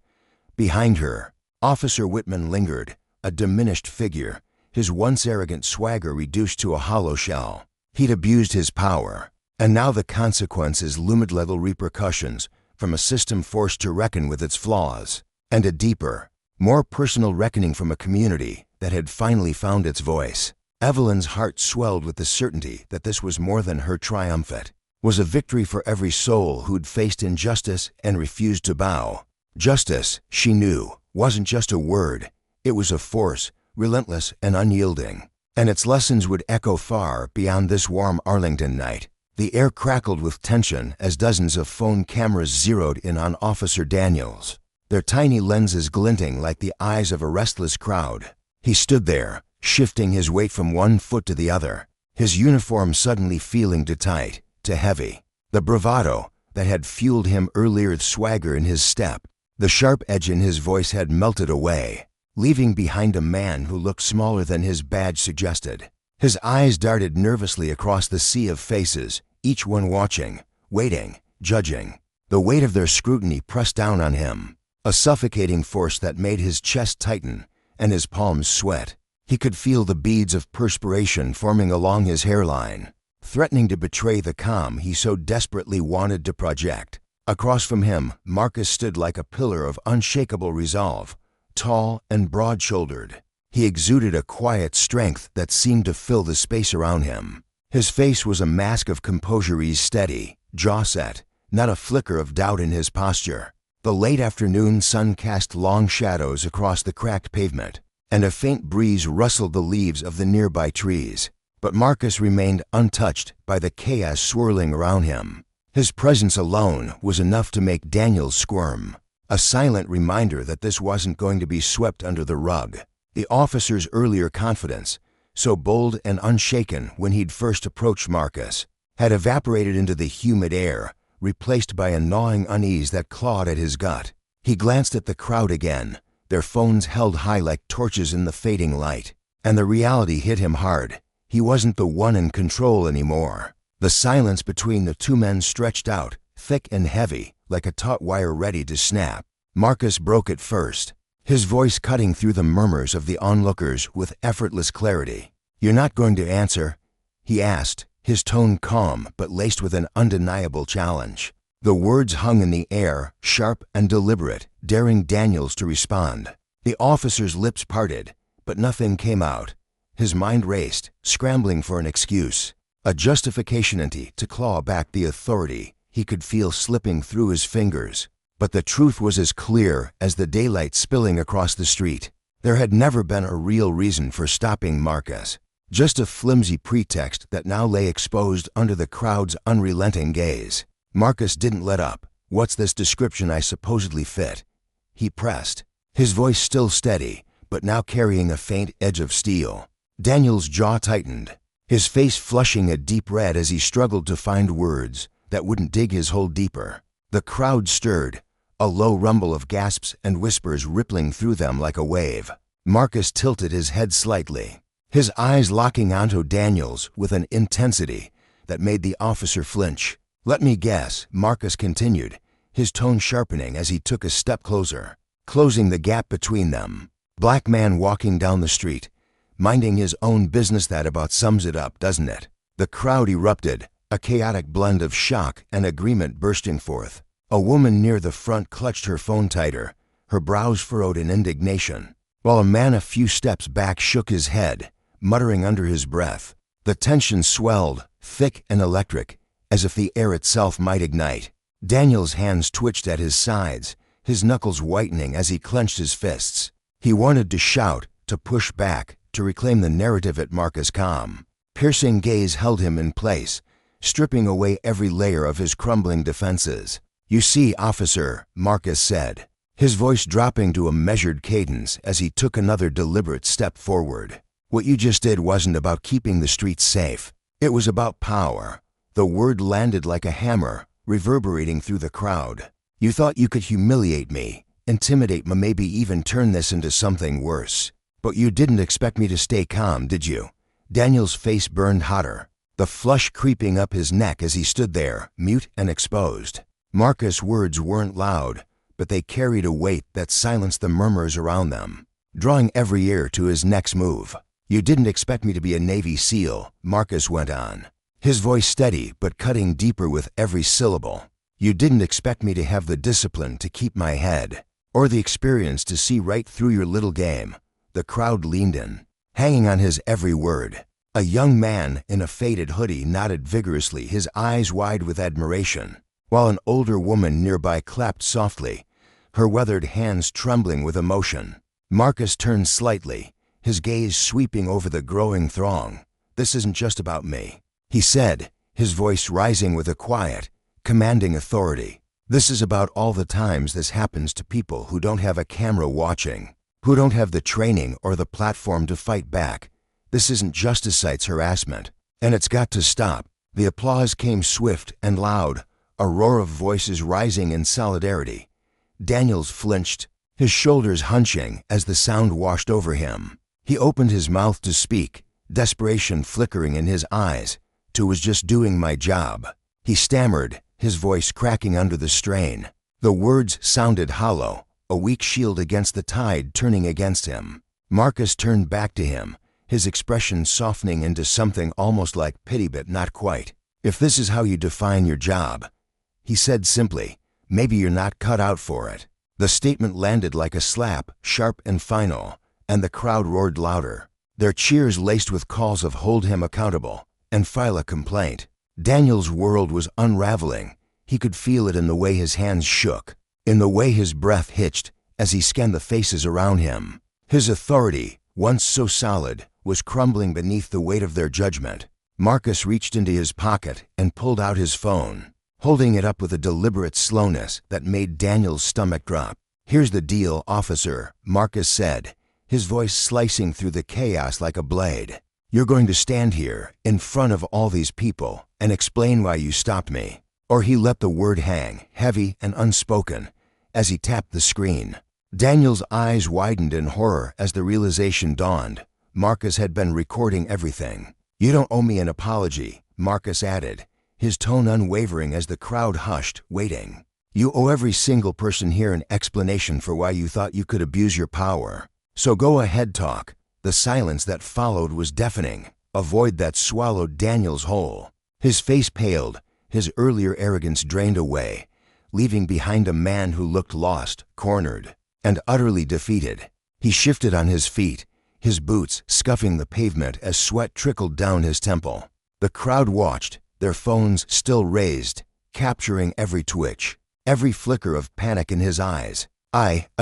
Behind her, Officer Whitman lingered, a diminished figure, his once arrogant swagger reduced to a hollow shell. He'd abused his power, and now the consequences loomed, lethal repercussions from a system forced to reckon with its flaws, and a deeper, more personal reckoning from a community that had finally found its voice. Evelyn's heart swelled with the certainty that this was more than her triumphant, was a victory for every soul who'd faced injustice and refused to bow. Justice, she knew, wasn't just a word, it was a force, relentless and unyielding, and its lessons would echo far beyond this warm Arlington night. The air crackled with tension as dozens of phone cameras zeroed in on Officer Daniels, their tiny lenses glinting like the eyes of a restless crowd. He stood there, shifting his weight from one foot to the other, his uniform suddenly feeling too tight, too heavy. The bravado that had fueled him earlier, the swagger in his step, the sharp edge in his voice had melted away, leaving behind a man who looked smaller than his badge suggested. His eyes darted nervously across the sea of faces, each one watching, waiting, judging. The weight of their scrutiny pressed down on him, a suffocating force that made his chest tighten and his palms sweat. He could feel the beads of perspiration forming along his hairline, threatening to betray the calm he so desperately wanted to project. Across from him, Marcus stood like a pillar of unshakable resolve, tall and broad-shouldered. He exuded a quiet strength that seemed to fill the space around him. His face was a mask of composure, steady, jaw set, not a flicker of doubt in his posture. The late afternoon sun cast long shadows across the cracked pavement, and a faint breeze rustled the leaves of the nearby trees. But Marcus remained untouched by the chaos swirling around him. His presence alone was enough to make Daniels squirm, a silent reminder that this wasn't going to be swept under the rug. The officer's earlier confidence, so bold and unshaken when he'd first approached Marcus, had evaporated into the humid air, replaced by a gnawing unease that clawed at his gut. He glanced at the crowd again, their phones held high like torches in the fading light, and the reality hit him hard. He wasn't the one in control anymore. The silence between the two men stretched out, thick and heavy, like a taut wire ready to snap. Marcus broke it first, his voice cutting through the murmurs of the onlookers with effortless clarity. "You're not going to answer?" he asked, his tone calm but laced with an undeniable challenge. The words hung in the air, sharp and deliberate, daring Daniels to respond. The officer's lips parted, but nothing came out. His mind raced, scrambling for an excuse, a justification to claw back the authority he could feel slipping through his fingers. But the truth was as clear as the daylight spilling across the street. There had never been a real reason for stopping Marcus, just a flimsy pretext that now lay exposed under the crowd's unrelenting gaze. Marcus didn't let up. "What's this description I supposedly fit?" he pressed, his voice still steady, but now carrying a faint edge of steel. Daniel's jaw tightened, his face flushing a deep red as he struggled to find words that wouldn't dig his hole deeper. The crowd stirred, a low rumble of gasps and whispers rippling through them like a wave. Marcus tilted his head slightly, his eyes locking onto Daniel's with an intensity that made the officer flinch. "Let me guess," Marcus continued, his tone sharpening as he took a step closer, closing the gap between them. "Black man walking down the street, minding his own business. That about sums it up, doesn't it?" The crowd erupted, a chaotic blend of shock and agreement bursting forth. A woman near the front clutched her phone tighter, her brows furrowed in indignation, while a man a few steps back shook his head, muttering under his breath. The tension swelled, thick and electric, as if the air itself might ignite. Daniel's hands twitched at his sides, his knuckles whitening as he clenched his fists. He wanted to shout, to push back, to reclaim the narrative at Marcus' calm. Piercing gaze held him in place, stripping away every layer of his crumbling defenses. "You see, officer," Marcus said, his voice dropping to a measured cadence as he took another deliberate step forward. "What you just did wasn't about keeping the streets safe. It was about power." The word landed like a hammer, reverberating through the crowd. "You thought you could humiliate me, intimidate me, maybe even turn this into something worse. But you didn't expect me to stay calm, did you?" Daniel's face burned hotter, the flush creeping up his neck as he stood there, mute and exposed. Marcus' words weren't loud, but they carried a weight that silenced the murmurs around them, drawing every ear to his next move. "You didn't expect me to be a Navy SEAL," Marcus went on, his voice steady but cutting deeper with every syllable. "You didn't expect me to have the discipline to keep my head, or the experience to see right through your little game." The crowd leaned in, hanging on his every word. A young man in a faded hoodie nodded vigorously, his eyes wide with admiration, while an older woman nearby clapped softly, her weathered hands trembling with emotion. Marcus turned slightly, his gaze sweeping over the growing throng. "This isn't just about me," he said, his voice rising with a quiet, commanding authority. "This is about all the times this happens to people who don't have a camera watching, who don't have the training or the platform to fight back. This isn't just a site's harassment, and it's got to stop." The applause came swift and loud, a roar of voices rising in solidarity. Daniels flinched, his shoulders hunching as the sound washed over him. He opened his mouth to speak, desperation flickering in his eyes. "I was just doing my job," he stammered, his voice cracking under the strain. The words sounded hollow, a weak shield against the tide turning against him. Marcus turned back to him, his expression softening into something almost like pity but not quite. "If this is how you define your job," he said simply, "maybe you're not cut out for it." The statement landed like a slap, sharp and final, and the crowd roared louder, their cheers laced with calls of "hold him accountable" and "file a complaint." Daniel's world was unraveling. He could feel it in the way his hands shook, in the way his breath hitched as he scanned the faces around him. His authority, once so solid, was crumbling beneath the weight of their judgment. Marcus reached into his pocket and pulled out his phone, holding it up with a deliberate slowness that made Daniel's stomach drop. "Here's the deal, officer," Marcus said, his voice slicing through the chaos like a blade. "You're going to stand here, in front of all these people, and explain why you stopped me." Or he let the word hang, heavy and unspoken, as he tapped the screen. Daniel's eyes widened in horror as the realization dawned. Marcus had been recording everything. "You don't owe me an apology," Marcus added, his tone unwavering as the crowd hushed, waiting. "You owe every single person here an explanation for why you thought you could abuse your power. So go ahead, talk." The silence that followed was deafening, a void that swallowed Daniel's whole. His face paled, his earlier arrogance drained away, leaving behind a man who looked lost, cornered, and utterly defeated. He shifted on his feet, his boots scuffing the pavement as sweat trickled down his temple. The crowd watched, their phones still raised, capturing every twitch, every flicker of panic in his eyes.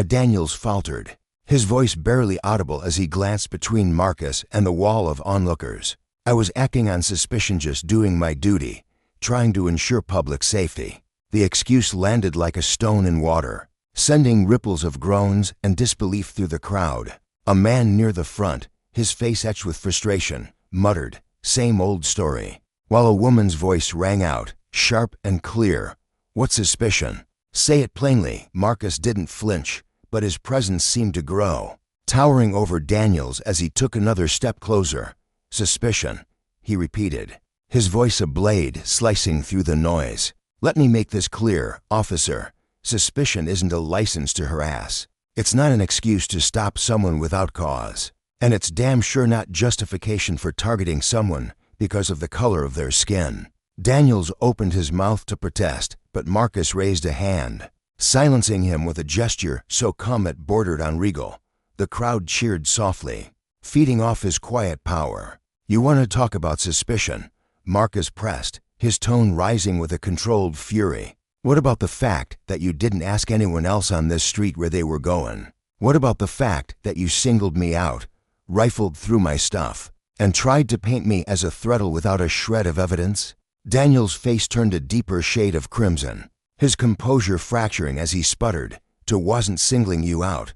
Daniels faltered, his voice barely audible as he glanced between Marcus and the wall of onlookers. "I was acting on suspicion, just doing my duty, trying to ensure public safety." The excuse landed like a stone in water, sending ripples of groans and disbelief through the crowd. A man near the front, his face etched with frustration, muttered, "Same old story," while a woman's voice rang out, sharp and clear, "What suspicion? Say it plainly." Marcus didn't flinch, but his presence seemed to grow, towering over Daniels as he took another step closer. "Suspicion," he repeated, his voice a blade slicing through the noise. "Let me make this clear, officer. Suspicion isn't a license to harass. It's not an excuse to stop someone without cause. And it's damn sure not justification for targeting someone because of the color of their skin." Daniels opened his mouth to protest, but Marcus raised a hand, silencing him with a gesture so calm it bordered on regal. The crowd cheered softly, feeding off his quiet power. "You want to talk about suspicion?" Marcus pressed, his tone rising with a controlled fury. "What about the fact that you didn't ask anyone else on this street where they were going? What about the fact that you singled me out, rifled through my stuff, and tried to paint me as a threat without a shred of evidence?" Daniel's face turned a deeper shade of crimson, his composure fracturing as he sputtered, "To wasn't singling you out."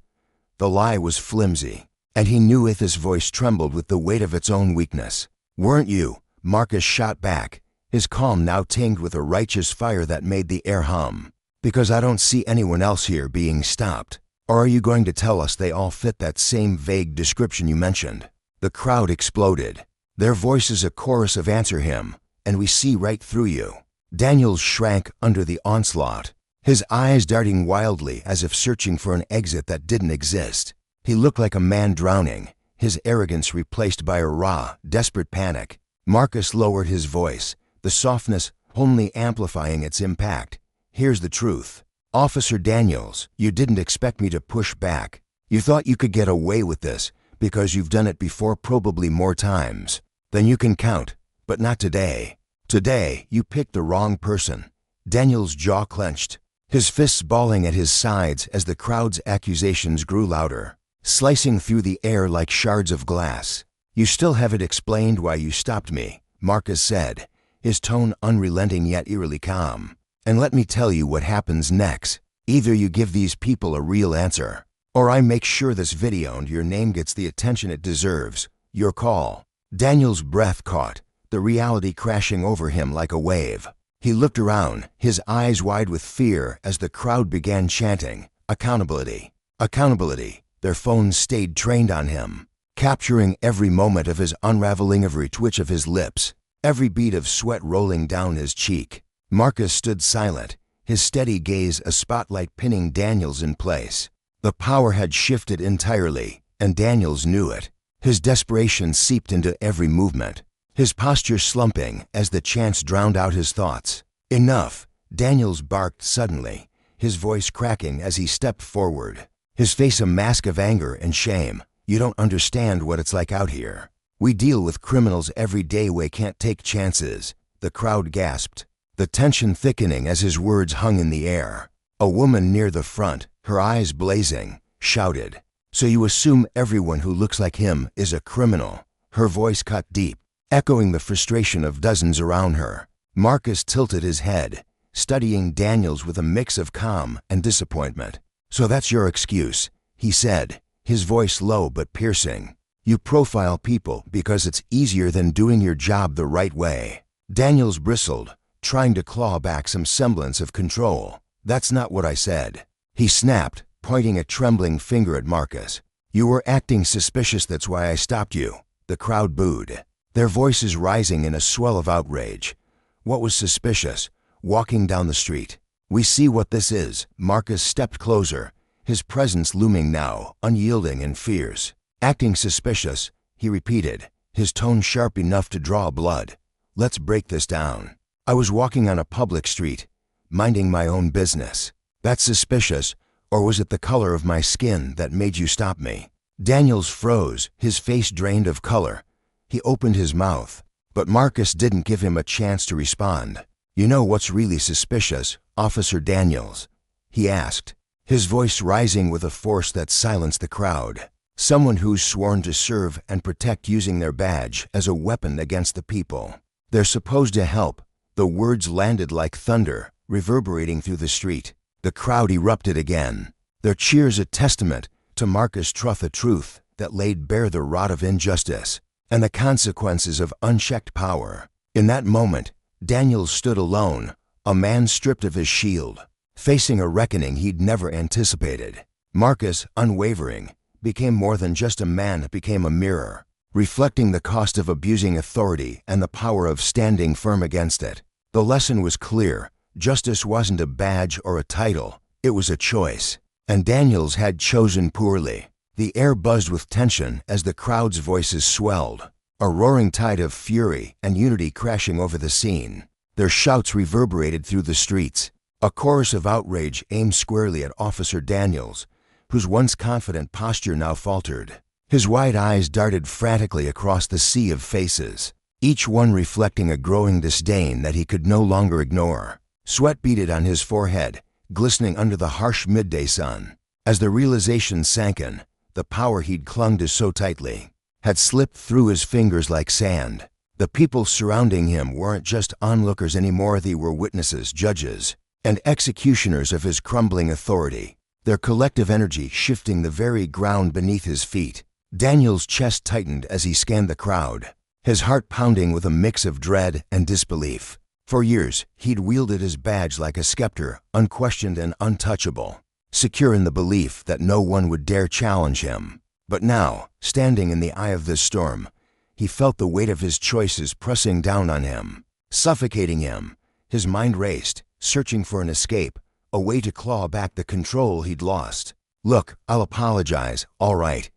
The lie was flimsy, and he knew if his voice trembled with the weight of its own weakness. "Weren't you?" Marcus shot back, his calm now tinged with a righteous fire that made the air hum. "Because I don't see anyone else here being stopped. Or are you going to tell us they all fit that same vague description you mentioned?" The crowd exploded, their voices a chorus of "Answer him, and we see right through you." Daniels shrank under the onslaught, his eyes darting wildly as if searching for an exit that didn't exist. He looked like a man drowning, his arrogance replaced by a raw, desperate panic. Marcus lowered his voice, the softness only amplifying its impact. "Here's the truth. Officer Daniels, you didn't expect me to push back. You thought you could get away with this because you've done it before, probably more times than you can count, but not today. Today, you picked the wrong person." Daniels' jaw clenched, his fists balling at his sides as the crowd's accusations grew louder, slicing through the air like shards of glass. "You still haven't explained why you stopped me," Marcus said, his tone unrelenting yet eerily calm. "And let me tell you what happens next. Either you give these people a real answer, or I make sure this video and your name gets the attention it deserves. Your call." Daniel's breath caught, the reality crashing over him like a wave. He looked around, his eyes wide with fear as the crowd began chanting, "Accountability! Accountability!" Their phones stayed trained on him, capturing every moment of his unraveling, every twitch of his lips, every bead of sweat rolling down his cheek. Marcus stood silent, his steady gaze a spotlight pinning Daniels in place. The power had shifted entirely, and Daniels knew it. His desperation seeped into every movement, his posture slumping as the chants drowned out his thoughts. "Enough!" Daniels barked suddenly, his voice cracking as he stepped forward, his face a mask of anger and shame. "You don't understand what it's like out here. We deal with criminals every day. We can't take chances." The crowd gasped, the tension thickening as his words hung in the air. A woman near the front, her eyes blazing, shouted, "So you assume everyone who looks like him is a criminal?" Her voice cut deep, echoing the frustration of dozens around her. Marcus tilted his head, studying Daniels with a mix of calm and disappointment. "So that's your excuse," he said, his voice low but piercing. "You profile people because it's easier than doing your job the right way." Daniels bristled, trying to claw back some semblance of control. "That's not what I said," he snapped, pointing a trembling finger at Marcus. "You were acting suspicious, that's why I stopped you." The crowd booed, their voices rising in a swell of outrage. "What was suspicious?" "Walking down the street." "We see what this is." Marcus stepped closer, his presence looming now, unyielding and fierce. "Acting suspicious," he repeated, his tone sharp enough to draw blood. "Let's break this down. I was walking on a public street, minding my own business. That's suspicious, or was it the color of my skin that made you stop me?" Daniels froze, his face drained of color. He opened his mouth, but Marcus didn't give him a chance to respond. "You know what's really suspicious, Officer Daniels?" he asked, his voice rising with a force that silenced the crowd. "Someone who's sworn to serve and protect, using their badge as a weapon against the people they're supposed to help." The words landed like thunder, reverberating through the street. The crowd erupted again, their cheers a testament to Marcus' truth. that laid bare the rot of injustice and the consequences of unchecked power. In that moment, Daniels stood alone, a man stripped of his shield, facing a reckoning he'd never anticipated. Marcus, unwavering, became more than just a man, became a mirror, reflecting the cost of abusing authority and the power of standing firm against it. The lesson was clear. Justice wasn't a badge or a title, it was a choice. And Daniels had chosen poorly. The air buzzed with tension as the crowd's voices swelled, a roaring tide of fury and unity crashing over the scene. Their shouts reverberated through the streets, a chorus of outrage aimed squarely at Officer Daniels, whose once confident posture now faltered. His wide eyes darted frantically across the sea of faces, each one reflecting a growing disdain that he could no longer ignore. Sweat beaded on his forehead, glistening under the harsh midday sun, as the realization sank in. The power he'd clung to so tightly had slipped through his fingers like sand. The people surrounding him weren't just onlookers anymore, they were witnesses, judges, and executioners of his crumbling authority, their collective energy shifting the very ground beneath his feet. Daniel's chest tightened as he scanned the crowd, his heart pounding with a mix of dread and disbelief. For years, he'd wielded his badge like a scepter, unquestioned and untouchable, secure in the belief that no one would dare challenge him. But now, standing in the eye of this storm, he felt the weight of his choices pressing down on him, suffocating him. His mind raced, searching for an escape, a way to claw back the control he'd lost. "Look, I'll apologize, all right,"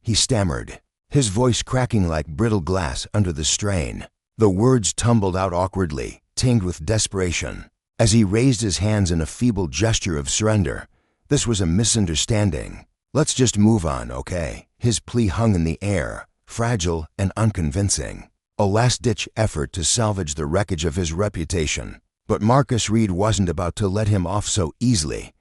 he stammered, his voice cracking like brittle glass under the strain. The words tumbled out awkwardly, tinged with desperation. As he raised his hands in a feeble gesture of surrender, "This was a misunderstanding. Let's just move on, okay?" His plea hung in the air, fragile and unconvincing, a last-ditch effort to salvage the wreckage of his reputation. But Marcus Reed wasn't about to let him off so easily.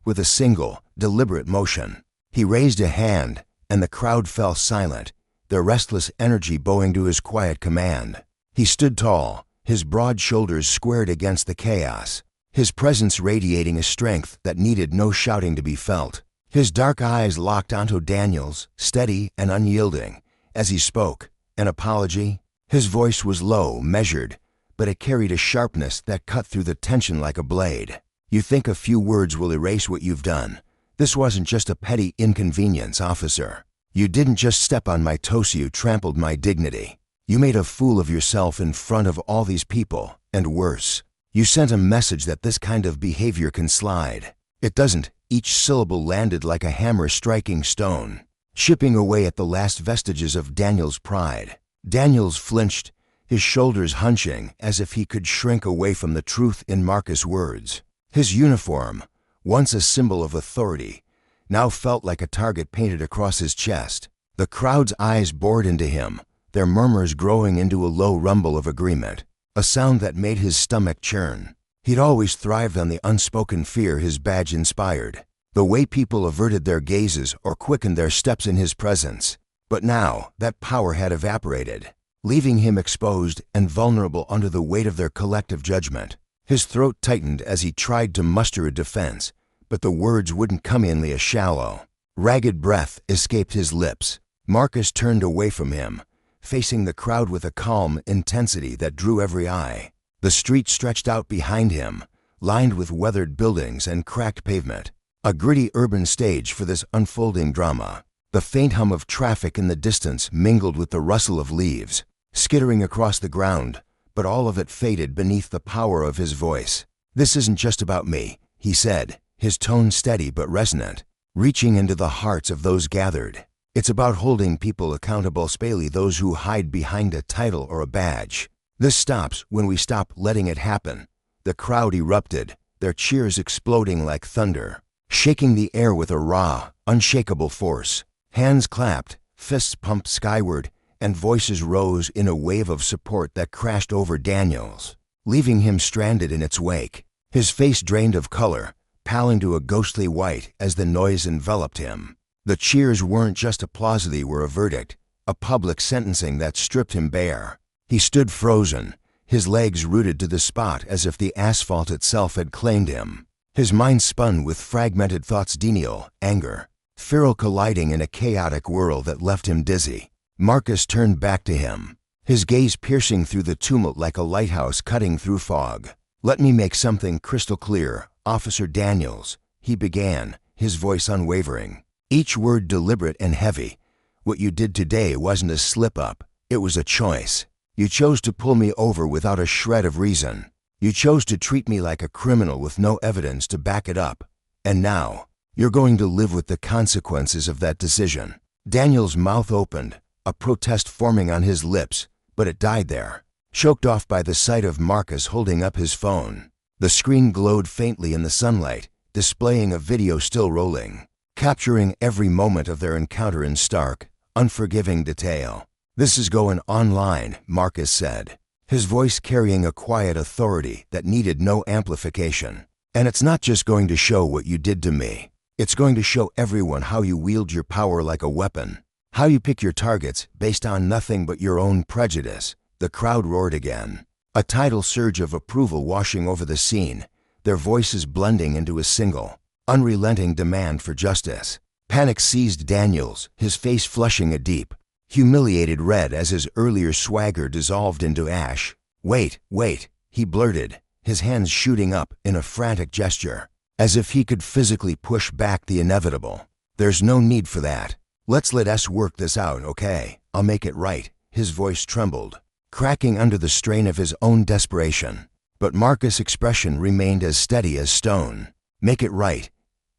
With a single, deliberate motion, he raised a hand, and the crowd fell silent, their restless energy bowing to his quiet command. He stood tall, his broad shoulders squared against the chaos, his presence radiating a strength that needed no shouting to be felt. His dark eyes locked onto Daniels, steady and unyielding, as he spoke. "An apology?" His voice was low, measured, but it carried a sharpness that cut through the tension like a blade. "You think a few words will erase what you've done? This wasn't just a petty inconvenience, officer. You didn't just step on my toes, you trampled my dignity. You made a fool of yourself in front of all these people, and worse, you sent a message that this kind of behavior can slide. It doesn't." Each syllable landed like a hammer striking stone, chipping away at the last vestiges of Daniel's pride. Daniels flinched, his shoulders hunching as if he could shrink away from the truth in Marcus' words. His uniform, once a symbol of authority, now felt like a target painted across his chest. The crowd's eyes bored into him, their murmurs growing into a low rumble of agreement, a sound that made his stomach churn. He'd always thrived on the unspoken fear his badge inspired, the way people averted their gazes or quickened their steps in his presence. But now, that power had evaporated, leaving him exposed and vulnerable under the weight of their collective judgment. His throat tightened as he tried to muster a defense, but the words wouldn't come in. A shallow, ragged breath escaped his lips. Marcus turned away from him, facing the crowd with a calm intensity that drew every eye. The street stretched out behind him, lined with weathered buildings and cracked pavement, a gritty urban stage for this unfolding drama. The faint hum of traffic in the distance mingled with the rustle of leaves, skittering across the ground, but all of it faded beneath the power of his voice. "This isn't just about me," he said, his tone steady but resonant, reaching into the hearts of those gathered. "It's about holding people accountable, especially those who hide behind a title or a badge. This stops when we stop letting it happen." The crowd erupted, their cheers exploding like thunder, shaking the air with a raw, unshakable force. Hands clapped, fists pumped skyward, and voices rose in a wave of support that crashed over Daniels, leaving him stranded in its wake. His face drained of color, paling to a ghostly white as the noise enveloped him. The cheers weren't just applause, they were a verdict, a public sentencing that stripped him bare. He stood frozen, his legs rooted to the spot as if the asphalt itself had claimed him. His mind spun with fragmented thoughts: denial, anger, feral colliding in a chaotic whirl that left him dizzy. Marcus turned back to him, his gaze piercing through the tumult like a lighthouse cutting through fog. "Let me make something crystal clear, Officer Daniels," he began, his voice unwavering, each word deliberate and heavy. "What you did today wasn't a slip-up, it was a choice. You chose to pull me over without a shred of reason. You chose to treat me like a criminal with no evidence to back it up. And now, you're going to live with the consequences of that decision." Daniel's mouth opened, a protest forming on his lips, but it died there, choked off by the sight of Marcus holding up his phone. The screen glowed faintly in the sunlight, displaying a video still rolling, capturing every moment of their encounter in stark, unforgiving detail. "This is going online," Marcus said, his voice carrying a quiet authority that needed no amplification. "And it's not just going to show what you did to me. It's going to show everyone how you wield your power like a weapon, how you pick your targets based on nothing but your own prejudice." The crowd roared again, a tidal surge of approval washing over the scene, their voices blending into a single, unrelenting demand for justice. Panic seized Daniels, his face flushing a deep, humiliated red as his earlier swagger dissolved into ash. Wait," he blurted, his hands shooting up in a frantic gesture, as if he could physically push back the inevitable. "There's no need for that. Let's let us work this out, okay? I'll make it right." His voice trembled, cracking under the strain of his own desperation. But Marcus' expression remained as steady as stone. "Make it right,"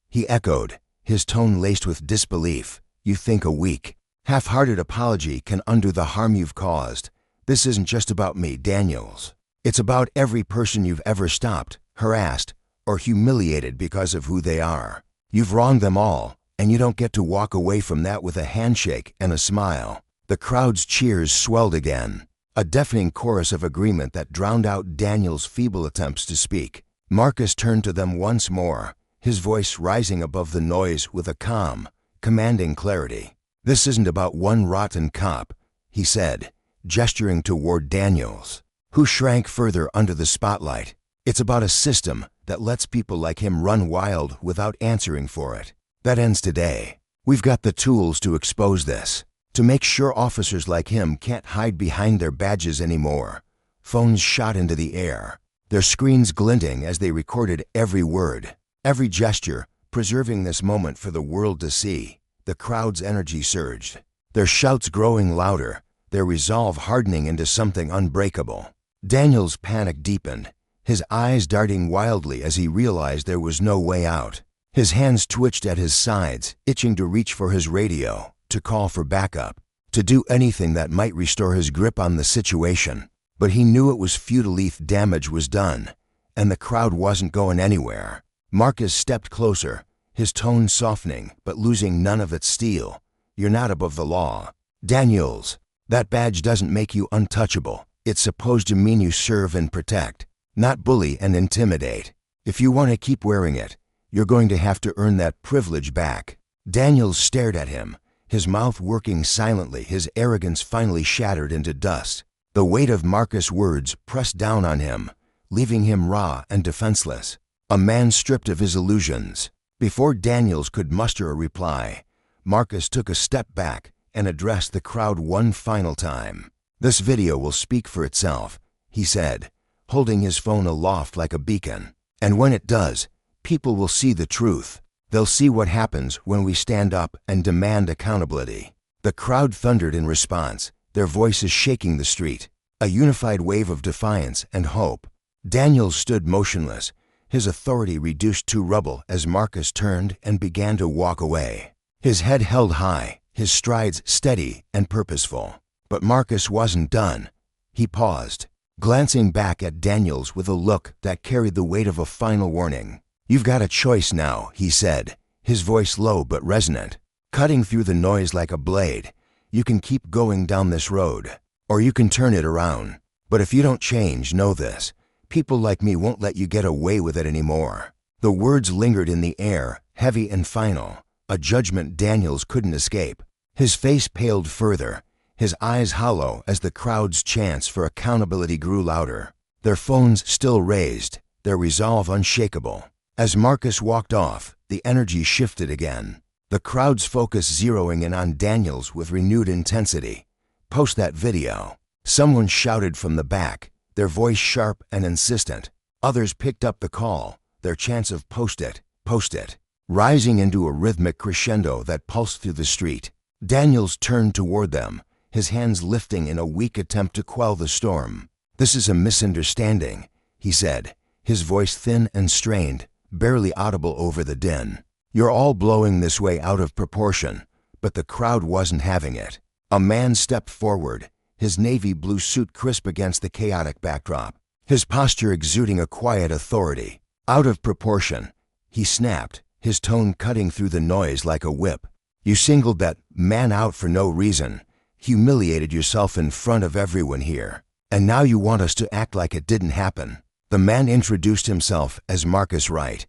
he echoed, his tone laced with disbelief. "You think a weak, half-hearted apology can undo the harm you've caused? This isn't just about me, Daniels. It's about every person you've ever stopped, harassed, or humiliated because of who they are. You've wronged them all, and you don't get to walk away from that with a handshake and a smile." The crowd's cheers swelled again, a deafening chorus of agreement that drowned out Daniel's feeble attempts to speak. Marcus turned to them once more, his voice rising above the noise with a calm, commanding clarity. "This isn't about one rotten cop," he said, gesturing toward Daniels, who shrank further under the spotlight. "It's about a system that lets people like him run wild without answering for it. That ends today. We've got the tools to expose this, to make sure officers like him can't hide behind their badges anymore." Phones shot into the air, their screens glinting as they recorded every word, every gesture, preserving this moment for the world to see. The crowd's energy surged, their shouts growing louder, their resolve hardening into something unbreakable. Daniel's panic deepened, his eyes darting wildly as he realized there was no way out. His hands twitched at his sides, itching to reach for his radio, to call for backup, to do anything that might restore his grip on the situation. But he knew it was futile if damage was done, and the crowd wasn't going anywhere. Marcus stepped closer, his tone softening but losing none of its steel. "You're not above the law, Daniels. That badge doesn't make you untouchable. It's supposed to mean you serve and protect, not bully and intimidate. If you want to keep wearing it, you're going to have to earn that privilege back." Daniels stared at him, his mouth working silently, his arrogance finally shattered into dust. The weight of Marcus' words pressed down on him, leaving him raw and defenseless, a man stripped of his illusions. Before Daniels could muster a reply, Marcus took a step back and addressed the crowd one final time. "This video will speak for itself," he said, holding his phone aloft like a beacon. "And when it does, people will see the truth. They'll see what happens when we stand up and demand accountability." The crowd thundered in response, their voices shaking the street, a unified wave of defiance and hope. Daniels stood motionless, his authority reduced to rubble as Marcus turned and began to walk away. His head held high, his strides steady and purposeful. But Marcus wasn't done. He paused, glancing back at Daniels with a look that carried the weight of a final warning. "You've got a choice now," he said, his voice low but resonant, cutting through the noise like a blade. "You can keep going down this road, or you can turn it around. But if you don't change, know this. People like me won't let you get away with it anymore." The words lingered in the air, heavy and final, a judgment Daniels couldn't escape. His face paled further, his eyes hollow as the crowd's chants for accountability grew louder, their phones still raised, their resolve unshakable. As Marcus walked off, the energy shifted again. the crowd's focus zeroing in on Daniels with renewed intensity. "Post that video." Someone shouted from the back, their voice sharp and insistent. Others picked up the call, their chants of "post it, post it," rising into a rhythmic crescendo that pulsed through the street. Daniels turned toward them, his hands lifting in a weak attempt to quell the storm. "This is a misunderstanding," he said, his voice thin and strained, barely audible over the din. "You're all blowing this way out of proportion." But the crowd wasn't having it. A man stepped forward, his navy blue suit crisp against the chaotic backdrop, his posture exuding a quiet authority. "Out of proportion," he snapped, his tone cutting through the noise like a whip. "You singled that man out for no reason, humiliated yourself in front of everyone here, and now you want us to act like it didn't happen." The man introduced himself as Marcus Wright,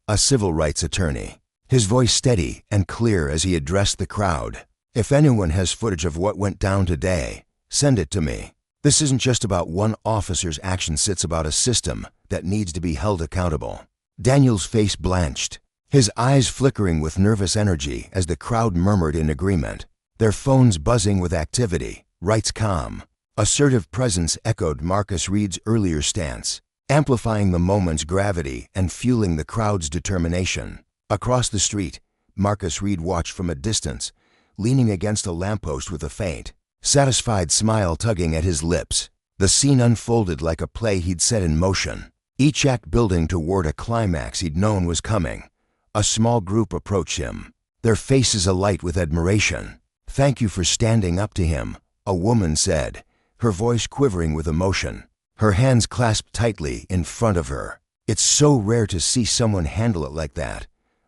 a civil rights attorney, his voice steady and clear as he addressed the crowd. "If anyone has footage of what went down today, send it to me. This isn't just about one officer's actions, it's about a system that needs to be held accountable." Daniel's face blanched, his eyes flickering with nervous energy as the crowd murmured in agreement, their phones buzzing with activity. Wright's calm, assertive presence echoed Marcus Reed's earlier stance, amplifying the moment's gravity and fueling the crowd's determination. Across the street, Marcus Reed watched from a distance, leaning against a lamppost with a faint, satisfied smile tugging at his lips. The scene unfolded like a play he'd set in motion, each act building toward a climax he'd known was coming. A small group approached him, their faces alight with admiration. "Thank you for standing up to him," a woman said, her voice quivering with emotion, her hands clasped tightly in front of her. "It's so rare to see someone handle it like that."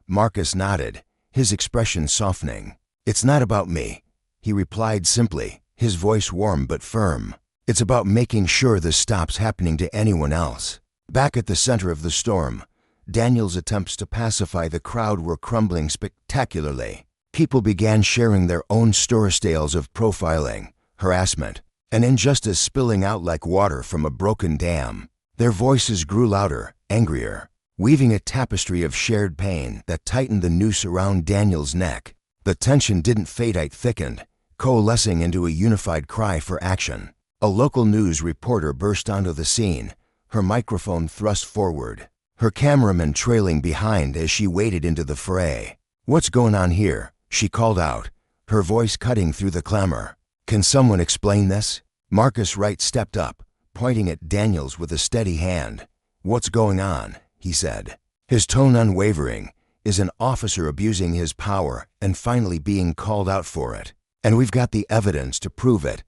Marcus nodded, his expression softening. "It's not about me," he replied simply, his voice warm but firm. "It's about making sure this stops happening to anyone else." Back at the center of the storm, Daniel's attempts to pacify the crowd were crumbling spectacularly. People began sharing their own story tales of profiling, harassment, and injustice spilling out like water from a broken dam. Their voices grew louder, angrier, weaving a tapestry of shared pain that tightened the noose around Daniel's neck. The tension didn't fade, it thickened, coalescing into a unified cry for action. A local news reporter burst onto the scene, her microphone thrust forward, her cameraman trailing behind as she waded into the fray. "What's going on here?" she called out, her voice cutting through the clamor. "Can someone explain this?" Marcus Wright stepped up, pointing at Daniels with a steady hand. "What's going on?" he said, his tone unwavering. "Is an officer abusing his power and finally being called out for it? And we've got the evidence to prove it."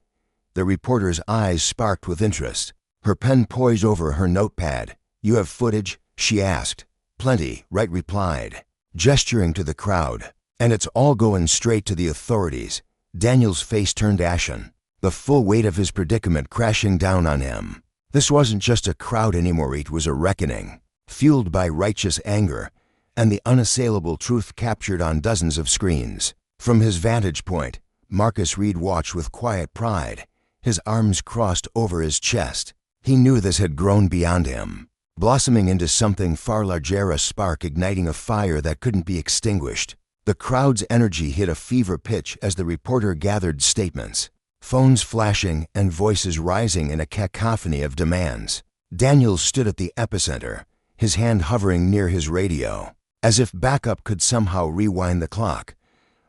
The reporter's eyes sparked with interest, her pen poised over her notepad. "You have footage?" she asked. "Plenty," Wright replied, gesturing to the crowd. "And it's all going straight to the authorities." Daniel's face turned ashen, the full weight of his predicament crashing down on him. This wasn't just a crowd anymore, it was a reckoning, fueled by righteous anger and the unassailable truth captured on dozens of screens. From his vantage point, Marcus Reed watched with quiet pride, his arms crossed over his chest. He knew this had grown beyond him, blossoming into something far larger, a spark igniting a fire that couldn't be extinguished. The crowd's energy hit a fever pitch as the reporter gathered statements, phones flashing and voices rising in a cacophony of demands. Daniels stood at the epicenter, his hand hovering near his radio, as if backup could somehow rewind the clock.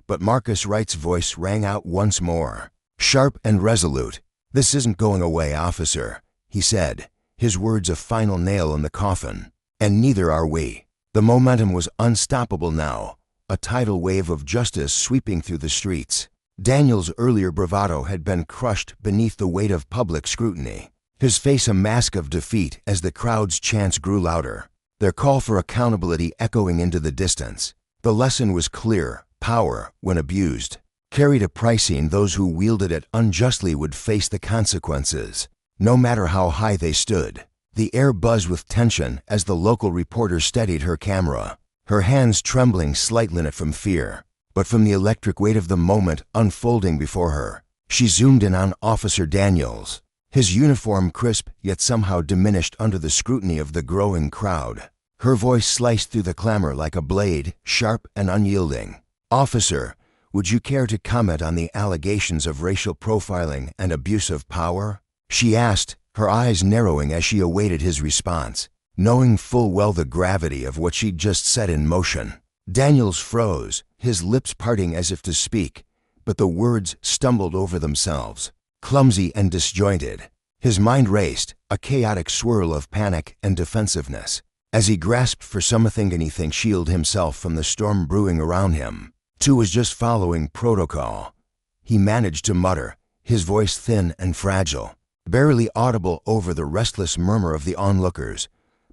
But Marcus Wright's voice rang out once more, sharp and resolute. "This isn't going away, officer," he said, his words a final nail in the coffin. "And neither are we." The momentum was unstoppable now, a tidal wave of justice sweeping through the streets. Daniel's earlier bravado had been crushed beneath the weight of public scrutiny, his face a mask of defeat as the crowd's chants grew louder, their call for accountability echoing into the distance. The lesson was clear: power, when abused, carried a price, and those who wielded it unjustly would face the consequences, no matter how high they stood. The air buzzed with tension as the local reporter steadied her camera, her hands trembling slightly not from fear, but from the electric weight of the moment unfolding before her. She zoomed in on Officer Daniels, his uniform crisp yet somehow diminished under the scrutiny of the growing crowd. Her voice sliced through the clamor like a blade, sharp and unyielding. "Officer, would you care to comment on the allegations of racial profiling and abuse of power?" she asked, her eyes narrowing as she awaited his response, knowing full well the gravity of what she'd just set in motion. Daniels froze, his lips parting as if to speak, but the words stumbled over themselves, clumsy and disjointed. His mind raced, a chaotic swirl of panic and defensiveness, as he grasped for anything shield himself from the storm brewing around him. "Two was just following protocol," he managed to mutter, his voice thin and fragile, barely audible over the restless murmur of the onlookers.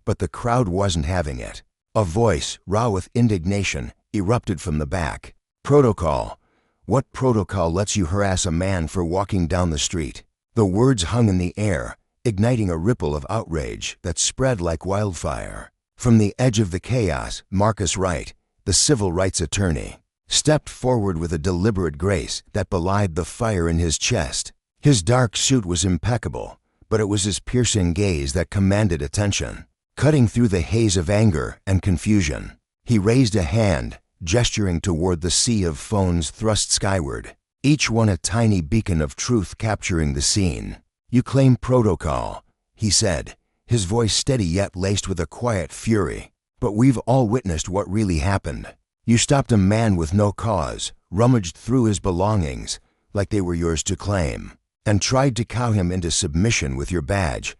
But the crowd wasn't having it. A voice, raw with indignation, erupted from the back. "Protocol? What protocol lets you harass a man for walking down the street?" The words hung in the air, igniting a ripple of outrage that spread like wildfire. From the edge of the chaos, Marcus Wright, the civil rights attorney, stepped forward with a deliberate grace that belied the fire in his chest. His dark suit was impeccable, but it was his piercing gaze that commanded attention. Cutting through the haze of anger and confusion, he raised a hand, gesturing toward the sea of phones thrust skyward, each one a tiny beacon of truth capturing the scene. "You claim protocol," he said, his voice steady yet laced with a quiet fury. "But we've all witnessed what really happened. You stopped a man with no cause, rummaged through his belongings like they were yours to claim, and tried to cow him into submission with your badge.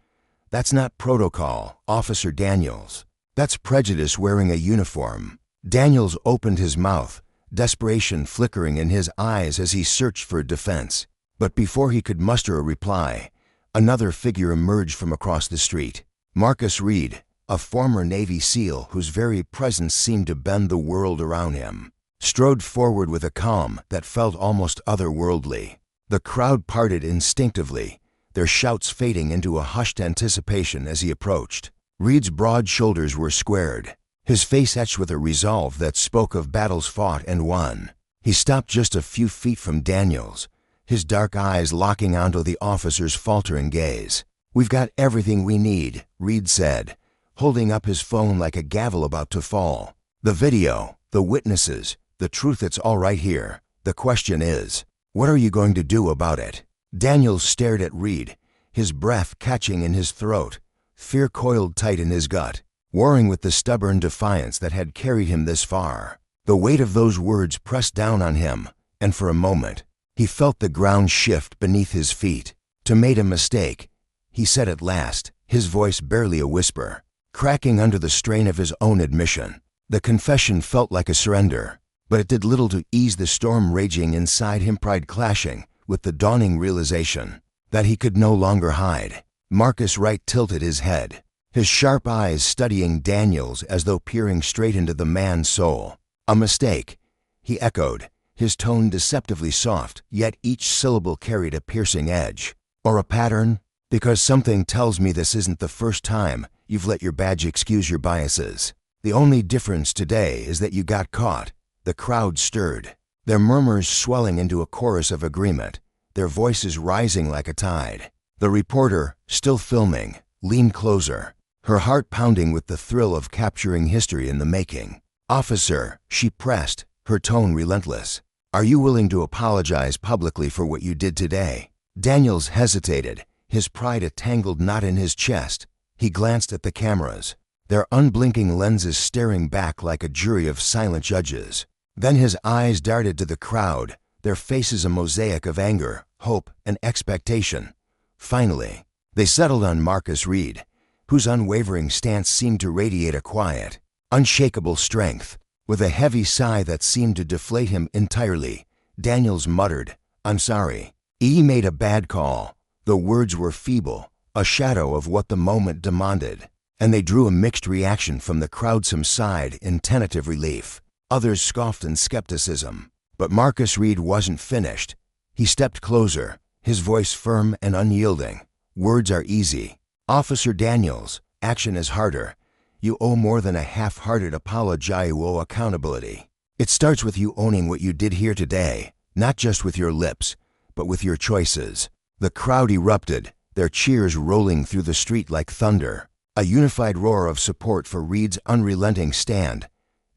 That's not protocol, Officer Daniels. That's prejudice wearing a uniform." Daniels opened his mouth, desperation flickering in his eyes as he searched for defense. But before he could muster a reply, another figure emerged from across the street. Marcus Reed, a former Navy SEAL whose very presence seemed to bend the world around him, strode forward with a calm that felt almost otherworldly. The crowd parted instinctively, their shouts fading into a hushed anticipation as he approached. Reed's broad shoulders were squared, his face etched with a resolve that spoke of battles fought and won. He stopped just a few feet from Daniels, his dark eyes locking onto the officer's faltering gaze. "We've got everything we need," Reed said, holding up his phone like a gavel about to fall. "The video, the witnesses, the truth, it's all right here. The question is, what are you going to do about it?" Daniels stared at Reed, his breath catching in his throat, fear coiled tight in his gut, warring with the stubborn defiance that had carried him this far. The weight of those words pressed down on him, and for a moment, he felt the ground shift beneath his feet. "To made a mistake," he said at last, his voice barely a whisper, cracking under the strain of his own admission. The confession felt like a surrender, but it did little to ease the storm raging inside him, pride clashing with the dawning realization that he could no longer hide. Marcus Wright tilted his head, his sharp eyes studying Daniels as though peering straight into the man's soul. "A mistake," he echoed, his tone deceptively soft, yet each syllable carried a piercing edge. "Or a pattern? Because something tells me this isn't the first time you've let your badge excuse your biases. The only difference today is that you got caught." The crowd stirred, their murmurs swelling into a chorus of agreement, their voices rising like a tide. The reporter, still filming, leaned closer, her heart pounding with the thrill of capturing history in the making. "Officer," she pressed, her tone relentless, "are you willing to apologize publicly for what you did today?" Daniels hesitated, his pride a tangled knot in his chest. He glanced at the cameras, their unblinking lenses staring back like a jury of silent judges. Then his eyes darted to the crowd, their faces a mosaic of anger, hope, and expectation. Finally, they settled on Marcus Reed, whose unwavering stance seemed to radiate a quiet, unshakable strength. With a heavy sigh that seemed to deflate him entirely, Daniels muttered, "I'm sorry. He made a bad call." The words were feeble, a shadow of what the moment demanded, and they drew a mixed reaction from the crowd, some sighed in tentative relief. Others scoffed in skepticism. But Marcus Reed wasn't finished. He stepped closer, his voice firm and unyielding. "Words are easy. Officer Daniels, action is harder. You owe more than a half-hearted apology, you owe accountability. It starts with you owning what you did here today, not just with your lips, but with your choices." The crowd erupted, their cheers rolling through the street like thunder, a unified roar of support for Reed's unrelenting stand.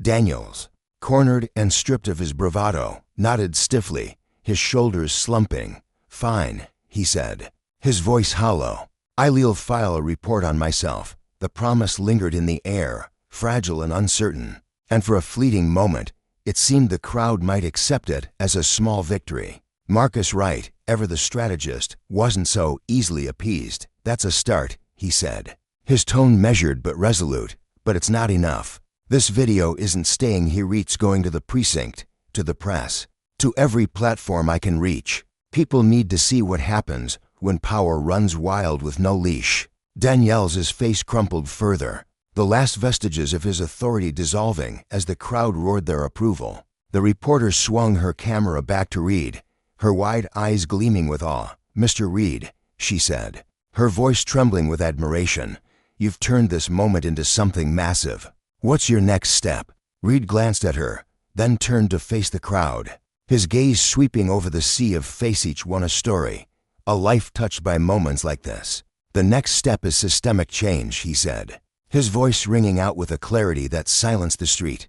"Daniels, cornered and stripped of his bravado, nodded stiffly, his shoulders slumping. "Fine," he said, his voice hollow. "I'll file a report on myself." The promise lingered in the air, fragile and uncertain, and for a fleeting moment, it seemed the crowd might accept it as a small victory. Marcus Wright, ever the strategist, wasn't so easily appeased. "That's a start," he said, his tone measured but resolute. "But it's not enough. This video isn't staying here. It's going to the precinct, to the press, to every platform I can reach. People need to see what happens when power runs wild with no leash." Daniel's face crumpled further, the last vestiges of his authority dissolving as the crowd roared their approval. The reporter swung her camera back to Reed, her wide eyes gleaming with awe. "Mr. Reed," she said, her voice trembling with admiration, "you've turned this moment into something massive. What's your next step?" Reed glanced at her, then turned to face the crowd, his gaze sweeping over the sea of face. Each one a story, a life touched by moments like this. "The next step is systemic change," he said, his voice ringing out with a clarity that silenced the street.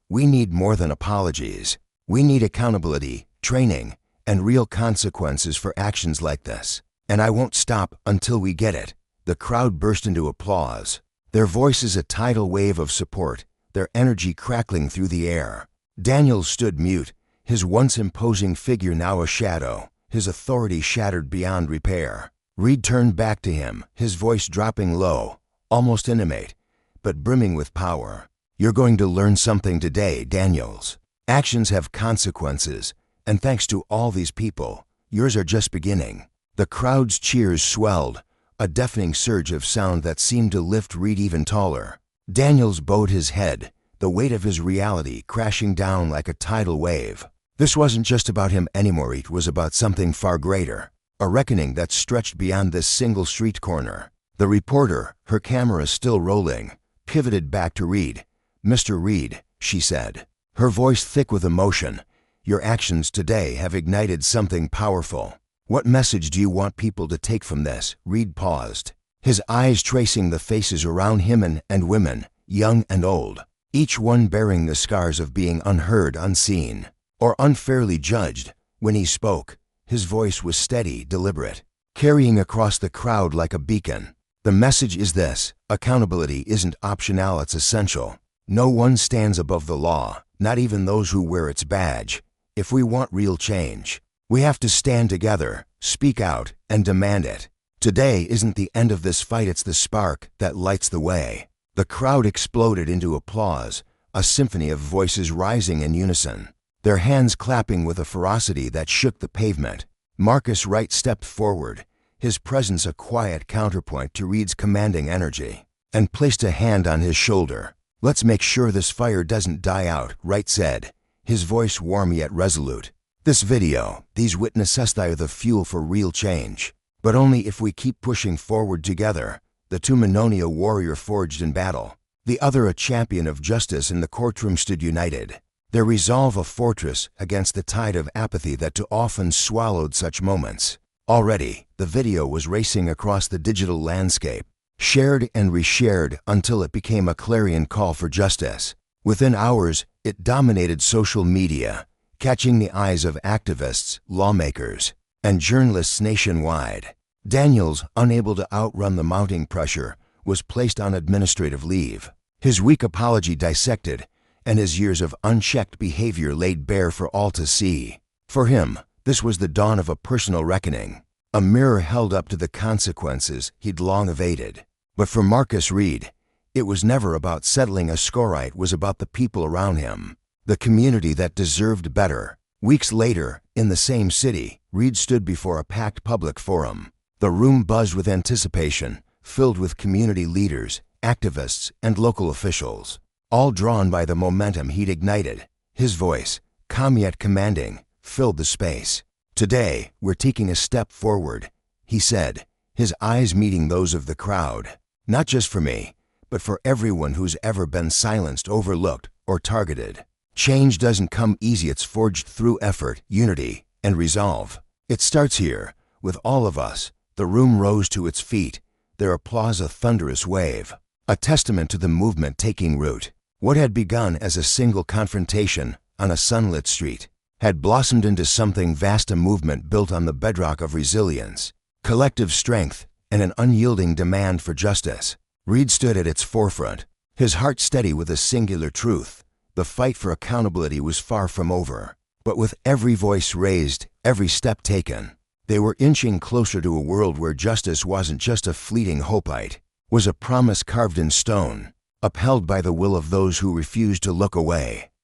"We need more than apologies. We need accountability, training, and real consequences for actions like this. And I won't stop until we get it." The crowd burst into applause, their voices a tidal wave of support, their energy crackling through the air. Daniel stood mute, his once imposing figure now a shadow, his authority shattered beyond repair. Reed turned back to him, his voice dropping low, almost intimate, but brimming with power. "You're going to learn something today, Daniels. Actions have consequences, and thanks to all these people, yours are just beginning." The crowd's cheers swelled, a deafening surge of sound that seemed to lift Reed even taller. Daniels bowed his head, the weight of his reality crashing down like a tidal wave. This wasn't just about him anymore. It was about something far greater, a reckoning that stretched beyond this single street corner. The reporter, her camera still rolling, pivoted back to Reed. "Mr. Reed," she said, her voice thick with emotion, "your actions today have ignited something powerful. What message do you want people to take from this?" Reed paused, his eyes tracing the faces around him and women, young and old, each one bearing the scars of being unheard, unseen, or unfairly judged. When he spoke, his voice was steady, deliberate, carrying across the crowd like a beacon. "The message is this: accountability isn't optional, it's essential. No one stands above the law, not even those who wear its badge. If we want real change, we have to stand together, speak out, and demand it. Today isn't the end of this fight, it's the spark that lights the way." The crowd exploded into applause, a symphony of voices rising in unison, their hands clapping with a ferocity that shook the pavement. Marcus Wright stepped forward, his presence a quiet counterpoint to Reed's commanding energy, and placed a hand on his shoulder. "Let's make sure this fire doesn't die out," Wright said, his voice warm yet resolute. "This video, these witnesses are the fuel for real change. But only if we keep pushing forward together." The two Mennonite, a warrior forged in battle, the other a champion of justice in the courtroom, stood united, their resolve a fortress against the tide of apathy that too often swallowed such moments. Already, the video was racing across the digital landscape, shared and reshared until it became a clarion call for justice. Within hours, it dominated social media, catching the eyes of activists, lawmakers, and journalists nationwide. Daniels, unable to outrun the mounting pressure, was placed on administrative leave, his weak apology dissected, and his years of unchecked behavior laid bare for all to see. For him, this was the dawn of a personal reckoning, a mirror held up to the consequences he'd long evaded. But for Marcus Reed, it was never about settling a score. It was about the people around him, the community that deserved better. Weeks later, in the same city, Reed stood before a packed public forum. The room buzzed with anticipation, filled with community leaders, activists, and local officials, all drawn by the momentum he'd ignited. His voice, calm yet commanding, filled the space. "Today, we're taking a step forward," he said, his eyes meeting those of the crowd. "Not just for me, but for everyone who's ever been silenced, overlooked, or targeted. Change doesn't come easy, it's forged through effort, unity, and resolve. It starts here, with all of us." The room rose to its feet, their applause a thunderous wave, a testament to the movement taking root. What had begun as a single confrontation on a sunlit street had blossomed into something vast, a movement built on the bedrock of resilience, collective strength, and an unyielding demand for justice. Reed stood at its forefront, his heart steady with a singular truth. The fight for accountability was far from over. But with every voice raised, every step taken, they were inching closer to a world where justice wasn't just a fleeting hope, it was a promise carved in stone, upheld by the will of those who refused to look away.